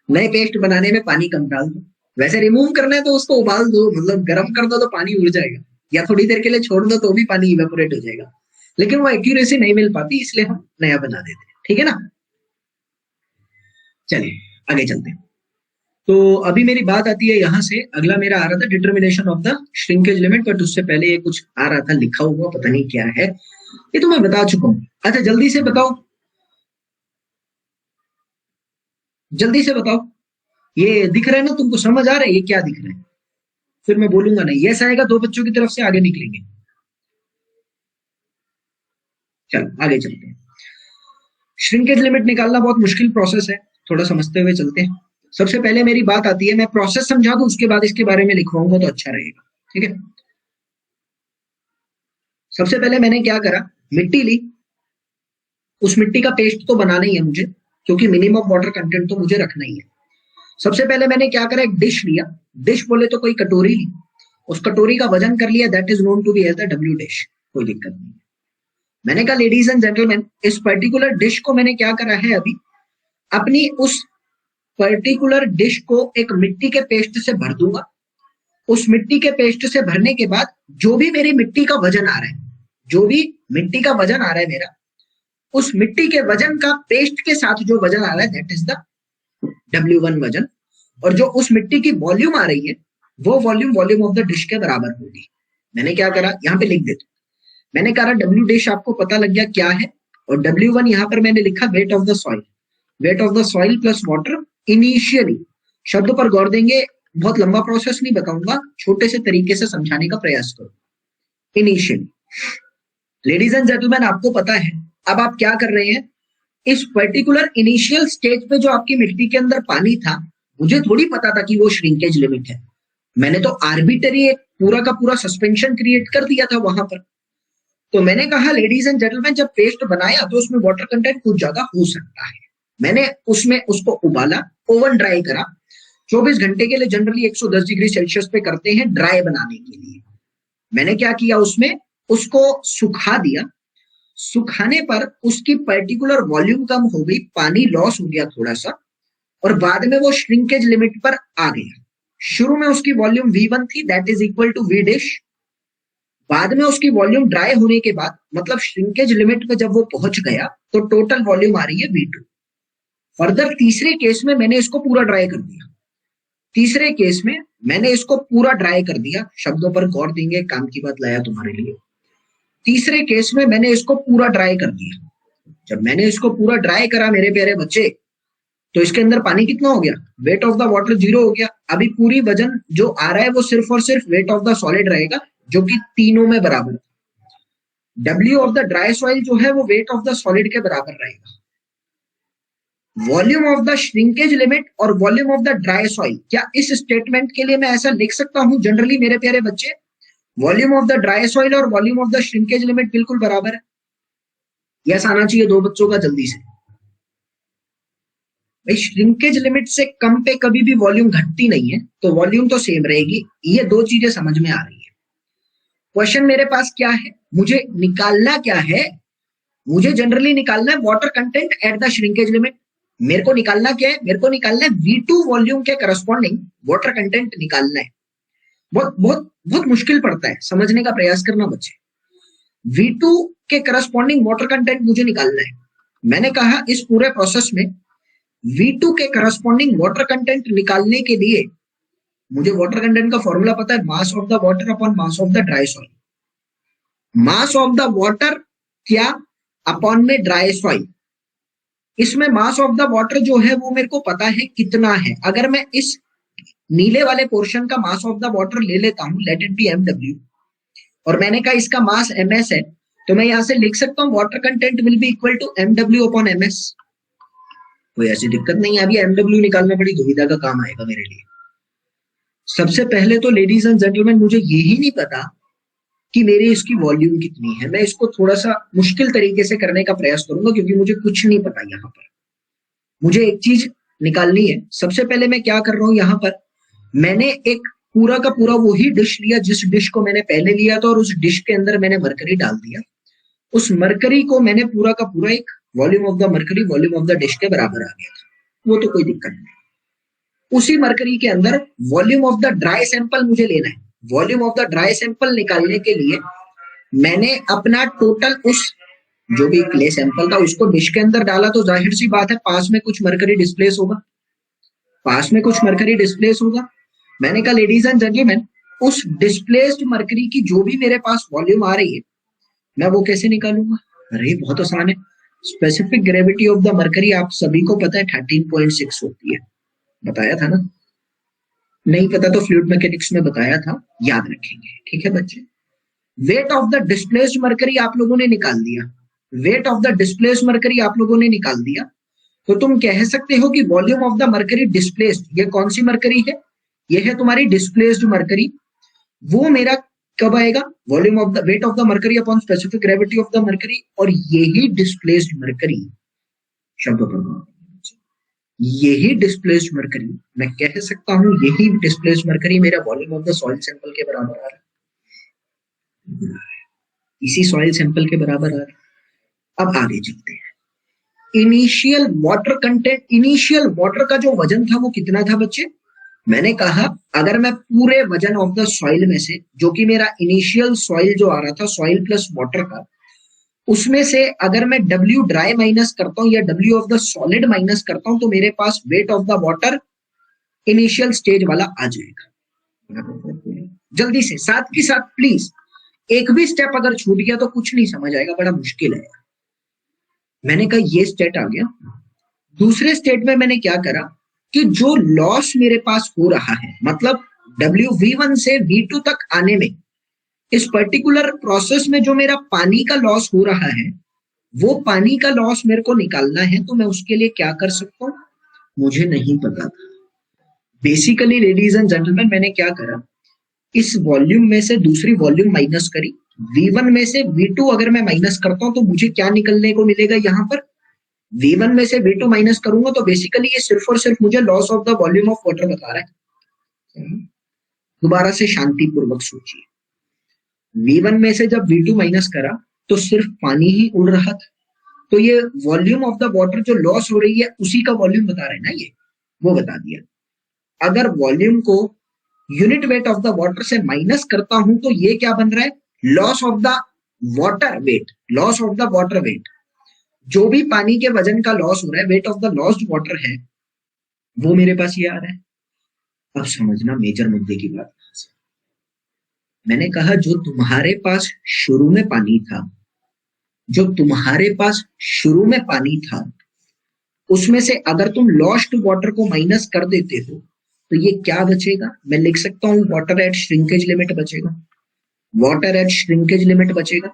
नए पेस्ट बनाने में पानी कम डाल दो, वैसे रिमूव करना है तो उसको उबाल दो, मतलब गर्म कर दो तो पानी उड़ जाएगा, या थोड़ी देर के लिए छोड़ दो तो भी पानी इवेपोरेट हो जाएगा, लेकिन वो एक्यूरेसी नहीं मिल पाती, इसलिए हम नया बना देते हैं। ठीक है ना, चलिए आगे चलते हैं। तो अभी मेरी बात आती है यहां से, अगला मेरा आ रहा था determination of the shrinkage limit, but उससे पहले ये कुछ आ रहा था लिखा हुआ, पता नहीं क्या है, ये तो मैं बता चुका हूं। अच्छा जल्दी से बताओ, ये दिख रहा है ना तुमको, समझ आ रहा है ये क्या दिख रहा है? फिर मैं बोलूंगा नहीं, यस आएगा 2 बच्चों की तरफ से, आगे निकलेंगे। चलो आगे चलते हैं। श्रिंकेज लिमिट निकालना बहुत मुश्किल प्रोसेस है, थोड़ा समझते हुए चलते हैं। सबसे पहले मेरी बात आती है, मैं प्रोसेस समझा दूं उसके बाद इसके बारे में लिखवाऊंगा तो अच्छा रहेगा। ठीक है, सबसे पहले मैंने क्या करा, मिट्टी ली, उस मिट्टी का पेस्ट तो बनाना ही है मुझे, क्योंकि मिनिमम वाटर कंटेंट तो मुझे रखना ही है। सबसे पहले मैंने क्या करा, एक डिश लिया, डिश बोले तो कोई कटोरी ली, उस कटोरी का वजन कर लिया, that is known to be as the W dish, कोई दिक्कत नहीं है। मैंने कहा लेडीज एंड जेंटलमैन, इस पर्टिकुलर डिश को मैंने क्या करा है, अभी अपनी उस पर्टिकुलर डिश को एक मिट्टी के पेस्ट से भर दूंगा। उस मिट्टी के पेस्ट से भरने के बाद जो भी मेरी मिट्टी का वजन आ रहा है, जो भी मिट्टी का वजन आ रहा है मेरा, उस मिट्टी के वजन का पेस्ट के साथ जो वजन आ रहा है दैट इज द W1 वजन, और जो उस मिट्टी की वॉल्यूम आ रही है वो वॉल्यूम ऑफ द डिश के बराबर होगी। मैंने क्या करा, यहाँ पे लिख देता हूं, मैंने कहा डब्ल्यू डिश आपको पता लग गया क्या है, और W1 यहाँ पर मैंने लिखा wait of the soil, wait of the soil plus water initially. शब्द पर गौर देंगे, बहुत लंबा प्रोसेस नहीं बताऊंगा, छोटे से तरीके से समझाने का प्रयास करो। इनिशियली, लेडीज एंड जेंटलमैन आपको पता है अब आप क्या कर रहे हैं, इस पर्टिकुलर इनिशियल स्टेज पे जो आपकी मिट्टी के अंदर पानी था, मुझे थोड़ी पता था कि वो श्रिंकेज लिमिट है, मैंने तो आर्बिटरी एक पूरा का पूरा सस्पेंशन क्रिएट कर दिया था वहां पर। तो मैंने कहा लेडीज एंड जेंटलमैन, जब पेस्ट बनाया तो उसमें वाटर कंटेंट कुछ ज्यादा हो सकता है, मैंने उसमें उसको उबाला, ओवन ड्राई करा, 24 घंटे के लिए जनरली 110 डिग्री सेल्सियस पे करते हैं ड्राई बनाने के लिए। मैंने क्या किया, उसमें उसको सुखा दिया, सुखाने पर उसकी पर्टिकुलर वॉल्यूम कम हो गई, पानी लॉस हो गया थोड़ा सा, और बाद में वो श्रिंकेज लिमिट पर आ गया। शुरू में उसकी वॉल्यूम V1 थी, that is equal to V dish, बाद में उसकी वॉल्यूम ड्राई होने के बाद, मतलब श्रिंकेज लिमिट पे जब वो पहुंच गया तो टोटल वॉल्यूम आ रही है V2। फर्दर तीसरे केस में मैंने इसको पूरा ड्राई कर दिया, तीसरे केस में मैंने इसको पूरा ड्राई कर दिया, शब्दों पर गौर देंगे, काम की बात लाया तुम्हारे लिए। तीसरे केस में मैंने इसको पूरा ड्राई कर दिया, जब मैंने इसको पूरा ड्राई करा मेरे प्यारे बच्चे, तो इसके अंदर पानी कितना हो गया, वेट ऑफ द वाटर 0 हो गया। अभी पूरी वजन जो आ रहा है वो सिर्फ और सिर्फ वेट ऑफ द सॉलिड रहेगा, जो कि तीनों में बराबर। W of the dry soil जो है वो वेट ऑफ द सॉलिड के बराबर रहेगा। Volume of the shrinkage limit और volume of the dry soil, क्या इस स्टेटमेंट के लिए मैं ऐसा लिख सकता हूं जनरली मेरे प्यारे बच्चे? Volume of the dry soil और volume of the shrinkage limit बिल्कुल बराबर है। यस आना चाहिए दो बच्चों का जल्दी से। भाई श्रिंकेज लिमिट से कम पे कभी भी वॉल्यूम घटती नहीं है, तो वॉल्यूम तो सेम रहेगी। ये दो चीजें समझ में आ रही है। क्वेश्चन मेरे पास क्या है, मुझे निकालना क्या है? मुझे जनरली निकालना है water content eight the shrinkage limit. मेरे को निकालना क्या है? मेरे को निकालना है V2 वॉल्यूम के करस्पॉन्डिंग वाटर कंटेंट निकालना है। बहुत बहुत बहुत मुश्किल पड़ता है, समझने का प्रयास करना बच्चे। V2 के करस्पॉन्डिंग वाटर कंटेंट मुझे निकालना है। मैंने कहा इस पूरे प्रोसेस में V2 के करस्पॉन्डिंग वाटर कंटेंट निकालने के लिए मुझे वाटर कंटेंट का फॉर्मूला पता है, mass of the water upon mass of the dry soil. Mass of the water क्या अपॉन में ड्राई सॉइल। इसमें मास ऑफ द वाटर जो है वो मेरे को पता है कितना है। अगर मैं इस नीले वाले पोर्शन का मास ऑफ द वाटर ले लेता हूं, लेट इट बी mw, और मैंने कहा इसका मास ms है, तो मैं यहां से लिख सकता हूं water content will be equal to mw upon ms। कोई ऐसी दिक्कत नहीं है। अभी mw निकालना बड़ी दुविधा का काम आएगा मेरे लिए। सबसे पहले तो लेडीज एंड जेंटलमैन मुझे यही नहीं पता कि मेरी इसकी वॉल्यूम कितनी है। मैं इसको थोड़ा सा मुश्किल तरीके से करने का प्रयास करूंगा क्योंकि मुझे कुछ नहीं पता। यहाँ पर मुझे एक चीज निकालनी है। सबसे पहले मैं क्या कर रहा हूं, यहाँ पर मैंने एक पूरा का पूरा वही डिश लिया जिस डिश को मैंने पहले लिया था, और उस डिश के अंदर मैंने मरकरी डाल दिया। उस मरकरी को मैंने पूरा का पूरा एक volume of the mercury volume of the dish के बराबर आ गया था, वो तो कोई दिक्कत नहीं। उसी मरकरी के अंदर volume of the dry sample मुझे लेना है। Volume of the dry sample निकालने के लिए मैंने अपना टोटल उस जो भी क्ले सैंपल था उसको डिश के अंदर डाला, तो जाहिर सी बात है पास में कुछ मरकरी डिस्प्लेस होगा, पास में कुछ मरकरी डिस्प्लेस होगा। मैंने कहा लेडीज एंड जेंटलमैन उस डिस्प्लेस्ड मरकरी की जो भी मेरे पास वॉल्यूम आ रही है मैं वो कैसे निकालूंगा? अरे बहुत आसान है। Specific gravity of the mercury आप सभी को पता है 13.6 होती है, बताया था ना? नहीं पता तो फ्लूइड मैकेनिक्स में बताया था, याद रखेंगे। ठीक है बच्चे। Wait of the displaced mercury आप लोगों ने निकाल दिया, wait of the displaced mercury आप लोगों ने निकाल दिया, तो तुम कह सकते हो कि volume of the mercury displaced, ये कौन सी मरकरी है? ये है तुम्हारी डिस्प्लेस्ड मरकरी। वो मेरा कब आएगा? Volume of the wait of the mercury upon specific gravity of the mercury, और यही डिस्प्लेस्ड मरकरी शब्द पर यही डिस्प्लेस्ड मरकरी मैं कह सकता हूं, यही डिस्प्लेस्ड मरकरी मेरा volume of the soil sample के बराबर आ रहा है, इसी सॉइल सैंपल के बराबर आ रहा है। अब आगे चलते हैं। Initial water content, initial water का जो वजन था वो कितना था बच्चे? मैंने कहा अगर मैं पूरे वजन ऑफ द सॉइल में से, जो कि मेरा इनिशियल सॉइल जो आ रहा था सॉइल प्लस वाटर का, उसमें से अगर मैं W ड्राई माइनस करता हूं या W of the solid minus करता हूं, तो मेरे पास weight of the water initial stage वाला आ जाएगा। जल्दी से साथ के साथ प्लीज एक भी स्टेप अगर छूट गया तो कुछ नहीं समझ आएगा, बड़ा मुश्किल है। मैंने कहा ये स्टेट आ गया। दूसरे स्टेट में मैंने क्या करा कि जो लॉस मेरे पास हो रहा है, मतलब W V1 से V2 तक आने में, इस पर्टिकुलर प्रोसेस में जो मेरा पानी का लॉस हो रहा है, वो पानी का लॉस मेरे को निकालना है। तो मैं उसके लिए क्या कर सकता हूं? मुझे नहीं पता था। बेसिकली लेडीज एंड जेंटलमैन मैंने क्या करा, इस वॉल्यूम में से दूसरी वॉल्यूम माइनस करी, V1 में से V2 अगर मैं माइनस करता हूं तो मुझे क्या निकलने को मिलेगा? यहाँ पर V1 में से V2 माइनस करूंगा तो बेसिकली ये सिर्फ और सिर्फ मुझे loss of the volume of water बता रहा है। दोबारा से शांतिपूर्वक सोचिए। V1 में से जब V2 माइनस करा तो सिर्फ पानी ही उड़ रहा था, तो ये वॉल्यूम ऑफ द वाटर जो लॉस हो रही है उसी का वॉल्यूम बता रहे हैं ना, ये वो बता दिया। अगर वॉल्यूम को unit weight of the water से माइनस करता हूं तो ये क्या बन रहा है? Loss of the water weight, loss of the water weight. जो भी पानी के वजन का लॉस हो रहा है, wait of the lost water है, वो मेरे पास ये आ रहा है। अब समझना मेजर मुद्दे की बात। मैंने कहा जो तुम्हारे पास शुरू में पानी था, जो तुम्हारे पास शुरू में पानी था, उसमें से अगर तुम लॉस्ट वाटर को माइनस कर देते हो तो ये क्या बचेगा? मैं लिख सकता हूं वाटर एट श्रिंकेज लिमिट बचेगा, वाटर एट श्रिंकेज लिमिट बचेगा।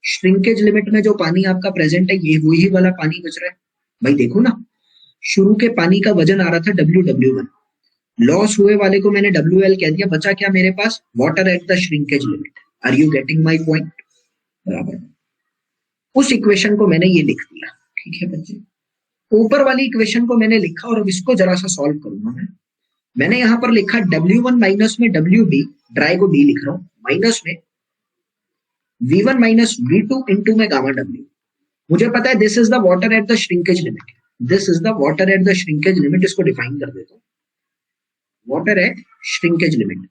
श्रिंकेज लिमिट में जो पानी आपका प्रेजेंट है ये वही वाला पानी बच रहा है। भाई देखो ना, शुरू के पानी का वजन आ रहा था WW1, लॉस हुए वाले को मैंने WL कह दिया, बचा क्या मेरे पास, water at the shrinkage limit. Are you getting my point? बराबर। उस इक्वेशन को मैंने ये लिख दिया, ठीक है बच्चे। ऊपर वाली इक्वेशन को मैंने लिखा और अब इसको जरा सा सॉल्व करूंगा मैं। मैंने यहां पर लिखा W1 माइनस में WD, ड्राई को D लिख रहा हूं, माइनस में V1 माइनस V2 इंटू में गामा W। मुझे पता है this is the water at the shrinkage limit, this is the water at the shrinkage limit. इसको डिफाइन कर देता हूं, water at shrinkage limit.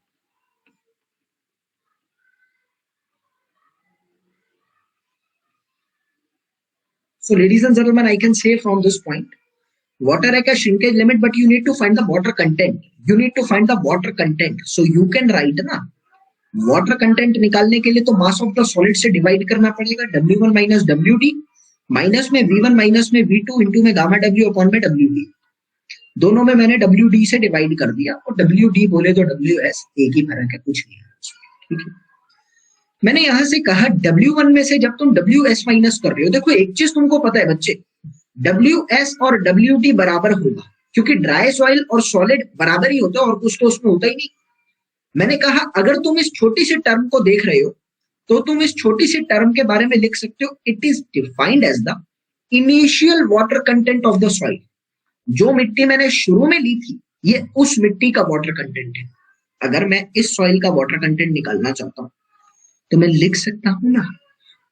So ladies and gentlemen, I can say from this point, water at a shrinkage limit, but you need to find the water content. You need to find the water content. So you can write ना, water content निकालने के लिए तो mass of the solid से divide करना पड़ेगा, W1 minus WD, minus में V1 minus में V2 इंटू में गामा W अपॉन में WD। दोनों में मैंने WD से डिवाइड कर दिया और WD बोले तो WS एक ही फर्क है, कुछ नहीं है, ठीक है। मैंने यहां से कहा W1 में से जब तुम WS माइनस कर रहे हो, देखो एक चीज तुमको पता है बच्चे, WS और WD बराबर होगा, क्योंकि ड्राई सॉइल और सॉलिड बराबर ही होता है और कुछ तो उसमें होता ही नहीं। मैंने कहा अगर तुम इस छोटी सी टर्म को देख रहे हो तो तुम इस छोटी सी टर्म के बारे में लिख सकते हो, it is defined as the initial water content of the soil. जो मिट्टी मैंने शुरू में ली थी ये उस मिट्टी का वाटर कंटेंट है। अगर मैं इस सॉइल का वाटर कंटेंट निकालना चाहता हूं तो मैं लिख सकता हूं ना,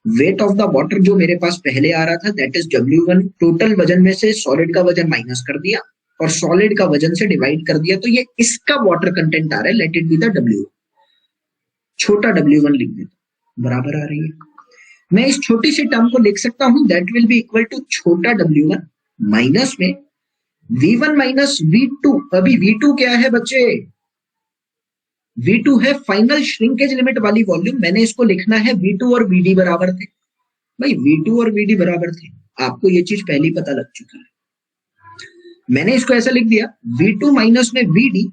वेट ऑफ द वाटर जो मेरे पास पहले आ रहा था दैट इज W1, टोटल वजन में से सॉलिड का वजन माइनस कर दिया और सॉलिड का वजन से डिवाइड कर दिया, तो ये इसका वाटर कंटेंट आ रहा है, late it be the W, छोटा W1 लिख देता, बराबर आ रही है। मैं इस छोटी सी टर्म को लिख सकता हूं that will be equal to छोटा W1 माइनस में V1 माइनस V2। अभी V2 क्या है बच्चे, V2 है फाइनल श्रिंकेज लिमिट वाली वॉल्यूम। मैंने इसको लिखना है V2 और VD बराबर थे। भाई V2 और VD बराबर थे, आपको ये चीज पहले ही पता लग चुका है। मैंने इसको ऐसा लिख दिया V2 माइनस में VD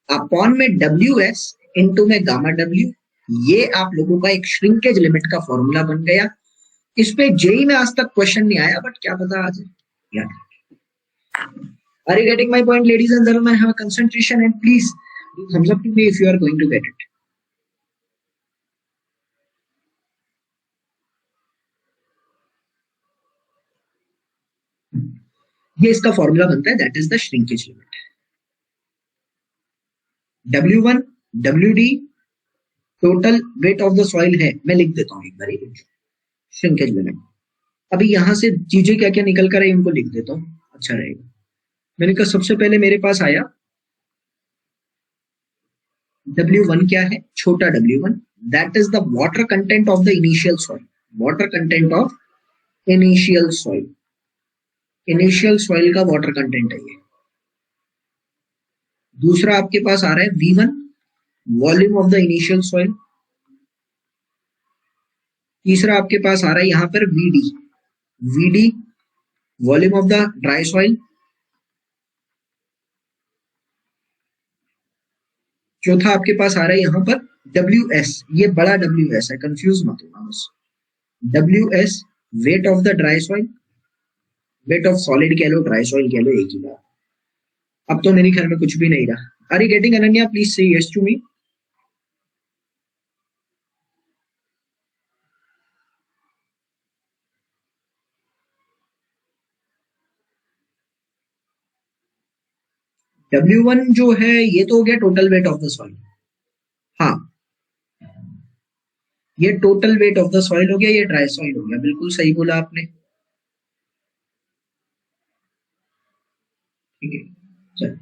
अपॉन में WS इंटू में गामा W। ये आप लोगों का एक श्रिंकेज लिमिट का फॉर्मूला बन गया। इस पे जेई में आज तक क्वेश्चन नहीं आया, बट क्या पता आज यार। Are you getting my point, ladies and gentlemen? Have a concentration and please do thumbs up to me if you are going to get it. ये इसका फॉर्मूला बनता है, that is the shrinkage limit. W1 WD total weight of the soil है, मैं लिख देता हूं एक बार श्रिंकेज लिमिट। अभी यहां से चीजें क्या क्या निकल कर आई उनको लिख देता हूं, अच्छा रहेगा। मैंने कहा सबसे पहले मेरे पास आया W1 क्या है, छोटा W1, that is the water content of the initial soil, water content of initial soil, initial soil का वाटर कंटेंट है ये। दूसरा आपके पास आ रहा है V1 volume of the initial soil. तीसरा आपके पास आ रहा है यहां पर VD volume of the dry soil. चौथा आपके पास आ रहा है यहां पर WS, ये बड़ा WS है, कंफ्यूज मत होना बस। WS wait of the dry soil, weight of solid कह लो ड्राई सॉइल कह लो, एक ही बात। अब तो मेरे ख्याल में कुछ भी नहीं रहा। Are you getting Ananya? Please say yes to me. W1 जो है ये तो हो गया total weight of the soil. हाँ, ये total weight of the soil हो गया, ये ड्राई सॉइल हो गया, बिल्कुल सही बोला आपने। ठीक है, चल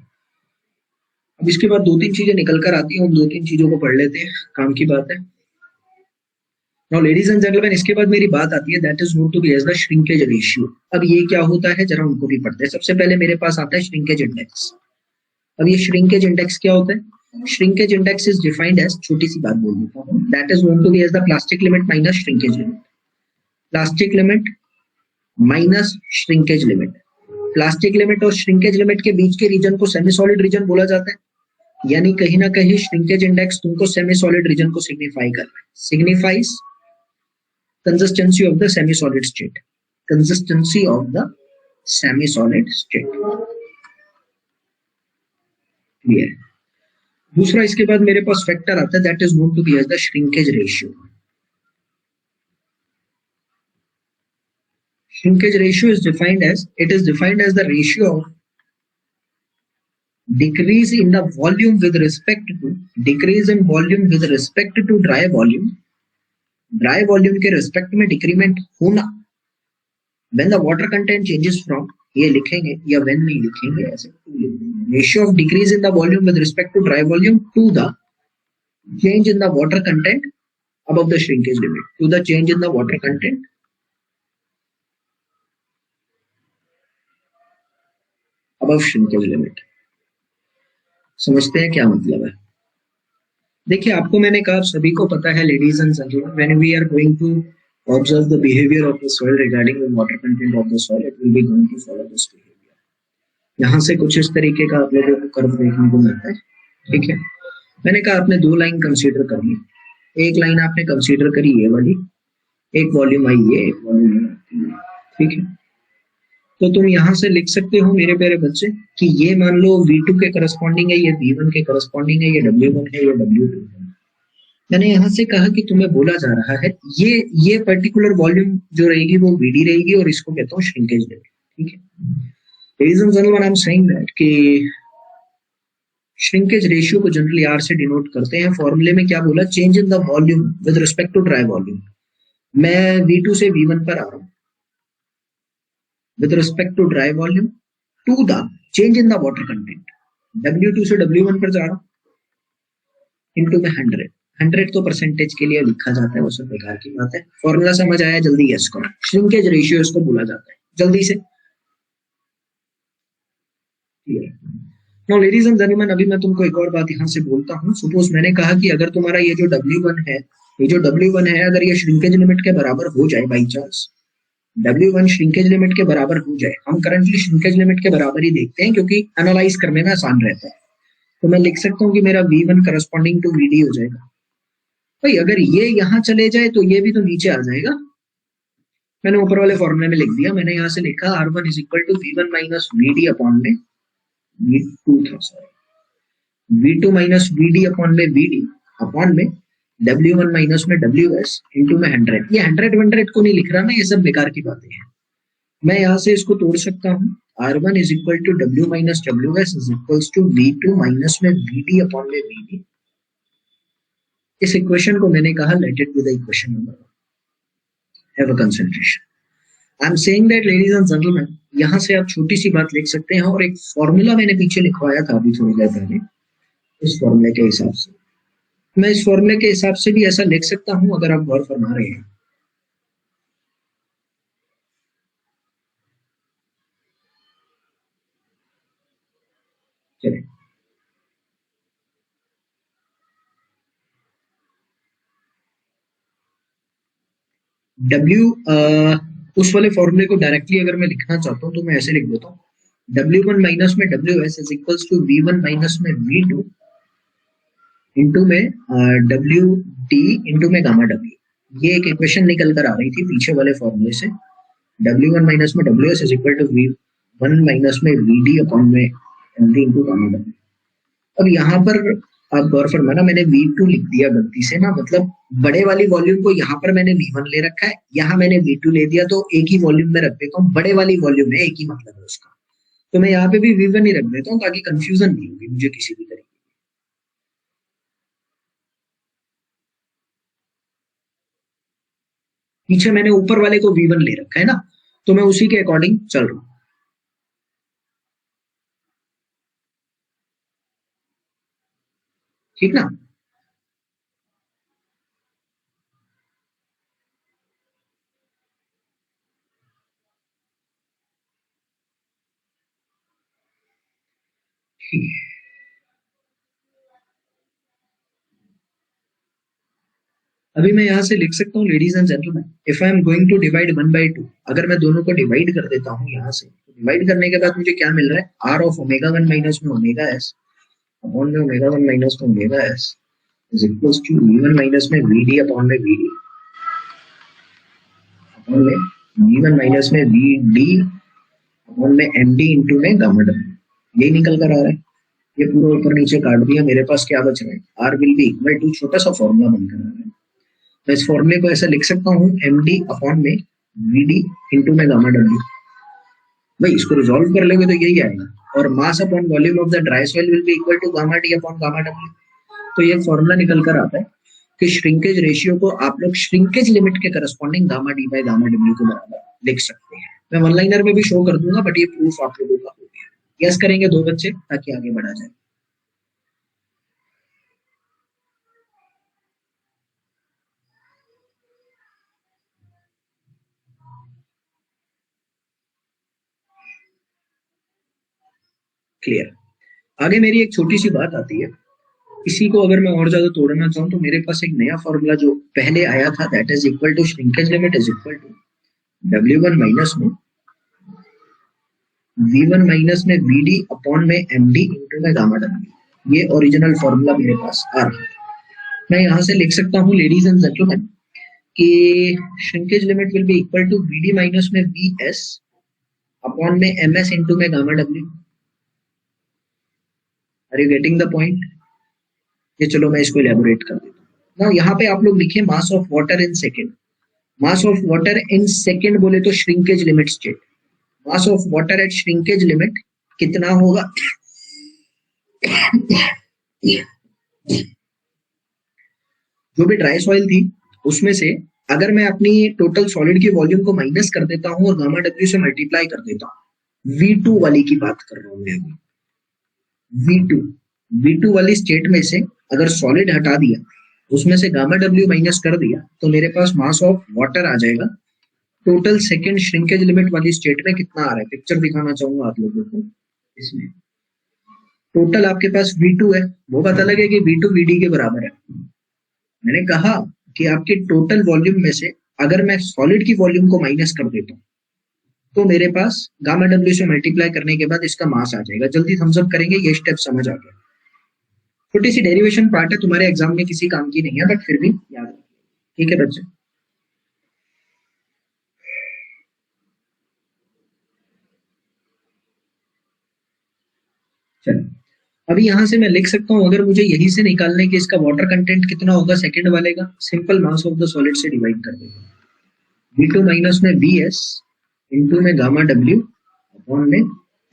अब इसके बाद दो तीन चीजें निकल कर आती हैं, उन दो तीन चीजों को पढ़ लेते हैं, काम की बात है। नाउ लेडीज एंड जेंटलमैन, इसके बाद मेरी बात आती है that is note to be as the shrinkage ratio. अब ये क्या होता है जरा उनको भी पढ़ते हैं। सबसे पहले मेरे पास आता है श्रिंकेज इंडेक्स। अब ये श्रिंकेज इंडेक्स क्या होता है? Shrinkage index is defined as, छोटी सी बात बोल देता हूं, that is known to be as the plastic limit minus shrinkage limit. Plastic limit minus shrinkage limit. Plastic limit और श्रिंकेज लिमिट के बीच के रीजन को सेमी सॉलिड रीजन बोला जाता है, यानी कहीं ना कहीं श्रिंकेज इंडेक्स तुमको सेमी सॉलिड रीजन को सिग्निफाई कर रहा है। Signifies consistency of the semi solid state, consistency of the semi solid state. Clear. दूसरा इसके बाद मेरे पास फैक्टर आता है that is known to be as the shrinkage ratio. Shrinkage ratio is defined as the ratio of decrease in the volume with respect to dry volume के respect में decrement होना when the water content changes from, ये लिखेंगे या when नहीं लिखेंगे, ऐसे ratio of decrease in the volume with respect to dry volume to the change in the water content above the shrinkage limit, to the change in the water content above shrinkage limit। समझते हैं क्या मतलब है? देखिए, आपको मैंने कहा, सभी को पता है ladies and gentleman, when we are going to observe the behaviour of the soil regarding the water content of the soil, it will be going to follow this behaviour. यहाँ से कुछ इस तरीके का आप लोगों को कर्व देखने को मिलता है। ठीक है, मैंने कहा आपने दो लाइन कंसीडर कर ली। एक लाइन आपने कंसीडर करी ये वाली, एक वॉल्यूम आई ये, एक वॉल्यूम। ठीक है, तो तुम यहां से लिख सकते हो मेरे प्यारे बच्चे कि ये मान लो V2 के करस्पॉन्डिंग है, ये V1 के करस्पॉन्डिंग है, ये W1 है, ये W2 है। मैंने यहां से कहा कि तुम्हें बोला जा रहा है ये पर्टिकुलर वॉल्यूम जो रहेगी वो VD रहेगी और इसको कहता हूँ श्रिंकेज लिमिट। ठीक है, ladies and gentleman, I am saying that कि श्रिंकेज रेशियो को जनरली R से डिनोट करते हैं। फॉर्मूले में क्या बोला? Change in the volume with respect to dry volume. मैं V2 से V1 पर आ रहा हूँ with respect to dry volume to the change in the water content। W2 से W1 पर जा रहा हूं into में 100 तो परसेंटेज के लिए लिखा जाता है, वो सब बेकार की बात है। फॉर्मूला समझ आया? जल्दी यस करो। श्रिंकेज रेशियो इसको बोला जाता है, जल्दी से। नो लेडीज एंड जेंटलमैन, अभी मैं तुमको एक और बात यहाँ से बोलता हूँ। सपोज मैंने कहा कि अगर तुम्हारा ये जो W1 है, अगर ये श्रिंकेज लिमिट के बराबर हो जाए, by chance W1 shrinkage limit के बराबर हो जाए, हम करंटली श्रिंकेज लिमिट के बराबर ही देखते हैं क्योंकि एनालाइज करने में आसान रहता है, तो मैं लिख सकता हूँ कि मेरा V1 करस्पॉन्डिंग टू VD हो जाएगा। भाई अगर ये यहाँ चले जाए तो ये भी तो नीचे आ जाएगा। मैंने ऊपर वाले फॉर्मूले में लिख दिया। मैंने यहाँ से लिखा R1 is equal to V1 minus VD upon में V2 माइनस VD अपॉन में VD अपॉन में W1 माइनस में WS इंटू में 100। ये 100 को नहीं लिख रहा मैं, ये सब बेकार की बातें हैं। मैं यहाँ से इसको तोड़ सकता हूँ। R1 is equal to W minus WS is equals to V2 minus में VD अपॉन में VD। इस इक्वेशन को मैंने कहा let it be the equation number 1। Have a concentration. I am saying that ladies and gentleman, यहाँ से आप छोटी सी बात लिख सकते हैं, और एक फॉर्मूला मैंने पीछे लिखवाया था अभी थोड़ी देर पहले। इस फॉर्मूले के हिसाब से मैं इस फॉर्मूले के हिसाब से भी ऐसा लिख सकता हूं अगर आप गौर फरमा रहे हैं। चलिए, उस वाले फॉर्मूले को डायरेक्टली अगर मैं लिखना चाहता हूं तो मैं ऐसे लिख देता हूँ, W1 माइनस में WS is equals to V1 minus में V2 इंटू में WD इंटू में गामा W। ये एक इक्वेशन निकल कर आ रही थी पीछे वाले फॉर्मूले से। W1 माइनस में WS is equal to V1 minus में VD अपॉन में MD इंटू गामा W। अब यहाँ पर आप गौर फरमाना, मैंने V2 लिख दिया गलती से ना, मतलब बड़े वाली वॉल्यूम को यहाँ पर मैंने V1 ले रखा है, यहाँ मैंने V2 ले दिया, तो एक ही वॉल्यूम में रख देता हूँ। बड़े वाली वॉल्यूम है, एक ही मतलब है उसका, तो मैं यहाँ पे भी V1 ही रख देता हूँ ताकि कंफ्यूजन नहीं होगी मुझे किसी भी तरीके। पीछे मैंने ऊपर वाले को V1 ले रखा है ना, तो मैं उसी के अकॉर्डिंग चल रहा हूं। ठीक ना? अभी मैं यहां से लिख सकता हूँ ladies and gentleman, if I am going to divide 1/2, अगर मैं दोनों को डिवाइड कर देता हूँ यहाँ से, डिवाइड करने के बाद मुझे क्या मिल रहा है? R ऑफ ω1 माइनस में ω_s अपॉन में ω1 माइनस में ω_s is equals to V1 minus में VD अपॉन में VD अपॉन में V1 माइनस में VD अपॉन में MD इंटू में गामा डब्ल्यू, यही निकल कर आ रहा है। ये पूरा ऊपर नीचे काट दिया, मेरे पास क्या बच रहा है, R will be equal to, छोटा सा फॉर्मूला बनकर आ रहा है। तो इस फॉर्मूले को ऐसा लिख सकता हूँ, MD अपॉन में VD इंटू में गामा डब्ल्यू। भाई इसको रिजॉल्व कर लेंगे तो यही आएगा, और mass upon volume of the dry soil will be equal to gamma D upon gamma W. तो ये फॉर्मूला निकल कर आता है कि श्रिंकेज रेशियो को आप लोग श्रिंकेज लिमिट के corresponding gamma D by gamma W के बराबर लिख सकते हैं। मैं वन लाइनर में भी शो कर दूंगा, बट ये प्रूफ आप लोगों का हो गया। यस करेंगे 2 बच्चे ताकि आगे बढ़ा जाए। क्लियर। आगे मेरी एक छोटी सी बात आती है, इसी को अगर मैं और ज्यादा तोड़ना चाहूँ तो मेरे पास एक नया फॉर्मूला जो पहले आया था, that is equal to shrinkage limit is equal to W1 minus में V1 माइनस में VD अपॉन में MD इंटू में गामा डब्ल्यू। ये ओरिजिनल फॉर्मूला मेरे पास आ रहा है। मैं यहाँ से लिख सकता हूँ लेडीज एंड जेंटलमैन कि shrinkage limit will be equal to VD minus में VS अपॉन में MS इंटू में gamma W. Are you getting the point? ये चलो मैं इसको इलेबोरेट कर देता हूँ ना। यहाँ पे आप लोग लिखिए mass of water in second. Mass of water in second बोले तो shrinkage limit state. Mass of water at shrinkage limit कितना होगा? जो भी ड्राई सॉइल थी उसमें से अगर मैं अपनी टोटल सॉलिड की वॉल्यूम को माइनस कर देता हूँ और गामा डब्ल्यू से मल्टीप्लाई कर देता हूँ, V2 वाली की बात कर रहा हूँ मैं अभी। V2 वाली स्टेट में से अगर सॉलिड हटा दिया, उसमें से गामा डब्ल्यू माइनस कर दिया, तो मेरे पास मास ऑफ वाटर आ जाएगा। टोटल सेकेंड श्रिंकेज लिमिट वाली स्टेट में कितना आ रहा है, पिक्चर दिखाना चाहूंगा आप लोगों को। इसमें टोटल आपके पास V2 है, वो पता लगे कि V2 VD के बराबर है। मैंने कहा कि आपके टोटल वॉल्यूम में से अगर मैं सॉलिड की वॉल्यूम को माइनस कर देता हूँ तो मेरे पास गामा डब्ल्यू से मल्टीप्लाई करने के बाद इसका मास आ जाएगा। जल्दी थम्स अप करेंगे, ये स्टेप समझ आ गया। छोटी सी डेरिवेशन पार्ट है, तुम्हारे एग्जाम में किसी काम की नहीं है, बट फिर भी याद रखिए। ठीक है बच्चे? चलो अभी यहां से मैं लिख सकता हूं, अगर मुझे यही से निकालने के इसका वाटर कंटेंट कितना होगा सेकंड वाले का, simple mass of the solid से डिवाइड कर देगा। V2 माइनस में VS इंटू में गामा डब्ल्यू अपॉन में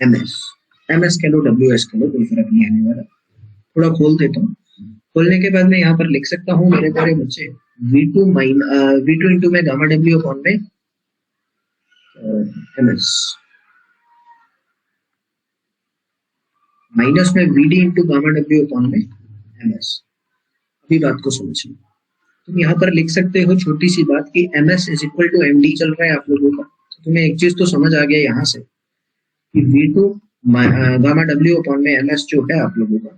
MS कह लो WS कह लो, कोई फर्क नहीं आने वाला। थोड़ा खोल देता हूँ। खोलने के बाद मैं यहाँ पर लिख सकता हूँ मेरे प्यारे बच्चे, V2 इंटू में गामा डब्ल्यू अपॉन में MS माइनस में VD into gamma W upon में MS। अभी बात को समझिए। तुम यहाँ पर लिख सकते हो छोटी सी बात कि MS is equal to MD चल रहा है आप लोगों का। तो तुम्हें एक चीज तो समझ आ गया यहाँ से कि V2 गामा डब्ल्यू अपॉन में MS जो है आप लोगों का,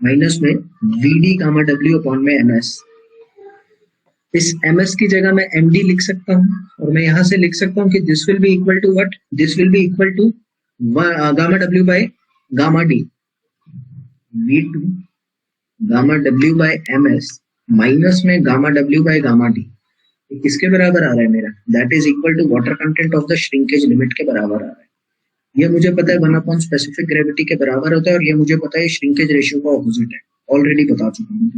माइनस में VD गामा डब्ल्यू अपॉन में MS। इस MS की जगह मैं MD लिख सकता हूँ, और मैं यहाँ से लिख सकता हूँ कि this will be equal to what, this will be equal to gamma डब्ल्यू by gamma D। V2 gamma डब्ल्यू बाय MS माइनस में गामा डब्ल्यू बाय गामा D किसके बराबर आ रहा है मेरा, that is equal to water content of the shrinkage limit के बराबर आ रहा है। ये मुझे पता है 1 अपॉन स्पेसिफिक ग्रेविटी के बराबर होता है, और ये मुझे पता है श्रिंकेज रेशियो का ऑपोजिट है, ऑलरेडी बता चुका हूँ।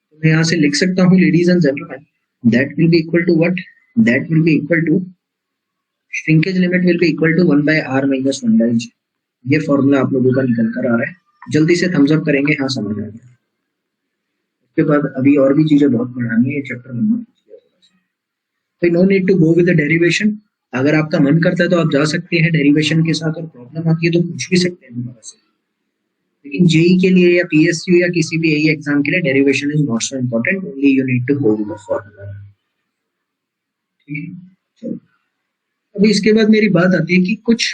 तो मैं यहाँ से लिख सकता हूँ ladies and gentleman, that will be equal to what, that will be equal to shrinkage limit will be equal to 1 by R minus 1 by G। ये फॉर्मूला आप लोगों का निकल कर आ रहा है। जल्दी से थम्स अप करेंगे, हाँ समझ आ गया। उसके बाद अभी और भी चीजें बहुत बढ़ानी है, चैप्टर बनना तो no need to go with the derivation. अगर आपका मन करता है तो आप जा सकते हैं डेरिवेशन के साथ, और प्रॉब्लम आती है तो पूछ भी सकते हैं दोबारा से। लेकिन जेई के लिए या PSU या किसी भी एई एग्जाम के लिए derivation is not so important, only you need to go with the formula. ठीक है, चलो अभी इसके बाद मेरी बात आती है कि कुछ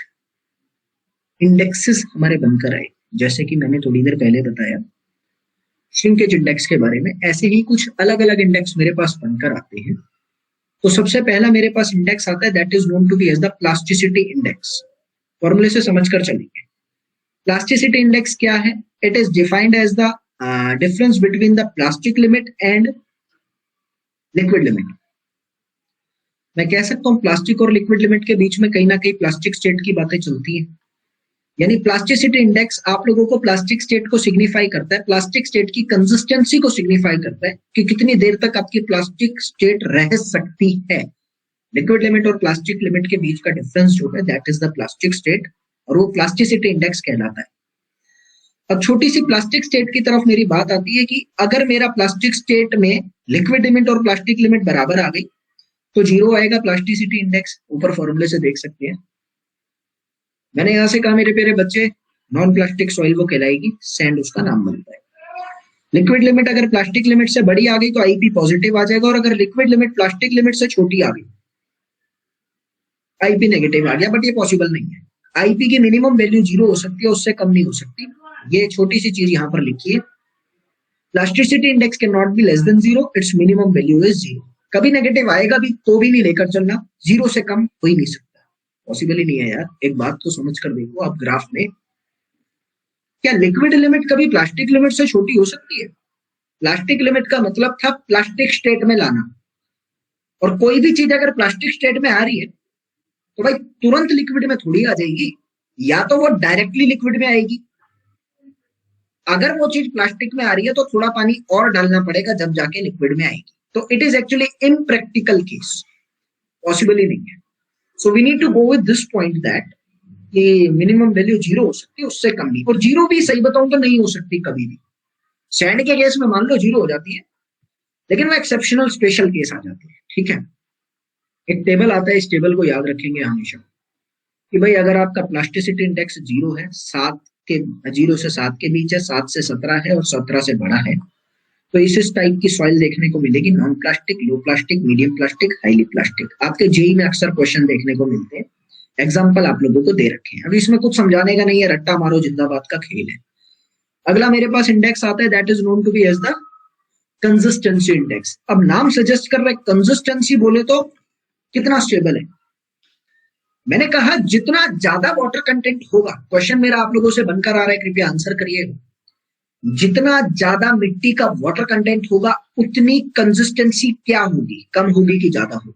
इंडेक्सेस हमारे बनकर आए, जैसे कि मैंने थोड़ी देर पहले बताया श्रिंकेज इंडेक्स के बारे में। ऐसे ही कुछ अलग अलग इंडेक्स मेरे पास बनकर आते हैं। तो सबसे पहला मेरे पास इंडेक्स आता है, that is known to be as the plasticity index. फॉर्मूले से समझकर चलेंगे। प्लास्टिसिटी इंडेक्स क्या है? It is defined as the difference between the plastic limit and liquid limit. मैं कह सकता हूं प्लास्टिक और लिक्विड लिमिट के बीच में कहीं ना कहीं प्लास्टिक स्टेट की बातें चलती है। यानी प्लास्टिसिटी इंडेक्स आप लोगों को प्लास्टिक स्टेट को सिग्निफाई करता है, प्लास्टिक स्टेट की कंसिस्टेंसी को सिग्निफाई करता है कि कितनी देर तक आपकी प्लास्टिक स्टेट रह सकती है। लिक्विड लिमिट और प्लास्टिक लिमिट के बीच का डिफरेंस जो है that is the plastic state, और वो प्लास्टिसिटी इंडेक्स कहलाता है। अब छोटी सी प्लास्टिक स्टेट की तरफ मेरी बात आती है कि अगर मेरा प्लास्टिक स्टेट में लिक्विड लिमिट और प्लास्टिक लिमिट बराबर आ गई तो 0 आएगा प्लास्टिसिटी इंडेक्स, ऊपर फॉर्मूले से देख सकते हैं। मैंने यहां से कहा मेरे प्यारे बच्चे नॉन प्लास्टिक सॉइल वो कहलाएगी, सैंड उसका नाम बनता है। लिक्विड लिमिट अगर प्लास्टिक लिमिट से बड़ी आ गई तो आईपी पॉजिटिव आ जाएगा, और अगर लिक्विड लिमिट प्लास्टिक लिमिट से छोटी आ गई आईपी नेगेटिव आ गया, बट ये पॉसिबल नहीं है। आईपी की मिनिमम वैल्यू 0 हो सकती है, उससे कम नहीं हो सकती। ये छोटी सी चीज यहां पर लिखी है, plasticity index can not be less than 0, it's minimum value is 0। कभी नेगेटिव आएगा भी तो भी नहीं लेकर चलना, 0 से कम हो ही नहीं सकता, पॉसिबल ही नहीं है यार। एक बात तो समझ कर देखो आप ग्राफ में, क्या लिक्विड लिमिट कभी प्लास्टिक लिमिट से छोटी हो सकती है? प्लास्टिक लिमिट का मतलब था प्लास्टिक स्टेट में लाना, और कोई भी चीज अगर प्लास्टिक स्टेट में आ रही है तो भाई तुरंत लिक्विड में थोड़ी आ जाएगी, या तो वो डायरेक्टली लिक्विड में आएगी। अगर वो चीज प्लास्टिक में आ रही है तो थोड़ा पानी और डालना पड़ेगा जब जाके लिक्विड में आएगी, तो it is actually impractical case, possible ही नहीं है। So we need to go with this point that ये मिनिमम वैल्यू 0 हो सकती है, उससे कम नहीं, और 0 भी सही बताऊं तो नहीं हो सकती कभी भी। सैंड के केस में मान लो 0 हो जाती है, लेकिन वो एक्सेप्शनल स्पेशल केस आ जाती है, ठीक है। एक टेबल आता है, इस टेबल को याद रखेंगे हमेशा कि भाई अगर आपका प्लास्टिसिटी इंडेक्स 0 है, 0 से 7 के बीच है, 7 से 17 है और 17 से बड़ा है, तो इस टाइप की सॉइल देखने को मिलेगी, non plastic, low plastic, medium plastic, highly plastic. आपके जेई में अक्सर क्वेश्चन देखने को मिलते हैं, एग्जाम्पल आप लोगों को दे रखे हैं। अभी इसमें कुछ समझाने का नहीं है, रट्टा मारो जिंदाबाद का खेल है। अगला मेरे पास इंडेक्स आता है that is known to be as the consistency index. अब नाम सजेस्ट कर रहे हैं कंसिस्टेंसी, बोले तो कितना स्टेबल है। मैंने कहा जितना ज्यादा वाटर कंटेंट होगा, क्वेश्चन मेरा आप लोगों से बनकर आ रहा है, कृपया आंसर करिएगा। जितना ज्यादा मिट्टी का वाटर कंटेंट होगा उतनी कंसिस्टेंसी क्या होगी, कम होगी कि ज्यादा होगी?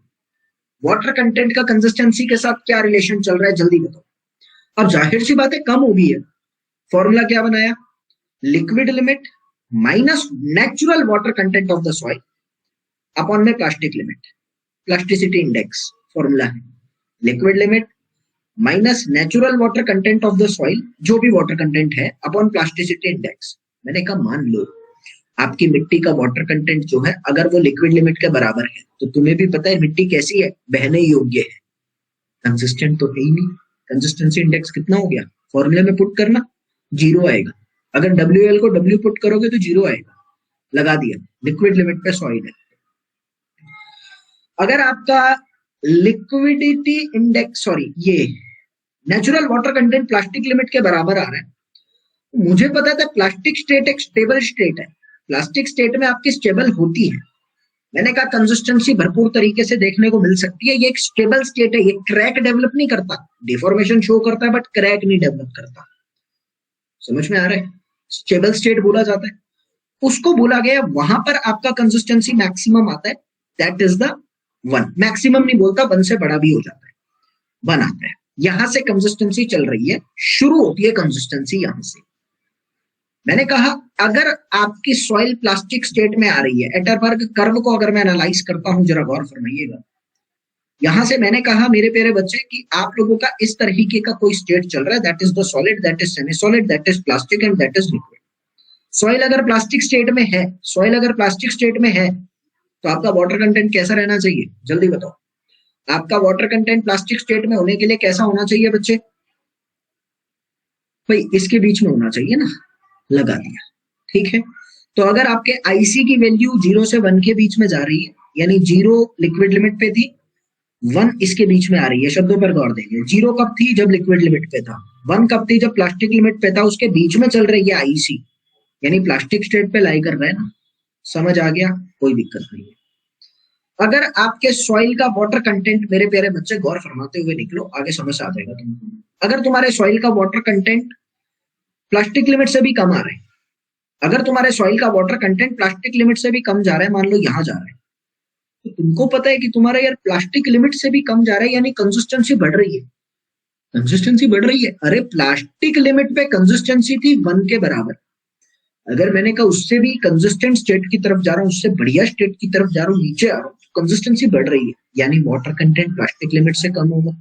वाटर कंटेंट का कंसिस्टेंसी के साथ क्या रिलेशन चल रहा है जल्दी बताओ। अब जाहिर सी बात है कम होगी है। फॉर्मूला क्या बनाया? Liquid limit minus natural water content of the soil upon में plastic limit, plasticity index formula है। Liquid limit minus natural water content of the soil, जो भी वाटर कंटेंट है, अपॉन प्लास्टिसिटी इंडेक्स। मैंने कहा मान लो आपकी मिट्टी का वाटर कंटेंट जो है अगर वो लिक्विड लिमिट के बराबर है, तो तुम्हें भी पता है मिट्टी कैसी है, बहने योग्य है, कंसिस्टेंट तो है ही नहीं। कंसिस्टेंसी इंडेक्स कितना हो गया? फॉर्मूले में पुट करना, 0 आएगा। अगर WL को W पुट करोगे तो 0 आएगा, लगा दिया। लिक्विड लिमिट पे सॉइल है। अगर आपका लिक्विडिटी इंडेक्स, सॉरी, ये natural water content plastic limit के बराबर आ रहा है, मुझे पता था प्लास्टिक स्टेट एक स्टेबल स्टेट है, प्लास्टिक स्टेट में आपकी स्टेबल होती है। मैंने कहा कंसिस्टेंसी भरपूर तरीके से देखने को मिल सकती है, ये एक स्टेबल स्टेट है, ये क्रैक डेवलप नहीं करता, डिफॉर्मेशन शो करता है बट क्रैक नहीं डेवलप करता। समझ में आ रहा है? स्टेबल स्टेट बोला जाता है उसको, बोला गया वहां पर आपका कंसिस्टेंसी मैक्सिमम आता है, दैट इज द 1। मैक्सिमम नहीं बोलता, 1 से बड़ा भी हो जाता है, 1 आता है। यहां से कंसिस्टेंसी चल रही है, शुरू होती है कंसिस्टेंसी यहां से। मैंने कहा अगर आपकी सॉइल प्लास्टिक स्टेट में आ रही है, एटरबर्ग कर्व को अगर मैं एनालाइज करता हूं, जरा गौर फरमाइएगा। यहां से मैंने कहा मेरे प्यारे बच्चे कि आप लोगों का इस तरीके का कोई स्टेट चल रहा है, that is the solid, that is semi solid, that is plastic and that is liquid. Soil अगर प्लास्टिक स्टेट में है, सॉइल अगर प्लास्टिक स्टेट में है तो आपका वाटर कंटेंट कैसा रहना चाहिए जल्दी बताओ। आपका वाटर कंटेंट प्लास्टिक स्टेट में होने के लिए कैसा होना चाहिए बच्चे? भाई इसके बीच में होना चाहिए ना, लगा दिया, ठीक है। तो अगर आपके आईसी की वैल्यू 0 से 1 के बीच में जा रही है, यानी 0 लिक्विड लिमिट पे थी, 1 इसके बीच में आ रही है, शब्दों पर गौर देंगे। 0 कब थी? जब लिक्विड लिमिट पे था। 1 कब थी? जब प्लास्टिक लिमिट पे था। उसके बीच में चल रही है आईसी, यानी प्लास्टिक स्टेट पे लाई कर रहा है ना। समझ आ गया? कोई दिक्कत नहीं है। अगर आपके सॉइल का वाटर कंटेंट, मेरे प्यारे बच्चे गौर फरमाते हुए निकलो, आगे समझ आ जाएगा तुमको। अगर तुम्हारे सॉइल का वाटर कंटेंट प्लास्टिक लिमिट से भी कम आ रहा है, अगर तुम्हारे सॉइल का वाटर कंटेंट प्लास्टिक लिमिट से भी कम जा रहा है, मान लो यहां जा रहा है, तो तुमको पता है कि तुम्हारा यार प्लास्टिक लिमिट से भी कम जा रहा है, यानी कंसिस्टेंसी बढ़ रही है, कंसिस्टेंसी बढ़ रही है। अरे प्लास्टिक लिमिट पे कंसिस्टेंसी थी 1 के बराबर, अगर मैंने कहा उससे भी कंसिस्टेंट स्टेट की तरफ जा रहा हूँ, उससे बढ़िया स्टेट की तरफ जा रहा हूँ, नीचे आ रहा हूँ, कंसिस्टेंसी बढ़ रही है, यानी वाटर कंटेंट प्लास्टिक लिमिट से कम होगा।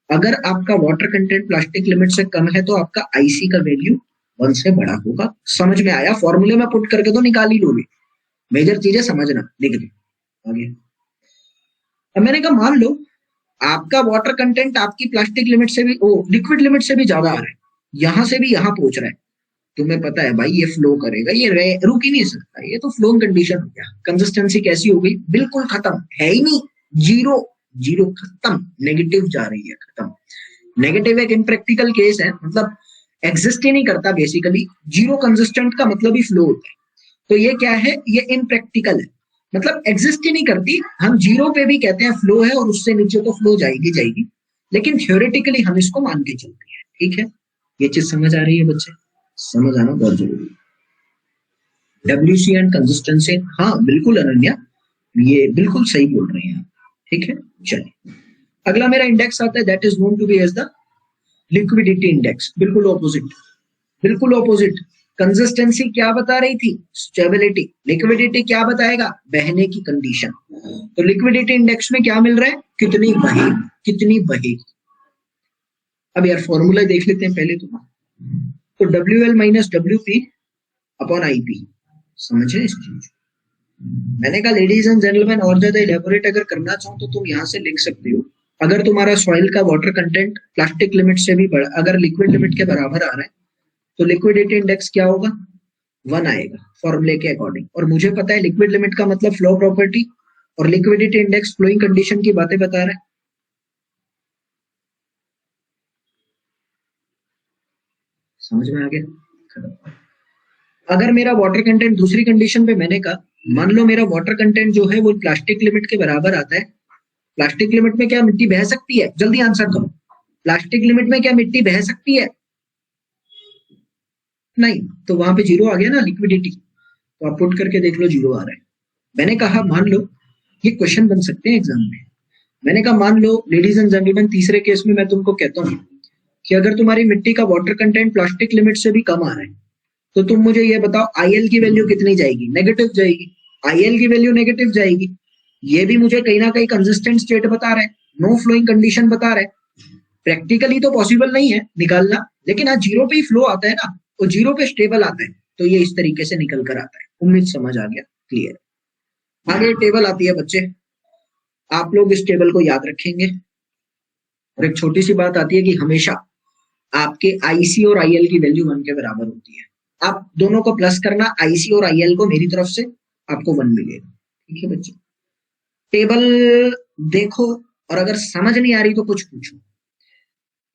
अगर आपका वाटर कंटेंट प्लास्टिक लिमिट से कम है तो आपका आईसी का वैल्यू 1 से बड़ा होगा। समझ में आया? फॉर्मूले में पुट करके तो निकाल ही लोगे, मेजर चीजें समझना, लिख दे आगे। अब मैंने कहा मान लो आपका वाटर कंटेंट आपकी प्लास्टिक लिमिट से भी लिक्विड लिमिट से भी ज्यादा आ रहा है, यहां से भी यहां पहुंच रहा है, तुम्हें पता है भाई ये फ्लो करेगा, ये रुक ही नहीं सकता, ये तो फ्लोइंग कंडीशन हो गया। कंसिस्टेंसी कैसी हो गई? बिल्कुल खत्म, है ही नहीं, जीरो, जीरो खत्म, नेगेटिव जा रही है, खत्म। नेगेटिव एक इम्प्रैक्टिकल केस है, मतलब एग्जिस्ट ही नहीं करता बेसिकली। जीरो कंसिस्टेंट का मतलब ही फ्लो होता है, तो ये क्या है? ये इम्प्रैक्टिकल है, मतलब एग्जिस्ट ही नहीं करती। हम जीरो पे भी कहते हैं फ्लो है, और उससे नीचे तो फ्लो जाएगी जाएगी, लेकिन थ्योरेटिकली हम इसको मान के चलते हैं। ठीक है, ये चीज समझ आ रही है बच्चे? समझ आना बहुत जरूरी है। डब्ल्यूसी एंड कंसिस्टेंसी, हाँ बिल्कुल अनन्या, ये बिल्कुल सही बोल रहे हैं आप। ठीक है, चलिए अगला मेरा इंडेक्स आता है, that is known to be as the liquidity index. बिल्कुल ऑपोजिट, बिल्कुल ऑपोजिट। कंसिस्टेंसी क्या बता रही थी? स्टेबिलिटी। लिक्विडिटी क्या बताएगा? बहने की कंडीशन। तो लिक्विडिटी इंडेक्स में क्या मिल रहा है? कितनी बहेगी, कितनी बहेगी। अब यार फॉर्मूला देख लेते हैं पहले तो WL minus WP upon IP। समझे इस चीज? मैंने कहा लेडीज एंड जेंटलमैन, और ज्यादा इलेबोरेट अगर करना चाहो तो तुम यहाँ से लिख सकते हो। अगर तुम्हारा सॉइल का वाटर कंटेंट प्लास्टिक लिमिट से भी बड़ा, अगर लिक्विड लिमिट के बराबर आ रहा है, तो लिक्विडिटी इंडेक्स क्या होगा? 1 आएगा फॉर्मूले के अकॉर्डिंग। और मुझे पता है लिक्विड लिमिट का मतलब फ्लो प्रॉपर्टी, और लिक्विडिटी इंडेक्स फ्लोइंग कंडीशन की बातें बता रहा है। समझ में आ गया? अगर मेरा वाटर कंटेंट दूसरी कंडीशन पे, मैंने कहा मान लो मेरा वाटर कंटेंट जो है वो प्लास्टिक लिमिट के बराबर आता है। प्लास्टिक लिमिट में क्या मिट्टी बह सकती है? जल्दी आंसर करो। प्लास्टिक लिमिट में क्या मिट्टी बह सकती है? नहीं, तो वहां पे जीरो आ गया ना लिक्विडिटी, तो आप पुट करके देख लो जीरो आ रहा है। मैंने कहा मान लो, ये क्वेश्चन बन सकते हैं एग्जाम में। मैंने कहा मान लो लेडीज एंड जेंटलमैन, तीसरे केस में मैं तुमको कहता हूँ कि अगर तुम्हारी मिट्टी का वाटर कंटेंट प्लास्टिक लिमिट से भी कम आ रहा है, तो तुम मुझे ये बताओ IL की वैल्यू कितनी जाएगी? नेगेटिव जाएगी। IL की वैल्यू नेगेटिव जाएगी, ये भी मुझे कहीं ना कहीं कंसिस्टेंट स्टेट बता रहा है, नो फ्लोइंग कंडीशन बता रहा है। प्रैक्टिकली तो पॉसिबल नहीं है निकालना, लेकिन आज जीरो पे ही फ्लो आता है ना, वो जीरो पे स्टेबल आता है, तो ये इस तरीके से निकल कर आता है। उम्मीद समझ आ गया, क्लियर। आगे टेबल आती है बच्चे, आप लोग इस टेबल को याद रखेंगे। और एक छोटी सी बात आती है कि हमेशा आपके IC और IL की वैल्यू 1 के बराबर होती है। आप दोनों को प्लस करना, IC और IL को मेरी तरफ से आपको 1 मिलेगा। ठीक है बच्चे, टेबल देखो, और अगर समझ नहीं आ रही तो कुछ पूछो,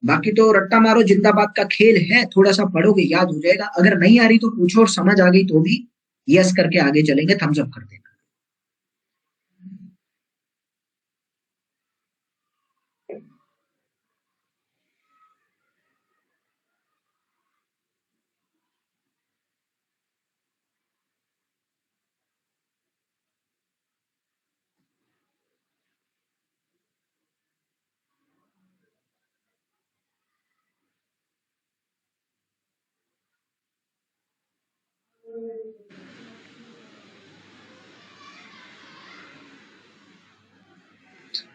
बाकी तो रट्टा मारो जिंदाबाद का खेल है, थोड़ा सा पढ़ोगे याद हो जाएगा। अगर नहीं आ रही तो पूछो, और समझ आ गई तो भी यस करके आगे चलेंगे, थम्स अप कर देना।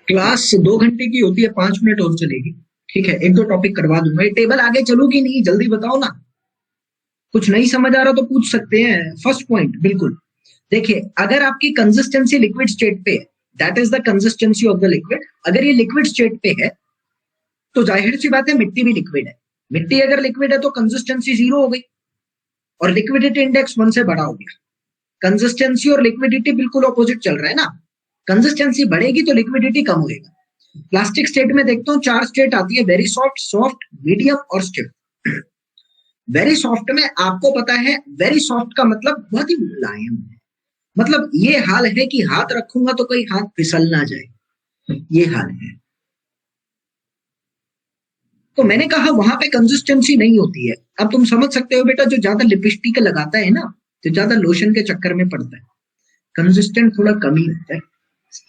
क्लास 2 घंटे की होती है, 5 मिनट और चलेगी। ठीक है, 1-2 टॉपिक करवा दूंगा। ये टेबल आगे चलूगी नहीं, जल्दी बताओ ना। कुछ नहीं समझ आ रहा तो पूछ सकते हैं। फर्स्ट पॉइंट, बिल्कुल देखिए, अगर आपकी कंसिस्टेंसी लिक्विड स्टेट पे है, that is the consistency of the liquid. अगर ये लिक्विड स्टेट पे है तो जाहिर सी बात है मिट्टी भी लिक्विड है। मिट्टी अगर लिक्विड है तो कंसिस्टेंसी 0 हो गई, और लिक्विडिटी इंडेक्स 1 से बड़ा हो गया। कंसिस्टेंसी और लिक्विडिटी बिल्कुल ऑपोजिट चल रहा है ना। कंसिस्टेंसी बढ़ेगी तो लिक्विडिटी कम होएगा। प्लास्टिक स्टेट में देखता हूँ 4 स्टेट आती है, वेरी सॉफ्ट, सॉफ्ट, मीडियम और स्टिफ। वेरी सॉफ्ट में आपको पता है, वेरी सॉफ्ट का मतलब बहुत ही मुलायम है, मतलब ये हाल है कि हाथ रखूंगा तो कहीं हाथ फिसल ना जाए, ये हाल है। तो मैंने कहा वहां पे कंसिस्टेंसी नहीं होती है। अब तुम समझ सकते हो बेटा, जो ज्यादा लिपस्टिक लगाता है ना, जो ज्यादा लोशन के चक्कर में पड़ता है, कंसिस्टेंट थोड़ा कम ही रहता है।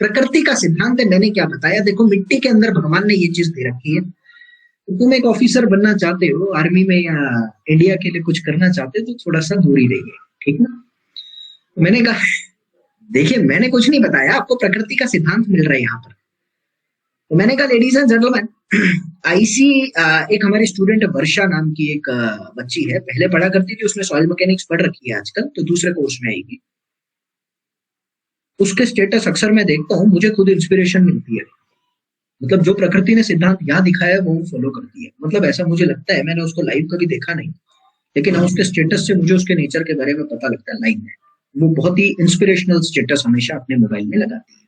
प्रकृति का सिद्धांत है। मैंने क्या बताया, देखो मिट्टी के अंदर भगवान ने ये चीज दे रखी है। तो तुम एक ऑफिसर बनना चाहते हो आर्मी में या इंडिया के लिए कुछ करना चाहते हो तो थोड़ा सा दूरी रहिए, ठीक ना। तो मैंने कहा देखिए मैंने कुछ नहीं बताया, आपको प्रकृति का सिद्धांत मिल रहा है यहाँ पर। तो मैंने कहा लेडीज एंड जेंटलमैन, आईसी एक हमारे स्टूडेंट वर्षा नाम की एक बच्ची है, पहले पढ़ा करती थी, उसने सॉइल मैकेनिक्स पढ़ रखी है आजकल, तो दूसरे कोर्स में आएगी। उसके स्टेटस अक्सर मैं देखता हूँ, मुझे खुद इंस्पिरेशन मिलती है। मतलब जो प्रकृति ने सिद्धांत यहाँ दिखाया है वो फॉलो करती है। मतलब ऐसा मुझे लगता है, मैंने उसको लाइव कभी देखा नहीं, लेकिन उसके स्टेटस से मुझे उसके नेचर के बारे में पता लगता है लाइव में। वो बहुत ही इंस्पिरेशनल स्टेटस हमेशा अपने मोबाइल में लगाती है।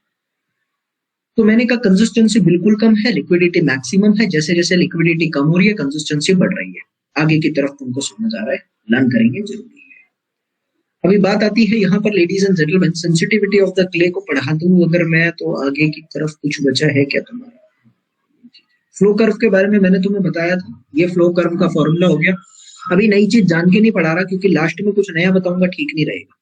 तो मैंने कहा कंसिस्टेंसी बिल्कुल कम है, लिक्विडिटी मैक्सिमम है। जैसे जैसे लिक्विडिटी कम हो रही है कंसिस्टेंसी बढ़ रही है। आगे की तरफ तुमको समझ आ रहा है, लर्न करेंगे जरूरी है। अभी बात आती है यहाँ पर ladies and gentleman, sensitivity of the clay को पढ़ा दूं अगर मैं, तो आगे की तरफ कुछ बचा है क्या तुम्हारा। फ्लो कर्व के बारे में मैंने तुम्हें बताया था, ये फ्लो कर्व का फॉर्मूला हो गया। अभी नई चीज जान के नहीं पढ़ा रहा, क्योंकि लास्ट में कुछ नया बताऊंगा ठीक नहीं रहेगा,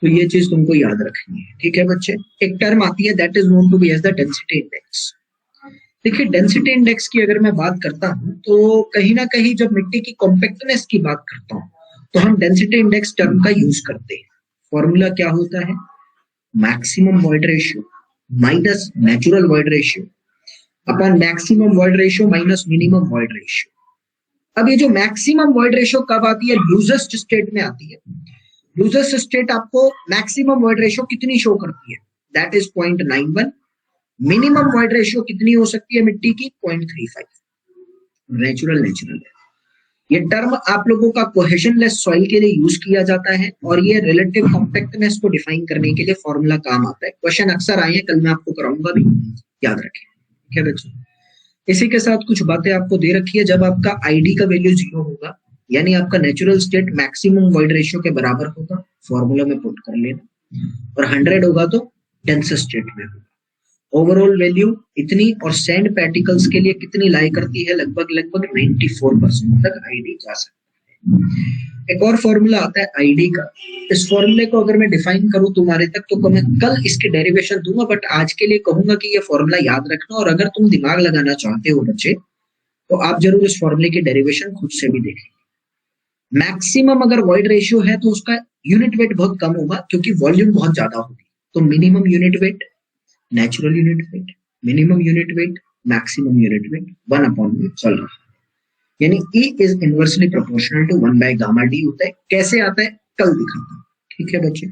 तो ये चीज तुमको याद रखनी है, ठीक है बच्चे। एक टर्म आती है that is known to be as the density index. देखिए डेंसिटी इंडेक्स की अगर मैं बात करता हूं तो कहीं ना कहीं जब मिट्टी की कॉम्पैक्टनेस की बात करता हूं तो हम डेंसिटी इंडेक्स टर्म का यूज करते हैं। फॉर्मूला क्या होता है, maximum void ratio minus natural void ratio upon maximum void ratio minus minimum void ratio. अब ये जो मैक्सिमम वॉइड रेशियो कब आती है, लूजेस्ट स्टेट में आती है। लूजेस्ट स्टेट आपको मैक्सिमम वॉइड रेशियो कितनी शो करती है, that is 0.91। Minimum void ratio कितनी हो सकती है मिट्टी की, 0.35। नेचुरल है। ये टर्म आप लोगों का कोहेशनलेस सॉइल के लिए यूज किया जाता है, और ये रिलेटिव कॉम्पैक्टनेस को डिफाइन करने के लिए फॉर्मूला काम आता है। क्वेश्चन अक्सर आए हैं, कल मैं आपको कराऊंगा भी, याद रखें, ठीक है बच्चों। इसी के साथ कुछ बातें आपको दे रखी है। जब आपका आईडी का वैल्यू 0 होगा, यानी आपका natural state maximum void ratio के बराबर होगा, फॉर्मूला में पुट कर लेना, और 100 होगा तो डेंस स्टेट में होगा। ओवरऑल वैल्यू इतनी, और सैंड पार्टिकल्स के लिए कितनी लाई करती है, लगभग 94% तक आईडी जा सकता है। एक और फॉर्मूला आता है आईडी का। इस फॉर्मूले को अगर मैं डिफाइन करूं तुम्हारे तक तो मैं कल इसके डेरिवेशन दूंगा, बट आज के लिए कहूंगा कि ये फॉर्मूला याद रखना, और अगर तुम दिमाग लगाना चाहते हो बच्चे तो आप जरूर इस फॉर्मूले की डेरिवेशन खुद से भी देखें। मैक्सिमम अगर वॉइड रेशियो है तो उसका यूनिट वेट बहुत कम होगा, क्योंकि वॉल्यूम बहुत ज्यादा होगी। तो minimum unit weight, natural unit weight, minimum unit weight, maximum unit weight 1/v चल रहा है, यानी E is inversely proportional to 1/gamma d होता है। कैसे आता है कल दिखाता हूं, ठीक है बच्चे।